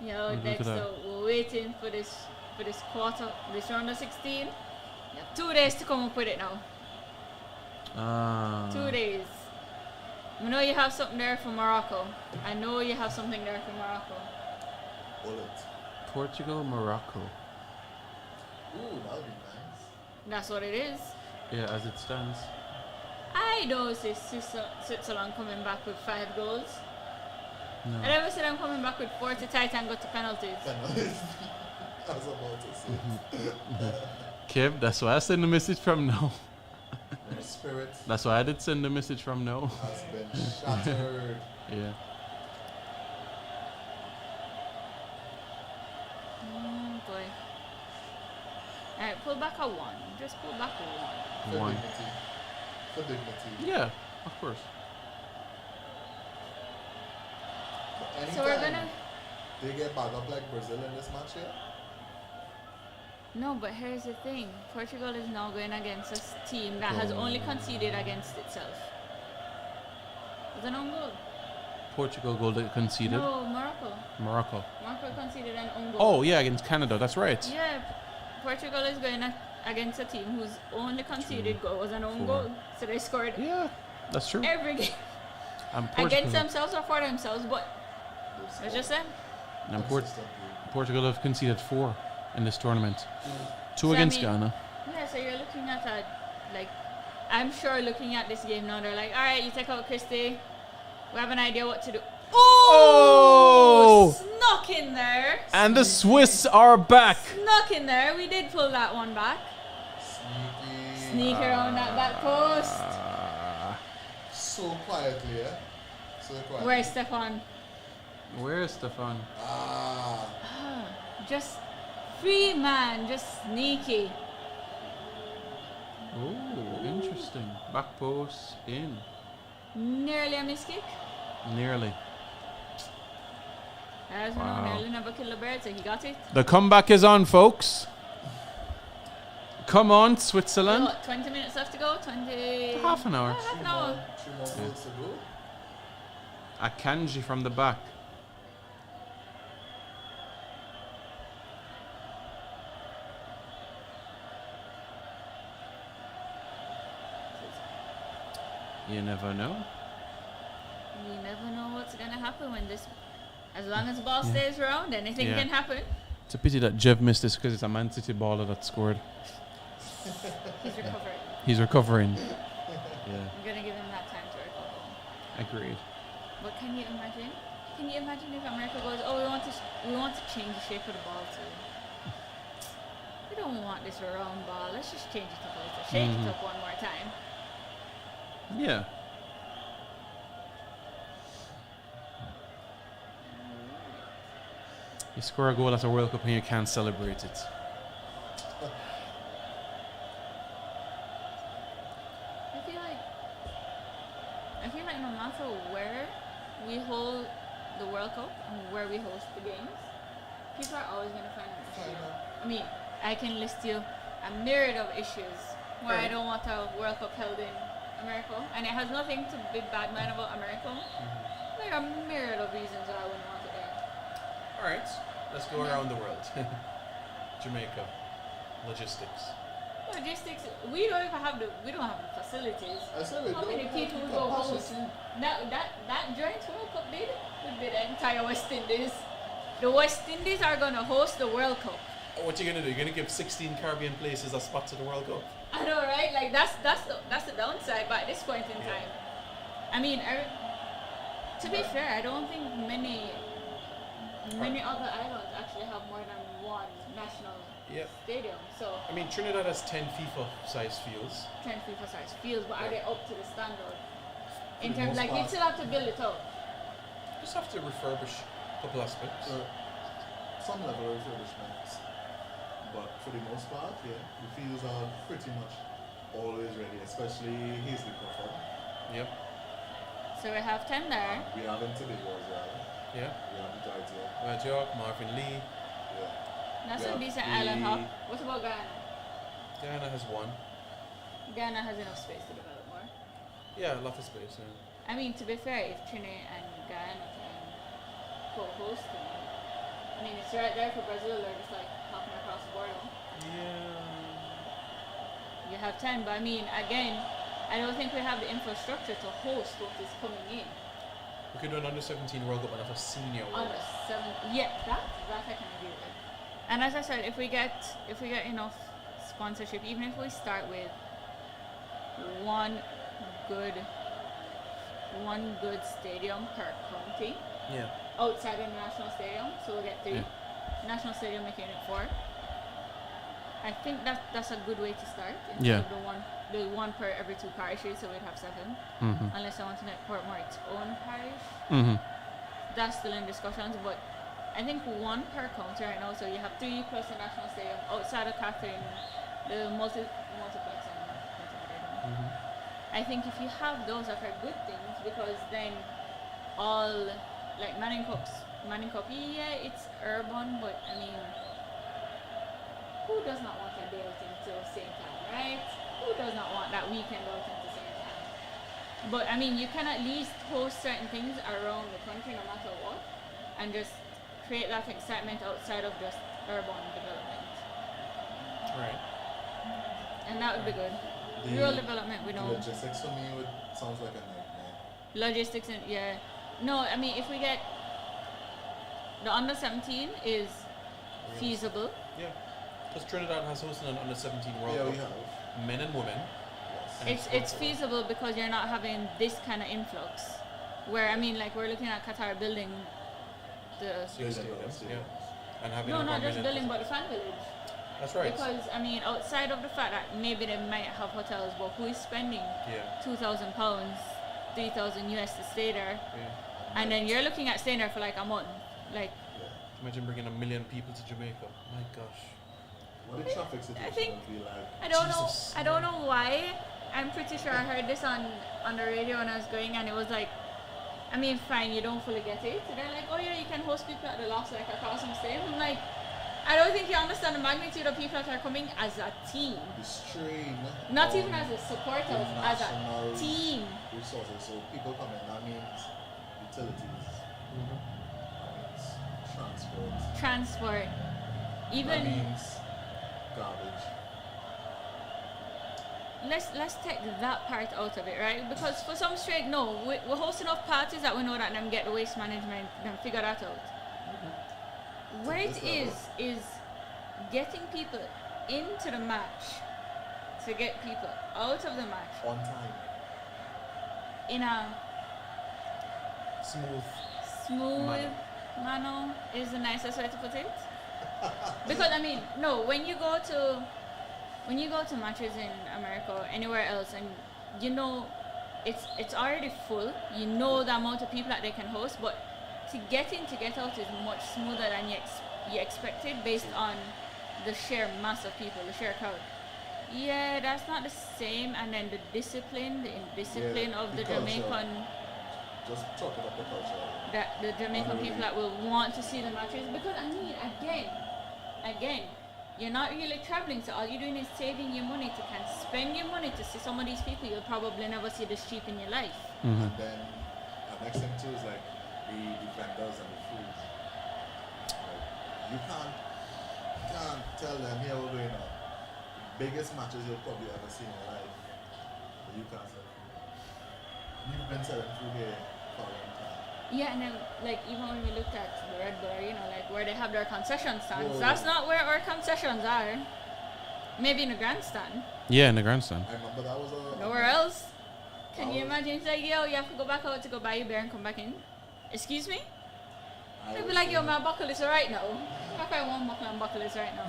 Yo, Look at Dexter, that. we're waiting for this quarter, this round of 16. You have 2 days to come up with it now. 2 days. I know you have something there for Morocco. I know you have something there for Morocco. Bullet. Portugal, Morocco. Ooh, that would be nice. That's what it is. Yeah, as it stands. I don't see Switzerland coming back with 5 goals. No. I never said I'm coming back with 4 to tie and go to penalties. I was about to say. Kev, that's why I send the message from now. Your spirit That's why I did send the message from now. has been shattered. Yeah. Boy. Alright, pull back a 1. Just pull back a 1. For 1. dignity. For dignity. Yeah, of course. Anytime So we're gonna. they get back up like Brazil in this match here. No, but here's the thing. Portugal is now going against a team that has only conceded against itself. It's an own goal. Portugal goal that conceded. No, Morocco. Morocco. Morocco conceded an own goal. Oh, yeah, against Canada. That's right. Yeah, Portugal is going against a team whose only conceded goal was an own 4. goal. So they scored Yeah, that's true. every game And against themselves or for themselves, but it's just them. And Consistently. Portugal have conceded 4 in this tournament. 2 So, I against mean, Ghana. Yeah, so you're looking at I'm sure looking at this game now, they're like, all right, you take out Christie. We have an idea what to do. Oh! Snuck in there. And the Swiss are back. Snuck in there. We did pull that one back. Sneaky. Sneak around that back post. So quietly, eh? So quietly. Where's Stefan? Where's Stefan? Just free man, just sneaky. Oh, interesting. Back post in. Nearly a missed kick. Nearly. As we know, nearly never killed a bird, so he got it. The comeback is on, folks. Come on, Switzerland. So what, 20 minutes left to go? 20... Half an hour. Half an hour. 3 more goals to go. Akanji from the back. You never know. You never know what's going to happen when this... As long as the ball stays around, anything can happen. It's a pity that Jev missed this because it's a Man City baller that scored. He's recovering. He's recovering. I'm going to give him that time to recover. Agreed. But can you imagine? Can you imagine if America goes, oh, we want to change the shape of the ball too. We don't want this round ball. Let's just change it up a little. Shake it up one more time. Yeah. You score a goal at a World Cup and you can't celebrate it. I feel like no matter where we hold the World Cup and where we host the games, people are always going to find an issue. I mean, I can list you a myriad of issues why I don't want a World Cup held in America, and it has nothing to be bad man about America. There are a myriad of reasons why I wouldn't want it there. All right, let's go around the world. Jamaica, logistics. Logistics. We don't have the facilities. I said we How don't many have people the will go host? capacity. That joint World Cup bid would be the entire West Indies. The West Indies are gonna host the World Cup. What you gonna do? You're gonna give 16 Caribbean places a spot to the World Cup? I know, right? Like that's the downside. But at this point in time, I mean, to be fair, I don't think many other islands actually have more than one national stadium. So I mean, Trinidad has 10 FIFA-sized fields. 10 FIFA-sized fields, but are they up to the standard? In For the terms, most like you part. still have to build it up. Just have to refurbish a couple aspects. Some level of refurbishments. But for the most part, the fields are pretty much always ready, especially Hazley Crawford. Yep. So we have 10 there. We have in Tobago as well. Yeah. We have the Title. Majok, Marvin Lee. Yeah. That's Yeah. a decent island hop. What about Ghana? Guyana has one. Ghana has enough space to develop more. Yeah, a lot of space. Yeah. I mean, to be fair, if Trinidad and Guyana can co-host, I mean, it's right there for Brazil. They're just like hopping across the border. Yeah. You have 10, but I mean, again, I don't think we have the infrastructure to host what is coming in. We could do an under-17 World Cup and not a senior World Under Cup. 7, yeah, that I can agree with. And as I said, if we get enough sponsorship, even if we start with one good stadium per county Yeah. outside of the national stadium, so we'll get 3. Yeah. National stadium making it 4. I think that's a good way to start. Yeah. Instead of the one per every 2 parishes, so we'd have 7. Mm-hmm. Unless I want to make Portmore its own parish. Mm-hmm. That's still in discussions, but I think 1 per county right now, so you have 3 plus the national stadium outside of Catherine, the multiplex and Mm-hmm. I think if you have those that are good things, because then all like Manning Cup, yeah, it's urban, but I mean, who does not want a day out into St. Anne, right? Who does not want that weekend out into St. Anne? But I mean, you can at least host certain things around the country, no matter what, and just create that excitement outside of just urban development. Right. And that would be good. The Rural development, we know. Logistics for me sounds like a nightmare. Logistics and no, I mean if we get the under 17 is feasible. Yeah. Because Trinidad has hosted an under-17 World Yeah, Cup. we have. Men and women. Yes. And It's feasible because you're not having this kind of influx. Where I mean, like we're looking at Qatar building the 6 stadiums. Yeah. And having no, over not a just million- building, but the fan village. That's right. Because I mean, outside of the fact that maybe they might have hotels, but who is spending Yeah. £2,000, 3,000 US to stay there? Yeah. And then you're looking at staying there for like a month. Like Imagine bringing 1 million people to Jamaica. My gosh. What the traffic situation think- would be like? I don't Jesus. know. I don't know why I'm pretty sure I heard this on the radio when I was going, and it was like, I mean, fine, you don't fully get it. So they're like, oh yeah, you can host people at the loss like across the state. I'm like, I don't think you understand the magnitude of people that are coming as a team. The strain. Not on even as a supporter, the as a national team. Resources. So people come in, that means utilities. That means transport. Transport. That Even means garbage. let's take that part out of it, right? Because for some straight, no, we're hosting off parties that we know that them get the waste management, them figure that out. Where it is getting people into the match to get people out of the match On time. in a smooth manner is the nicest way to put it. Because I mean, no, when you go to matches in America or anywhere else, and you know it's already full, you know the amount of people that they can host, but to get in, to get out is much smoother than you expected based on the sheer mass of people, the sheer crowd. Yeah, that's not the same. And then the indiscipline of the culture. Jamaican, Just talk about the culture. that the Jamaican people that will want to see the matches. Because I mean, again, you're not really traveling, so all you're doing is saving your money spend your money to see some of these people you'll probably never see this cheap in your life. And then the next thing too is like the vendors and the food. Like, you can't tell them, here we're going on. Biggest matches you'll probably ever see in your life. But you can't sell food. You've been selling food here for a long time. Yeah, and then like even when we looked at the Red Bull, like where they have their concession stands, Whoa. that's not where our concessions are. Maybe in the grandstand. Yeah, in the grandstand. I remember that was Nowhere else. Can you imagine? It's like, yo, you have to go back out to go buy your beer and come back in. Excuse me? They'd be like, yo, my buckle is right now. I want buckle and buckle is right now.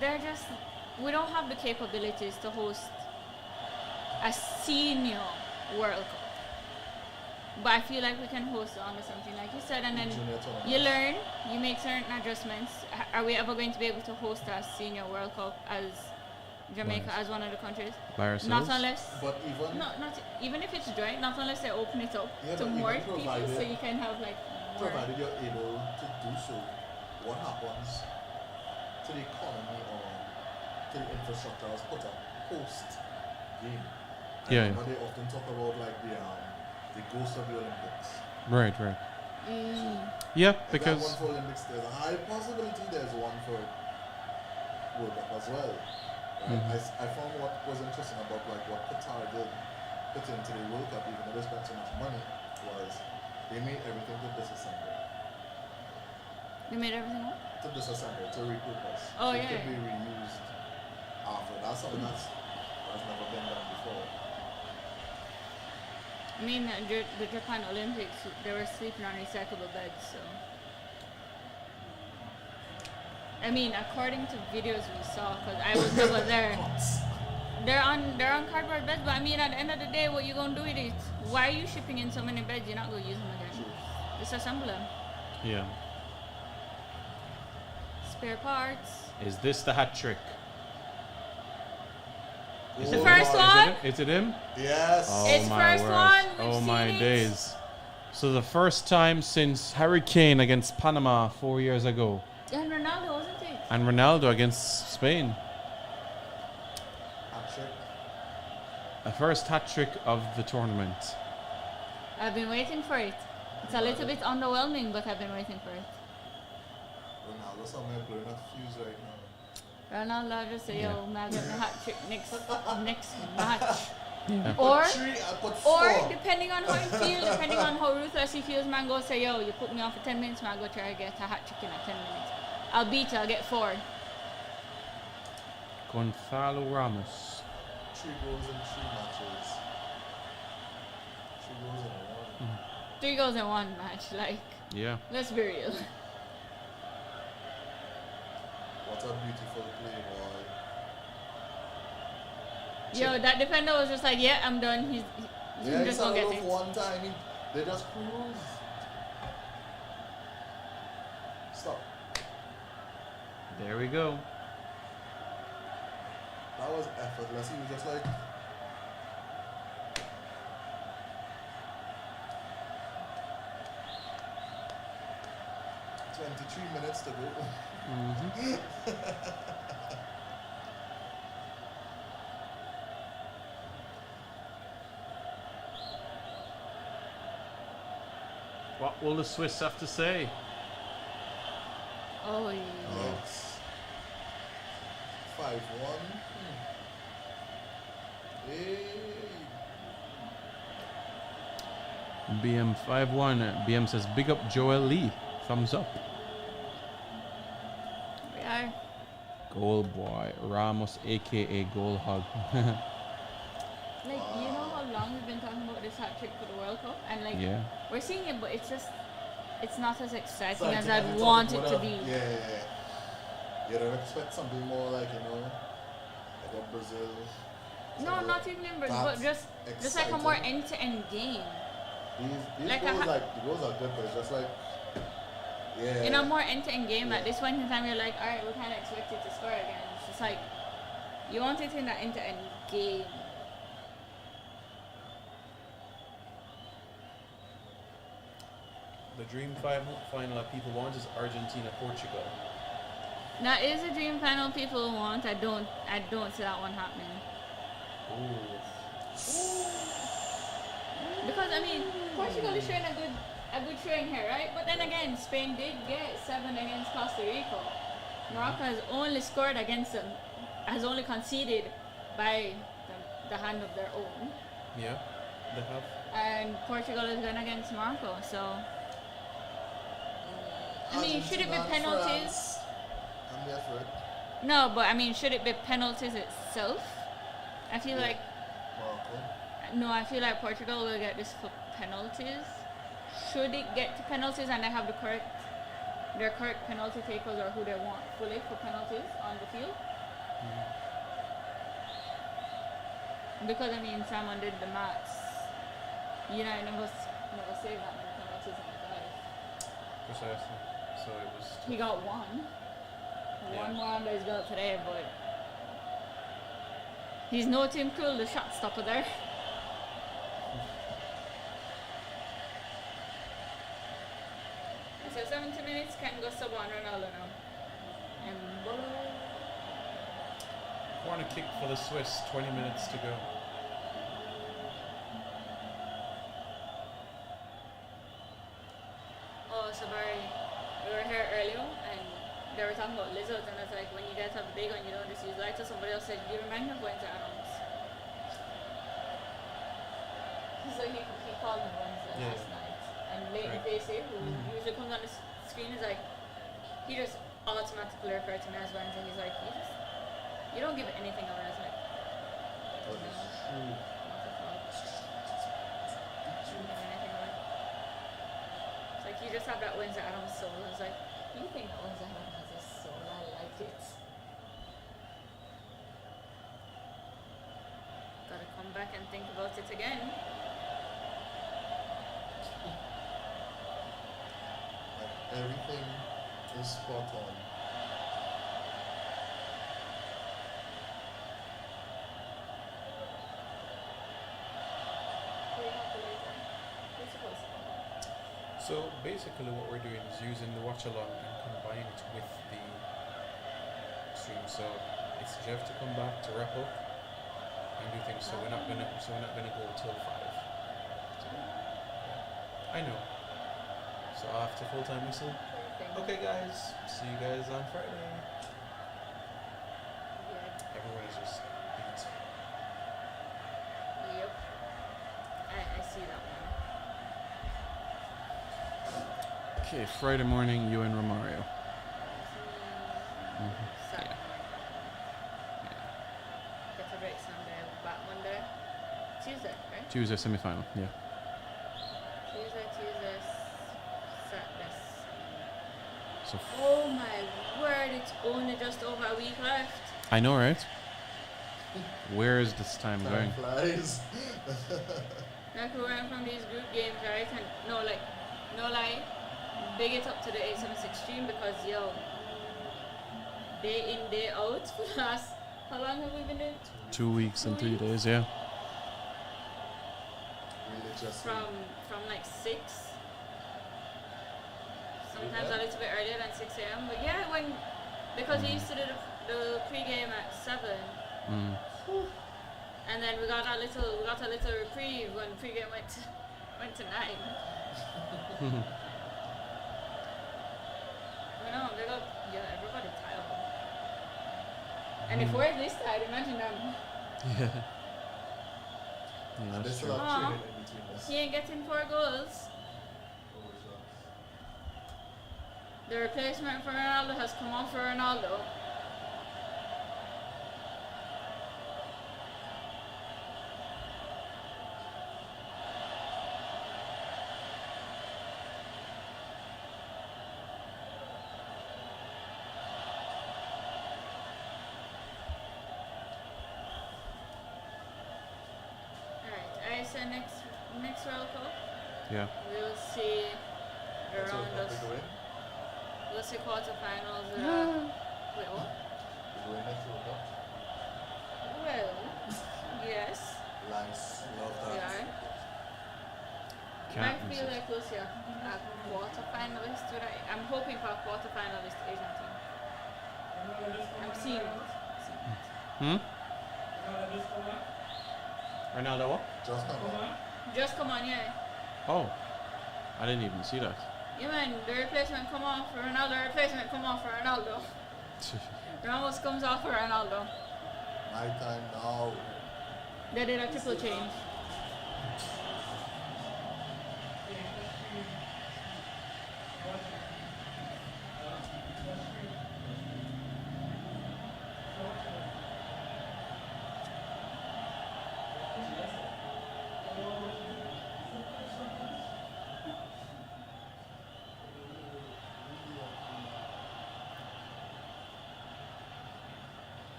They're just, we don't have the capabilities to host a senior World Cup. But I feel like we can host it on or something like you said, and then you learn, you make certain adjustments. Are we ever going to be able to host a senior World Cup as Jamaica, as one of the countries? By ourselves? Not unless, But even not even if it's joint, not unless they open it up Yeah, to but more even people, provided- so you can have like more. provided you're able to do so, what happens to the economy or to the infrastructure as put up post game? Yeah, Remember they often talk about like the ghost of the Olympics. Right. Yeah, If because there's one for Olympics, there's a high possibility there's one for World Cup as well. Right? I found what was interesting about like what Qatar did put into the World Cup, even though they spent so much money, was they made everything to disassemble. They made everything up? To disassemble, to repurpose. Oh, so it yeah. could be reused after. That's something that's never been done before. I mean, the Japan Olympics, they were sleeping on recyclable beds, so. I mean, according to videos we saw, because I was never there, they're on cardboard beds, but I mean, at the end of the day, what you gonna do with it? Why are you shipping in so many beds? You're not gonna use them again. Disassemble them. yeah. Spare parts. Is this the hat trick? The first one? Is it him? Yes. Oh It's my first word. one, we've Oh my seen it. days. So the first time since Harry Kane against Panama 4 years ago, And Ronaldo, wasn't it? and Ronaldo against Spain. Hat-trick. The first hat trick of the tournament. I've been waiting for it. It's a little bit underwhelming, but I've been waiting for it. Ronaldo somewhere blowing up fuse right now. Ronaldo just say, yo, Yeah. man, I got the hat trick next match. Yeah. Or I put four. depending on how you feel, depending on how ruthless he feels, man, go say, yo, you put me on for 10 minutes, man, go try to get a hat trick in at 10 minutes. I'll beat you, I'll get 4. Gonzalo Ramos. 3 goals in 3 matches. 3 goals in 1. 3 goals in 1 match, like, Yeah. let's be real. What a beautiful play, boy. Yo, that defender was just like, yeah, I'm done. He's Yeah, just gonna get off it. one time. They just cruise. Stop. There we go. That was effortless. He was just like. Minutes to go. What will the Swiss have to say? Oh, yeah. Yes. 5-1. Hey. BM 5-1. BM says, big up Joel Lee. Thumbs up. We are. Goal boy. Ramos, a.k.a. Goal Hog. Like, you know how long we've been talking about this hat trick for the World Cup? And, like, Yeah. we're seeing it, but it's not as exciting Like, as you I'd talk want it about to a- be. Yeah. You don't expect something more like, like a Brazil. No, something not even in Brazil, but that's just like a more exciting. end-to-end game. These like goals, the goals are good, but it's just like, yeah. In a more end-to-end game, Yeah. at this point in time, you're like, all right, we kind of expect it to score again. It's just like, you want it in that end-to-end game. The dream final that people want is Argentina-Portugal. That is a dream final people want. I don't see that one happening. Ooh. Because I mean, Portugal is showing a good showing here, right? But then again, Spain did get 7 against Costa Rica. Morocco has only scored against them, has only conceded by the hand of their own. Yeah, they have. And Portugal is going against Morocco, so I mean, should it be Argentina, penalties? France, and the effort. No, but I mean, should it be penalties itself? I feel Yeah. like I feel like Portugal will get this for penalties. Should it get to penalties and they have their correct penalty takers or who they want fully for penalties on the field? Because I mean, Simon did the maths. United never saved that many penalties in his life. Precisely. So it was. He got one. Yeah. One more under his belt today, but he's no Tim Krul, the shot stopper there. So 70 minutes can go sub on Ronaldo now. And Corner kick for the Swiss, 20 minutes to go. oh, Sabari, we were here earlier and they were talking about lizards, and I was like, when you guys have the big one, you don't just use lighter. Somebody else said, you remind me of Wednesday Adams. So he called me Wednesday Yeah. last night. And Leighton Right. Facey, who usually comes on the screen, is like, he just automatically referred to me as Wednesday. He's like, you don't give it anything away. I was like, That is true. not at all. Don't give anything away. It's like, you just have that Wednesday Adams soul. I was like, you think that Wednesday Adams has a soul? I like it. Gotta come back and think about it again. Like, everything is spot on. So basically what we're doing is using the watch along and combine it with the stream. So it's Jeff to come back to wrap up and do things. So we're not gonna go till 5. So, yeah. I know. So after full time whistle. Okay guys, see you guys on Friday. Yeah. Everyone is just beat. Yep. I see that one. Okay, Friday morning, you and Romario. Saturday. Get a break Sunday, back Monday. Tuesday, right? Tuesday semi-final, yeah. Tuesday, Saturday. So Oh my word, it's only just over a week left. I know, right? Where is this time going? Time flies. Like we went from these group games, right? And no lie, big it up to the 876 stream because yo, day in, day out for the last How long have we been doing? 2 weeks and 3 days, yeah. Really just From like 6. Sometimes a little bit earlier than 6 a.m. But yeah, because we used to do the pre-game at 7. And then we got a little reprieve when pre-game went to 9. Everybody tired. And if we're this tired, imagine them. Yeah. Yeah, and that's there's a true. lot of training in between us. He ain't getting 4 goals. The replacement for Ronaldo has come on for Ronaldo. Alright, I say next World Cup, Yeah. we'll see the That's what round of. we go in. We'll see quarterfinals. Wait, what? We go in next World Cup. Well, yes, Nice, love we that. are. Can't I feel miss it. like we'll see a quarterfinalist. I'm hoping for a quarterfinalist Asian team. I'm seeing it. Ronaldo what? Just come on. Just come on, yeah. Oh. I didn't even see that. Yeah, man, the replacement come off for Ronaldo, replacement come off for Ronaldo. Ramos comes off for Ronaldo. My time now. They did a triple change.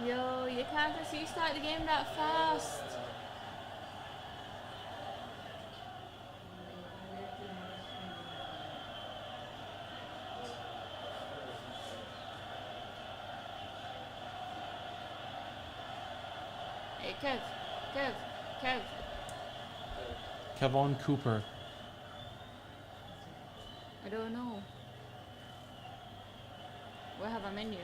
Yo, you can't just restart the game that fast. Hey, Kev. Kevon Cooper. I don't know. We have a menu.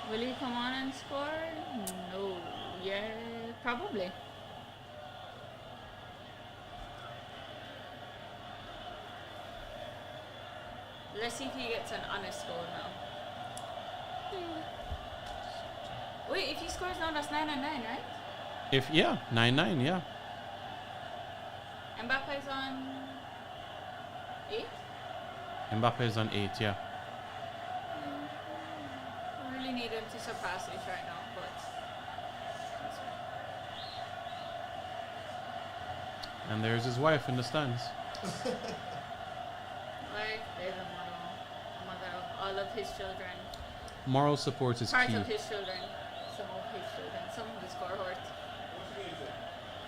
Will he come on and score? No. Yeah, probably. Let's see if he gets an honest goal now. Wait, if he scores now, that's 9-9, right? If 9-9, yeah. Mbappe's on 8? Mbappe is on 8, yeah. I really need him to surpass this right now, but that's fine. And there's his wife in the stands. Wife, David Morrow, mother of all of his children. Moral support is Part key. of his children. Some of his children. Some of his cohort.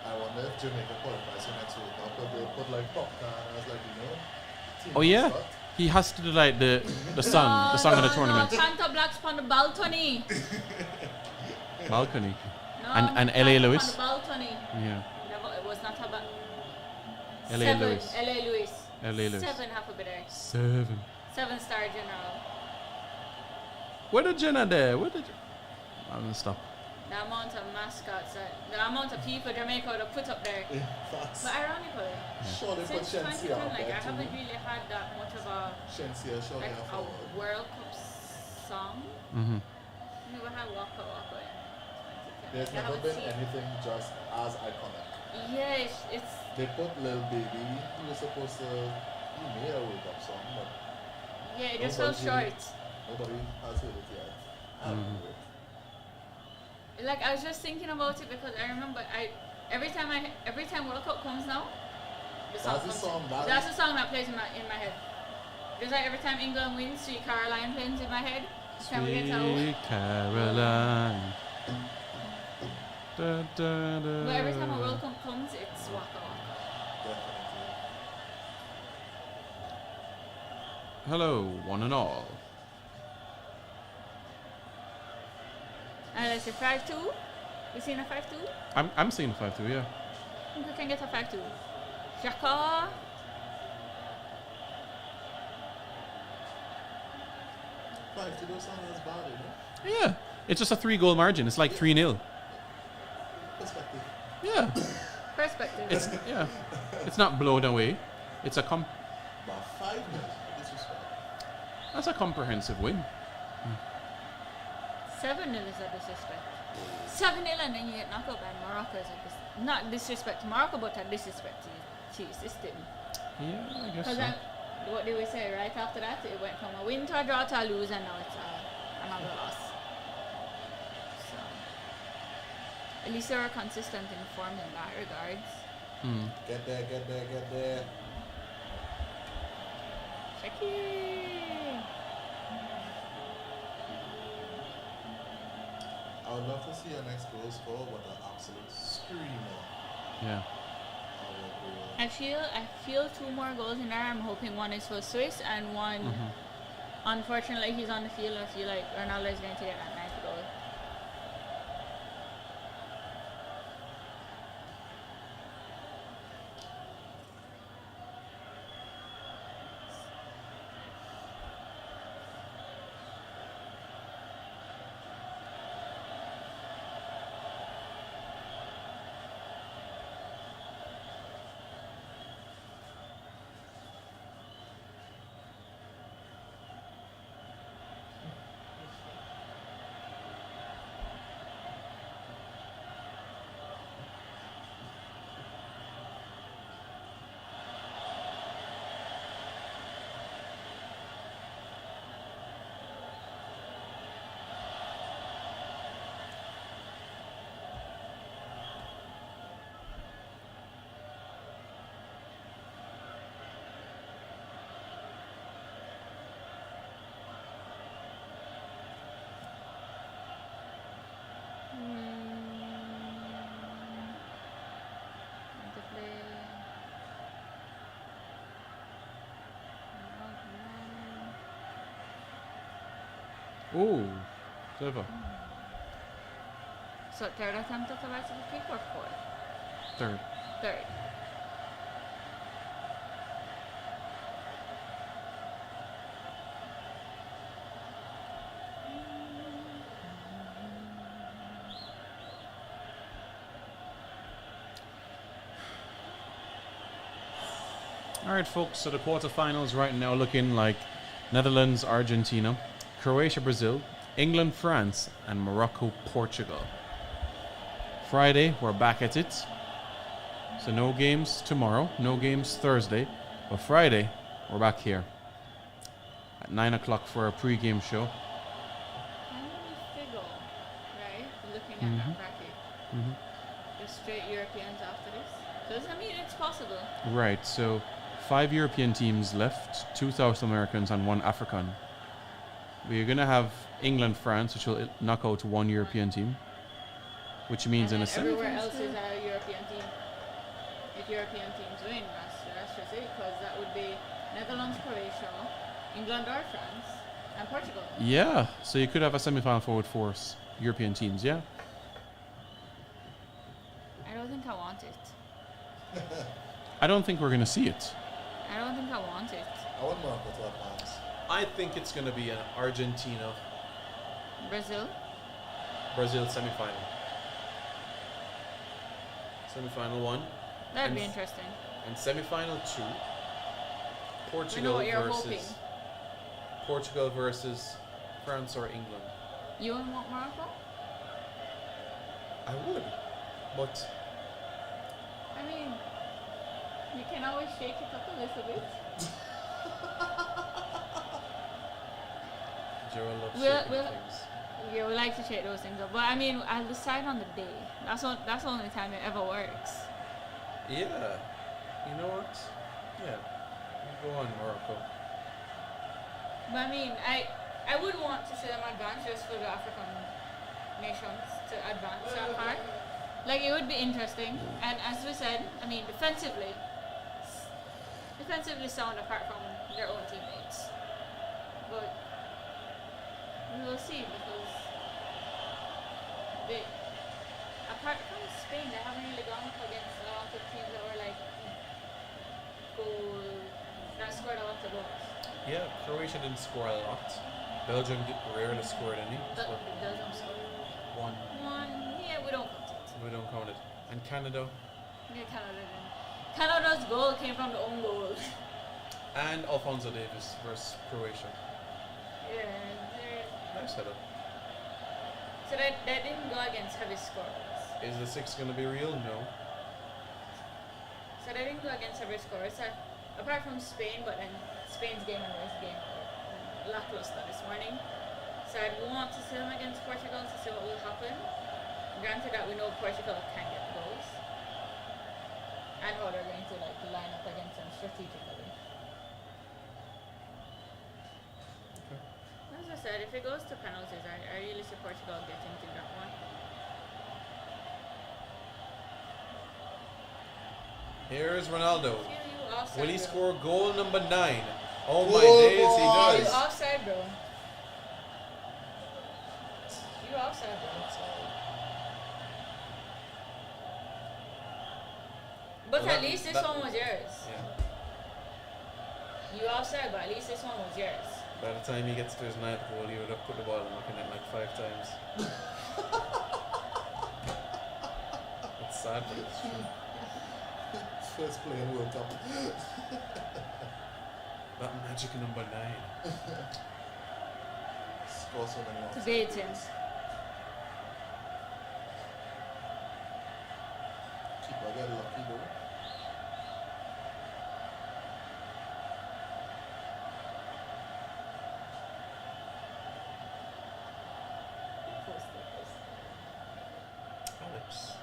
I wonder if Jamaica qualifies for next World Cup, but they put like popcorn. I was like, team Oh yeah, mascot. he has to do like the song of the tournament. No, Santa Blacks on the balcony. Balcony. No, And not LA Santa Lewis? On the balcony. Yeah. No, it was not a LA Lewis. LA Lewis. LA Lewis. 7 half a bit there. 7. 7-star general. Where the Jenna there? Where the I'm gonna stop. The amount of mascots, the amount of people Jamaica would have put up there. Yeah, facts. But ironically, Sure, they put since Shensia 2010, up like, I there haven't too. really had that much of a Shensia, sure, like yeah, a forward. World Cup song. Mm-hmm. Never had Waka Waka in 2010. There's I never haven't been seen- anything just as iconic. Yeah, it's They put Lil Baby, he was supposed to, he made a World Cup song, but yeah, it just fell Nobody- short. nobody has heard it yet. I don't know it. Like I was just thinking about it because I remember every time World Cup comes now, The song That's the comes song, in. that That's is- the song that plays in my head. Just like every time England wins, Sweet Caroline plays in my head. Each time we get to Sweet Caroline. Da, da, da. but every time a World Cup comes, it's Waka Waka. Definitely. Hello, one and all. And let's say 5-2. You seen a 5-2? I'm seeing 5-2, yeah. I think we can get a 5-2. Xhaka. 5 to do something that's bad, you know? Yeah. It's just a 3-goal margin. It's like 3-0. Perspective. Yeah. Perspective. Yeah. It's not blown away. It's a But 5 minutes, disrespect. that's a comprehensive win. 7-0 is a disrespect. 7-0 and then you get knocked out by Morocco is not disrespect to Morocco, but a disrespect to your system. Yeah, I guess Because so. what did we say right after that? It went from a win to a draw to a lose, and now it's another loss. So at least they were consistent in form in that regards. Get there, get there, get there. Checky. I would love to see our next goal score, but an absolute screamer. Yeah. I feel 2 more goals in there. I'm hoping one is for Swiss and one. Unfortunately, he's on the field. I feel like Ronaldo is going to get that 9th goal. Oh, clever. So 3rd attempt at the right of the kick or 4th? 3rd. 3rd. All right, folks. So the quarterfinals right now looking like Netherlands, Argentina, Croatia, Brazil, England, France, and Morocco, Portugal. Friday, we're back at it. So no games tomorrow, no games Thursday, but Friday, we're back here at 9 o'clock for a pre-game show. How many figure, right? Looking at that bracket. Just straight Europeans after this. Doesn't mean it's possible. Right, so 5 European teams left, 2 South Americans and 1 African. We're going to have England, France, which will knock out 1 European team, which means in And a then everywhere else semi. is a European team. If European teams win, that's just it, because that would be Netherlands, Croatia, England or France, and Portugal. Yeah, so you could have a semi-final forward force European teams, yeah? I don't think I want it. I don't think we're going to see it. I don't think I want it. I want Morocco to advance. I think it's going to be an Argentina Brazil? Brazil semi-final. Semi-final 1 That'd be And- interesting. and semi-final 2. We know Portugal what you're versus hoping. Portugal versus France or England. You wouldn't want Morocco? I would, but I mean, you can always shake it up a little bit. Joel loves We'll- shaking we'll- things. Yeah, we like to shake those things up. But I mean, I'll decide on the day. That's the only time it ever works. Yeah, You know what? Yeah. You go on, Morocco. But I mean, I would want to see them advance just for the African nations to advance that far. Like, it would be interesting. And as we said, I mean, defensively sound apart from their own teammates. But we will see, because they, apart from Spain, they haven't really gone up against a lot of teams that were like that scored a lot of goals. Yeah, Croatia didn't score a lot. Belgium rarely scored any. Belgium scored One. Yeah, we don't count it. We don't count it. And Canada. Yeah, Canada didn't. Canada's goal came from the own goal. And Alphonso Davies versus Croatia. Yeah, Nice setup. so they didn't go against heavy scorers. Is the 6 going to be real? No. So they didn't go against heavy scorers. So, apart from Spain, but then Spain's game and this game were lackluster this morning. So I'd want to see them against Portugal to see what will happen. Granted that we know Portugal can get goals. And how they're going to like line up against them strategically. As I said, if it goes to penalties, I really see Portugal getting to that one. Here's Ronaldo. Offside, Will he bro. score goal number 9? Oh my Goal, days, he boy. You does. offside, bro. You offside, bro. But Well, at least this one was yours. Yeah. You offside, but at least this one was yours. By the time he gets to his 9th goal, he would have put the ball in the net like 5 times. It's sad, but it's true. First play in World Cup. That magic number 9. Score so many offsides. Today it is. Keeper get lucky though. Alex.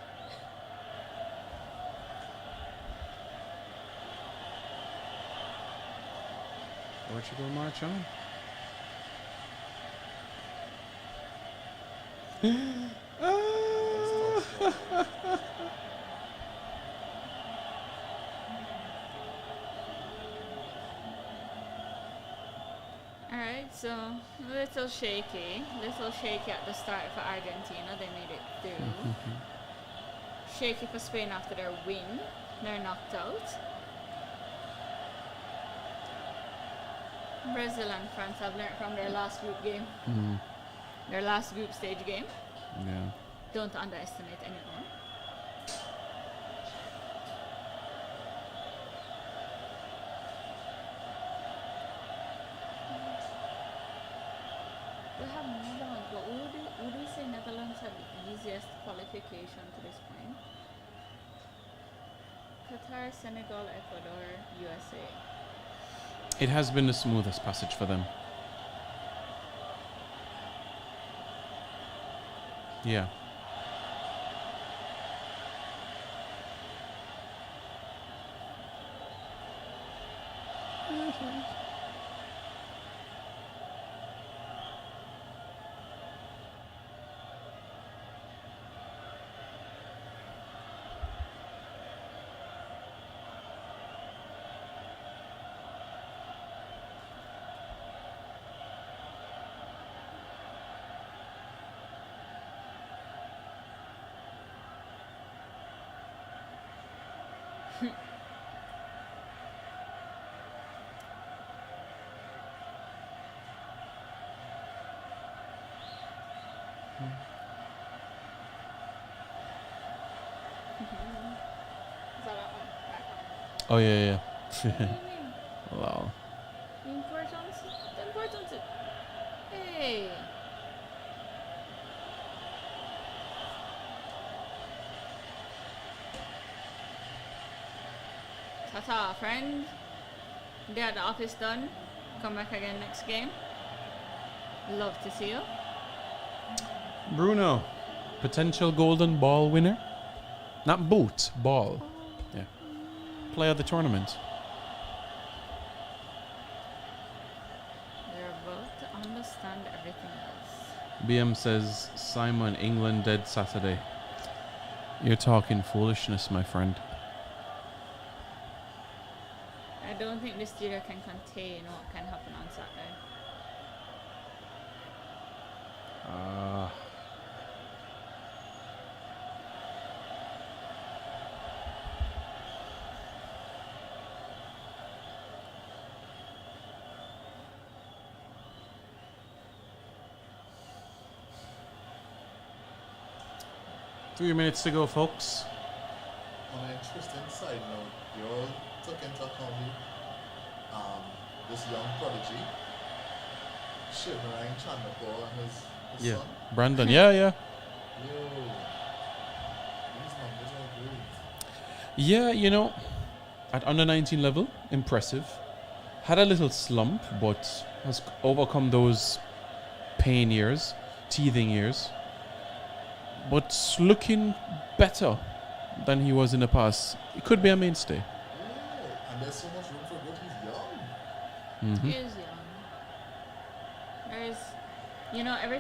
Portugal march on. Alright, so a little shaky at the start for Argentina. They made it through. Shaky for Spain after their win. They're knocked out. Brazil and France have learned from their last group game. Their last group stage game. Yeah. Don't underestimate anyone. We have Netherlands, but would we say Netherlands have the easiest qualification to this point? Qatar, Senegal, Ecuador, USA. It has been the smoothest passage for them. Yeah. Oh yeah, yeah. Wow. Importance. Hey. Ta-ta, friend. Get the office done. Come back again next game. Love to see you. Bruno, potential golden ball winner. Not boot, ball. Yeah. player of the tournament. They're about to understand everything else. BM says Simon, England dead Saturday. You're talking foolishness, my friend. I don't think the studio can contain what can happen on Saturday. Ah. 3 minutes to go, folks. On an interesting side note, you all took into account this young prodigy, Shivnarine Chandapur, and his son. Brandon, yeah. Yo, these numbers are great. Yeah, you know, at under 19 level, impressive. Had a little slump, but has overcome those pain years, teething years. But looking better than he was in the past. It could be a mainstay. Yeah, and there's so much room for growth. He's young. Mm-hmm. He is young. There's, you know, every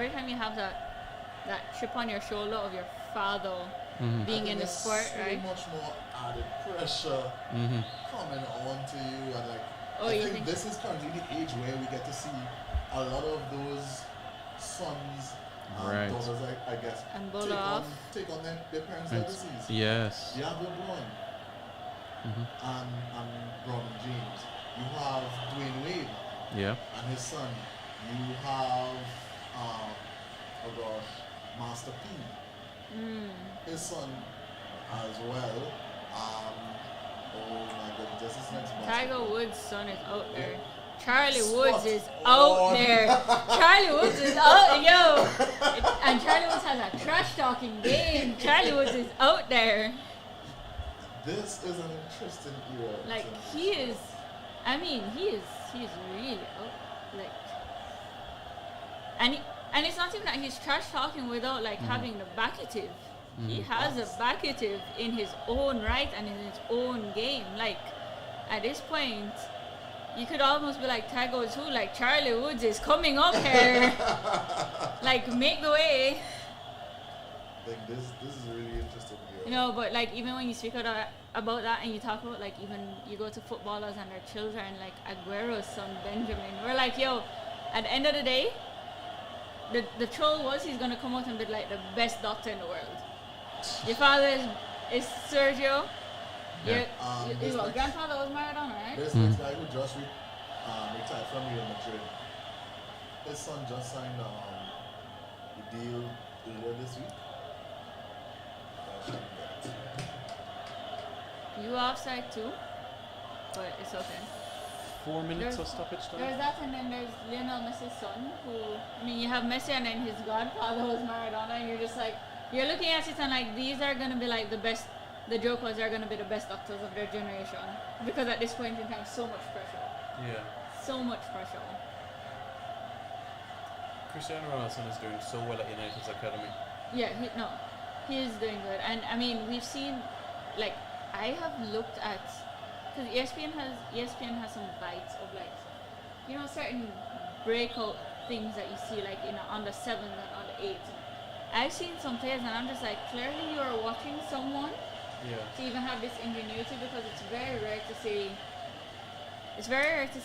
time you have that chip on your shoulder of your father being in the sport, so right? much more added pressure coming on to you, and like I think this is currently the age where we get to see a lot of those sons and daughters, I guess, And take on their parents' legacies. Yes. You have LeBron and Bron James. You have Dwayne Wade and his son. You have Master P, his son as well. Oh my goodness, this is next month. Tiger Woods' son is out there. Charlie Woods is out there. Charlie Woods is out, and Charlie Woods has a trash talking game. Charlie Woods is out there. This is an interesting era. Like he is really out. Like, and it's not even that he's trash talking without like having the backative. He has a backative in his own right and in his own game. Like at this point, you could almost be like Tiger Woods, who like Charlie Woods is coming up here. Like make the way. Like this is really interesting here. You know, but like even when you speak about that and you talk about like even you go to footballers and their children, like Aguero's son Benjamin, we're like, yo, at the end of the day, the troll was he's gonna come out and be like the best doctor in the world. Your father is Sergio. Your grandfather was Maradona, right? This next guy who just retired from Real Madrid. His son just signed the deal earlier this week. You offside too, but it's okay. 4 minutes of stoppage time. There's that, and then there's Lionel Messi's son, who, I mean, you have Messi and then his godfather was Maradona, and you're just like, you're looking at it and like, these are going to be like the best, the jokers are going to be the best doctors of their generation. Because at this point in time, so much pressure. Yeah. So much pressure. Cristiano Ronaldo is doing so well at United's academy. Yeah, he is doing good. And I mean, we've seen, like, I have looked at, because ESPN has some bites of like, you know, certain breakout things that you see like in under 7s and under 8s. I've seen some players and I'm just like, clearly you are watching someone to even have this ingenuity, because it's very rare to see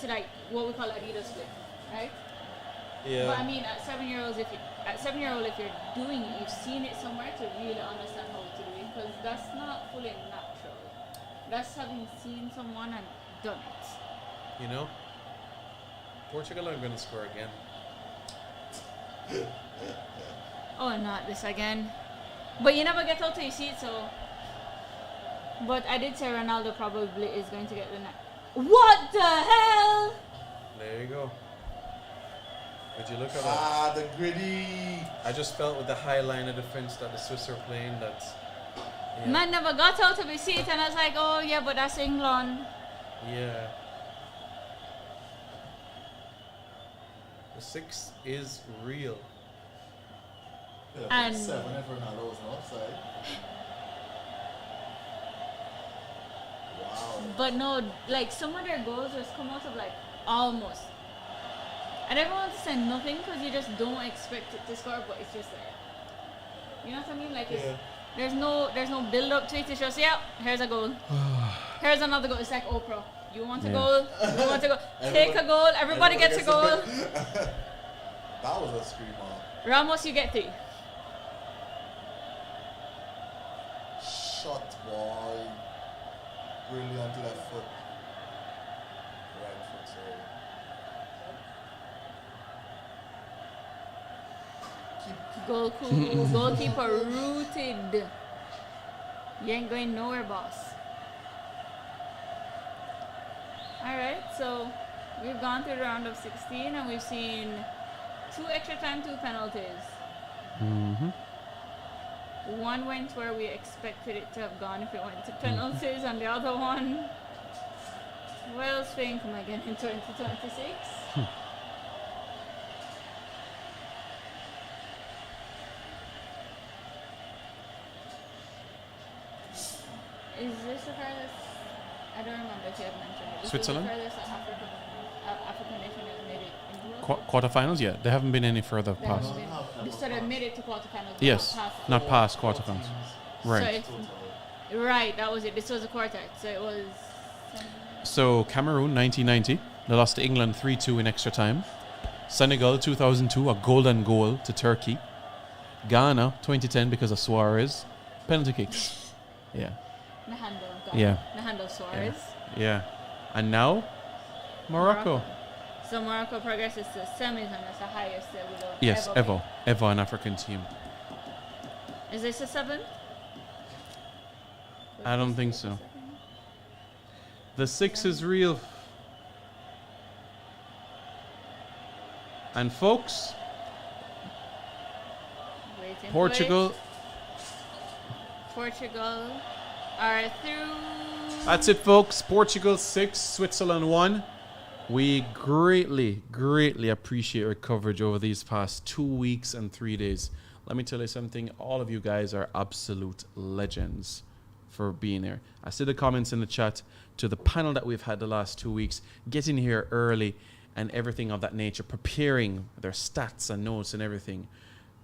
like what we call Adidas split, right? Yeah. But I mean, at 7-year-olds, if you're doing it, you've seen it somewhere to really understand how to do it, because that's not fully natural. That's having seen someone and done it. You know, Portugal are going to score again. Oh, not this again. But you never get out till you see it, so. But I did say Ronaldo probably is going to get the net. What the hell? There you go. Would you look at that? The gritty. I just felt with the high line of defense that the Swiss are playing that. Yeah. Man never got out of his seat, and I was like, oh yeah, but that's England. Yeah. The 6 is real. Yeah, And 7 if Ronaldo was not offside. But no, like some of their goals just come out of like almost. And everyone wants to say nothing because you just don't expect it to score, but it's just like, you know what I mean? Like it's, there's no build up to it. It's just here's a goal, here's another goal. It's like Oprah. You want a goal? You want a goal? Take a goal. Everybody gets a goal. That was a screamer. Ramos, you get 3. Shot boy. Brilliant left foot. Right foot, sorry. Goalkeeper rooted. You ain't going nowhere, boss. Alright, so we've gone through the round of 16 and we've seen 2 extra time, 2 penalties. Mm-hmm. One went where we expected it to have gone if it went to penalties, and the other one, well, Spain come again in 2026. Is this the furthest? I don't remember if you had mentioned it. Switzerland? Is this the furthest African nation that made it into World Cup? Quarterfinals, yeah. They haven't been any further They past. haven't been- So they made it to quarterfinals. but Yes, not past quarterfinals. Right. So right, that was it. This was a quarter. So it was. So Cameroon, 1990, they lost to England 3-2 in extra time. Senegal, 2002, a golden goal to Turkey. Ghana, 2010, because of Suarez. Penalty kicks. Yeah. Nahando. Yeah. Nahando Suarez. Yeah. And now, Morocco. So Morocco progresses to semis, and that's the highest they would have Yes, ever been. ever an African team. Is this a 7? I don't think so. The 6 is real. And folks, Waiting for Portugal. it. Portugal are through. That's it, folks. Portugal 6, Switzerland 1. We greatly appreciate your coverage over these past 2 weeks and 3 days. Let me tell you something. All of you guys are absolute legends for being here. I see the comments in the chat to the panel that we've had the last 2 weeks, getting here early and everything of that nature, preparing their stats and notes and everything.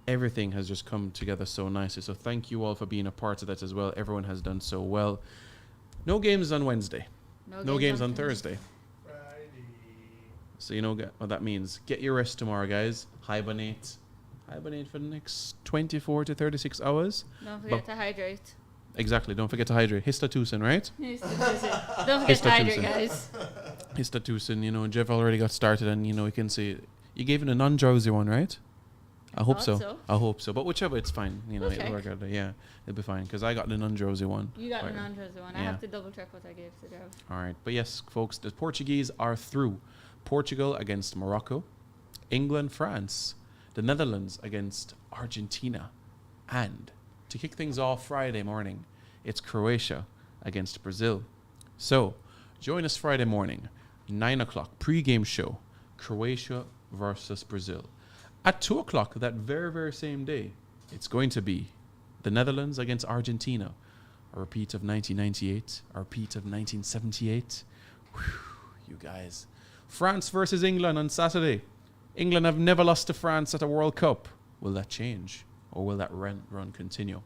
Everything has just come together so nicely. So thank you all for being a part of that as well. Everyone has done so well. No games on Wednesday. No games on Thursday. So you know what that means. Get your rest tomorrow, guys. Hibernate for the next 24 to 36 hours. Don't forget to hydrate. Exactly. Don't forget to hydrate. Histateusin, right? Don't forget to hydrate, guys. Histateusin, you know, Jeff already got started and, you know, we can see you gave it a non-drowsy one, right? I hope so. I hope so. But whichever, it's fine. You know, it'll work out. Yeah, it'll be fine. Because I got the non-drowsy one. You got the non-drowsy one. I Yeah. have to double check what I gave to Jeff. All right. But yes, folks, the Portuguese are through. Portugal against Morocco. England, France. The Netherlands against Argentina. And to kick things off Friday morning, it's Croatia against Brazil. So, join us Friday morning, 9 o'clock, pre-game show, Croatia versus Brazil. At 2 o'clock that very, very same day, it's going to be the Netherlands against Argentina. A repeat of 1998, a repeat of 1978. Whew, you guys. France versus England on Saturday. England have never lost to France at a World Cup. Will that change? Or will that run continue?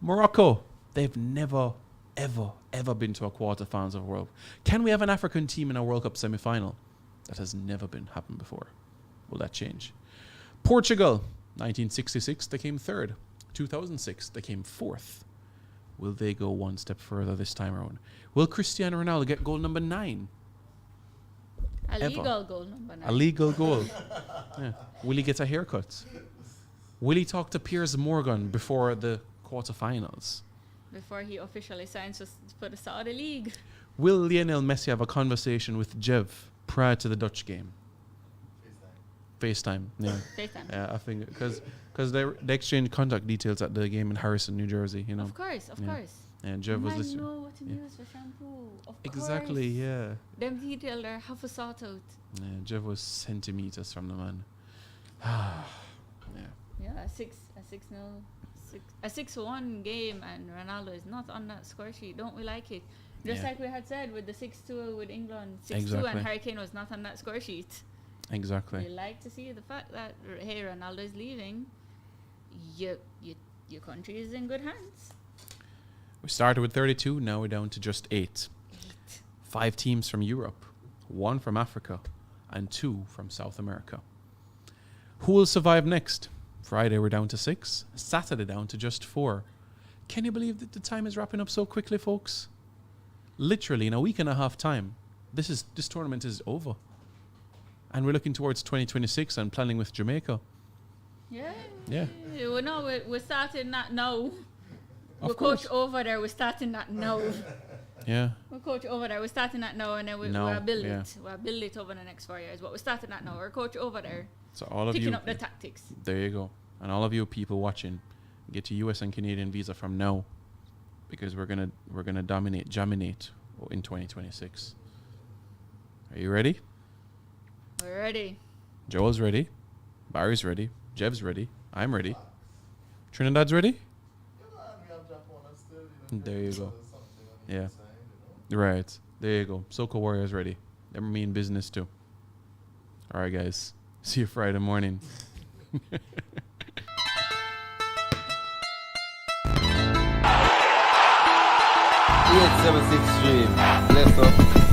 Morocco, they've never, ever been to a quarterfinals of World Cup. Can we have an African team in a World Cup semi-final? That has never happened before. Will that change? Portugal, 1966, they came third. 2006, they came fourth. Will they go one step further this time around? Will Cristiano Ronaldo get goal number 9? A legal goal number 9. A legal goal. Yeah. Will he get a haircut? Will he talk to Piers Morgan before the quarterfinals? Before he officially signs for the Saudi League. Will Lionel Messi have a conversation with Jev prior to the Dutch game? FaceTime. Yeah. FaceTime. Yeah, I think because they exchange contact details at the game in Harrison, New Jersey. You know. Of course. And Jev was listening. I know what to use for shampoo. Of Exactly. course. Yeah. Them details are half a sort out. Yeah. Jev was centimeters from the man. Yeah, a 6-1 game, and Ronaldo is not on that score sheet. Don't we like it? Just Yeah. like we had said with the 6-2 with England. 6-2 Exactly. and Harry Kane was not on that score sheet. Exactly. You like to see the fact that, hey, Ronaldo is leaving. Your country is in good hands. We started with 32, now we're down to just 8. 5 teams from Europe, 1 from Africa, and 2 from South America. Who will survive next? Friday we're down to 6, Saturday down to just 4. Can you believe that the time is wrapping up so quickly, folks? Literally in a week and a half time, this tournament is over. And we're looking towards 2026 and planning with Jamaica. Yeah. Yeah. Well, no, we're starting that now. Of We're course. coach over there. We're starting that now. Yeah. We're coach over there. We're starting that now, and then we'll build it. We'll build it over the next 4 years. But we're starting that now. We're coach over there. So all of Picking you, up the tactics. there you go. And all of you people watching, get your US and Canadian visa from now, because we're gonna jaminate in 2026. Are you ready? We're ready. Joel's ready. Barry's ready. Jev's ready. I'm ready. Trinidad's ready? There you go. Yeah. Right. There you go. Soca Warriors ready. They mean business too. All right, guys. See you Friday morning. 876 Dream. Bless up.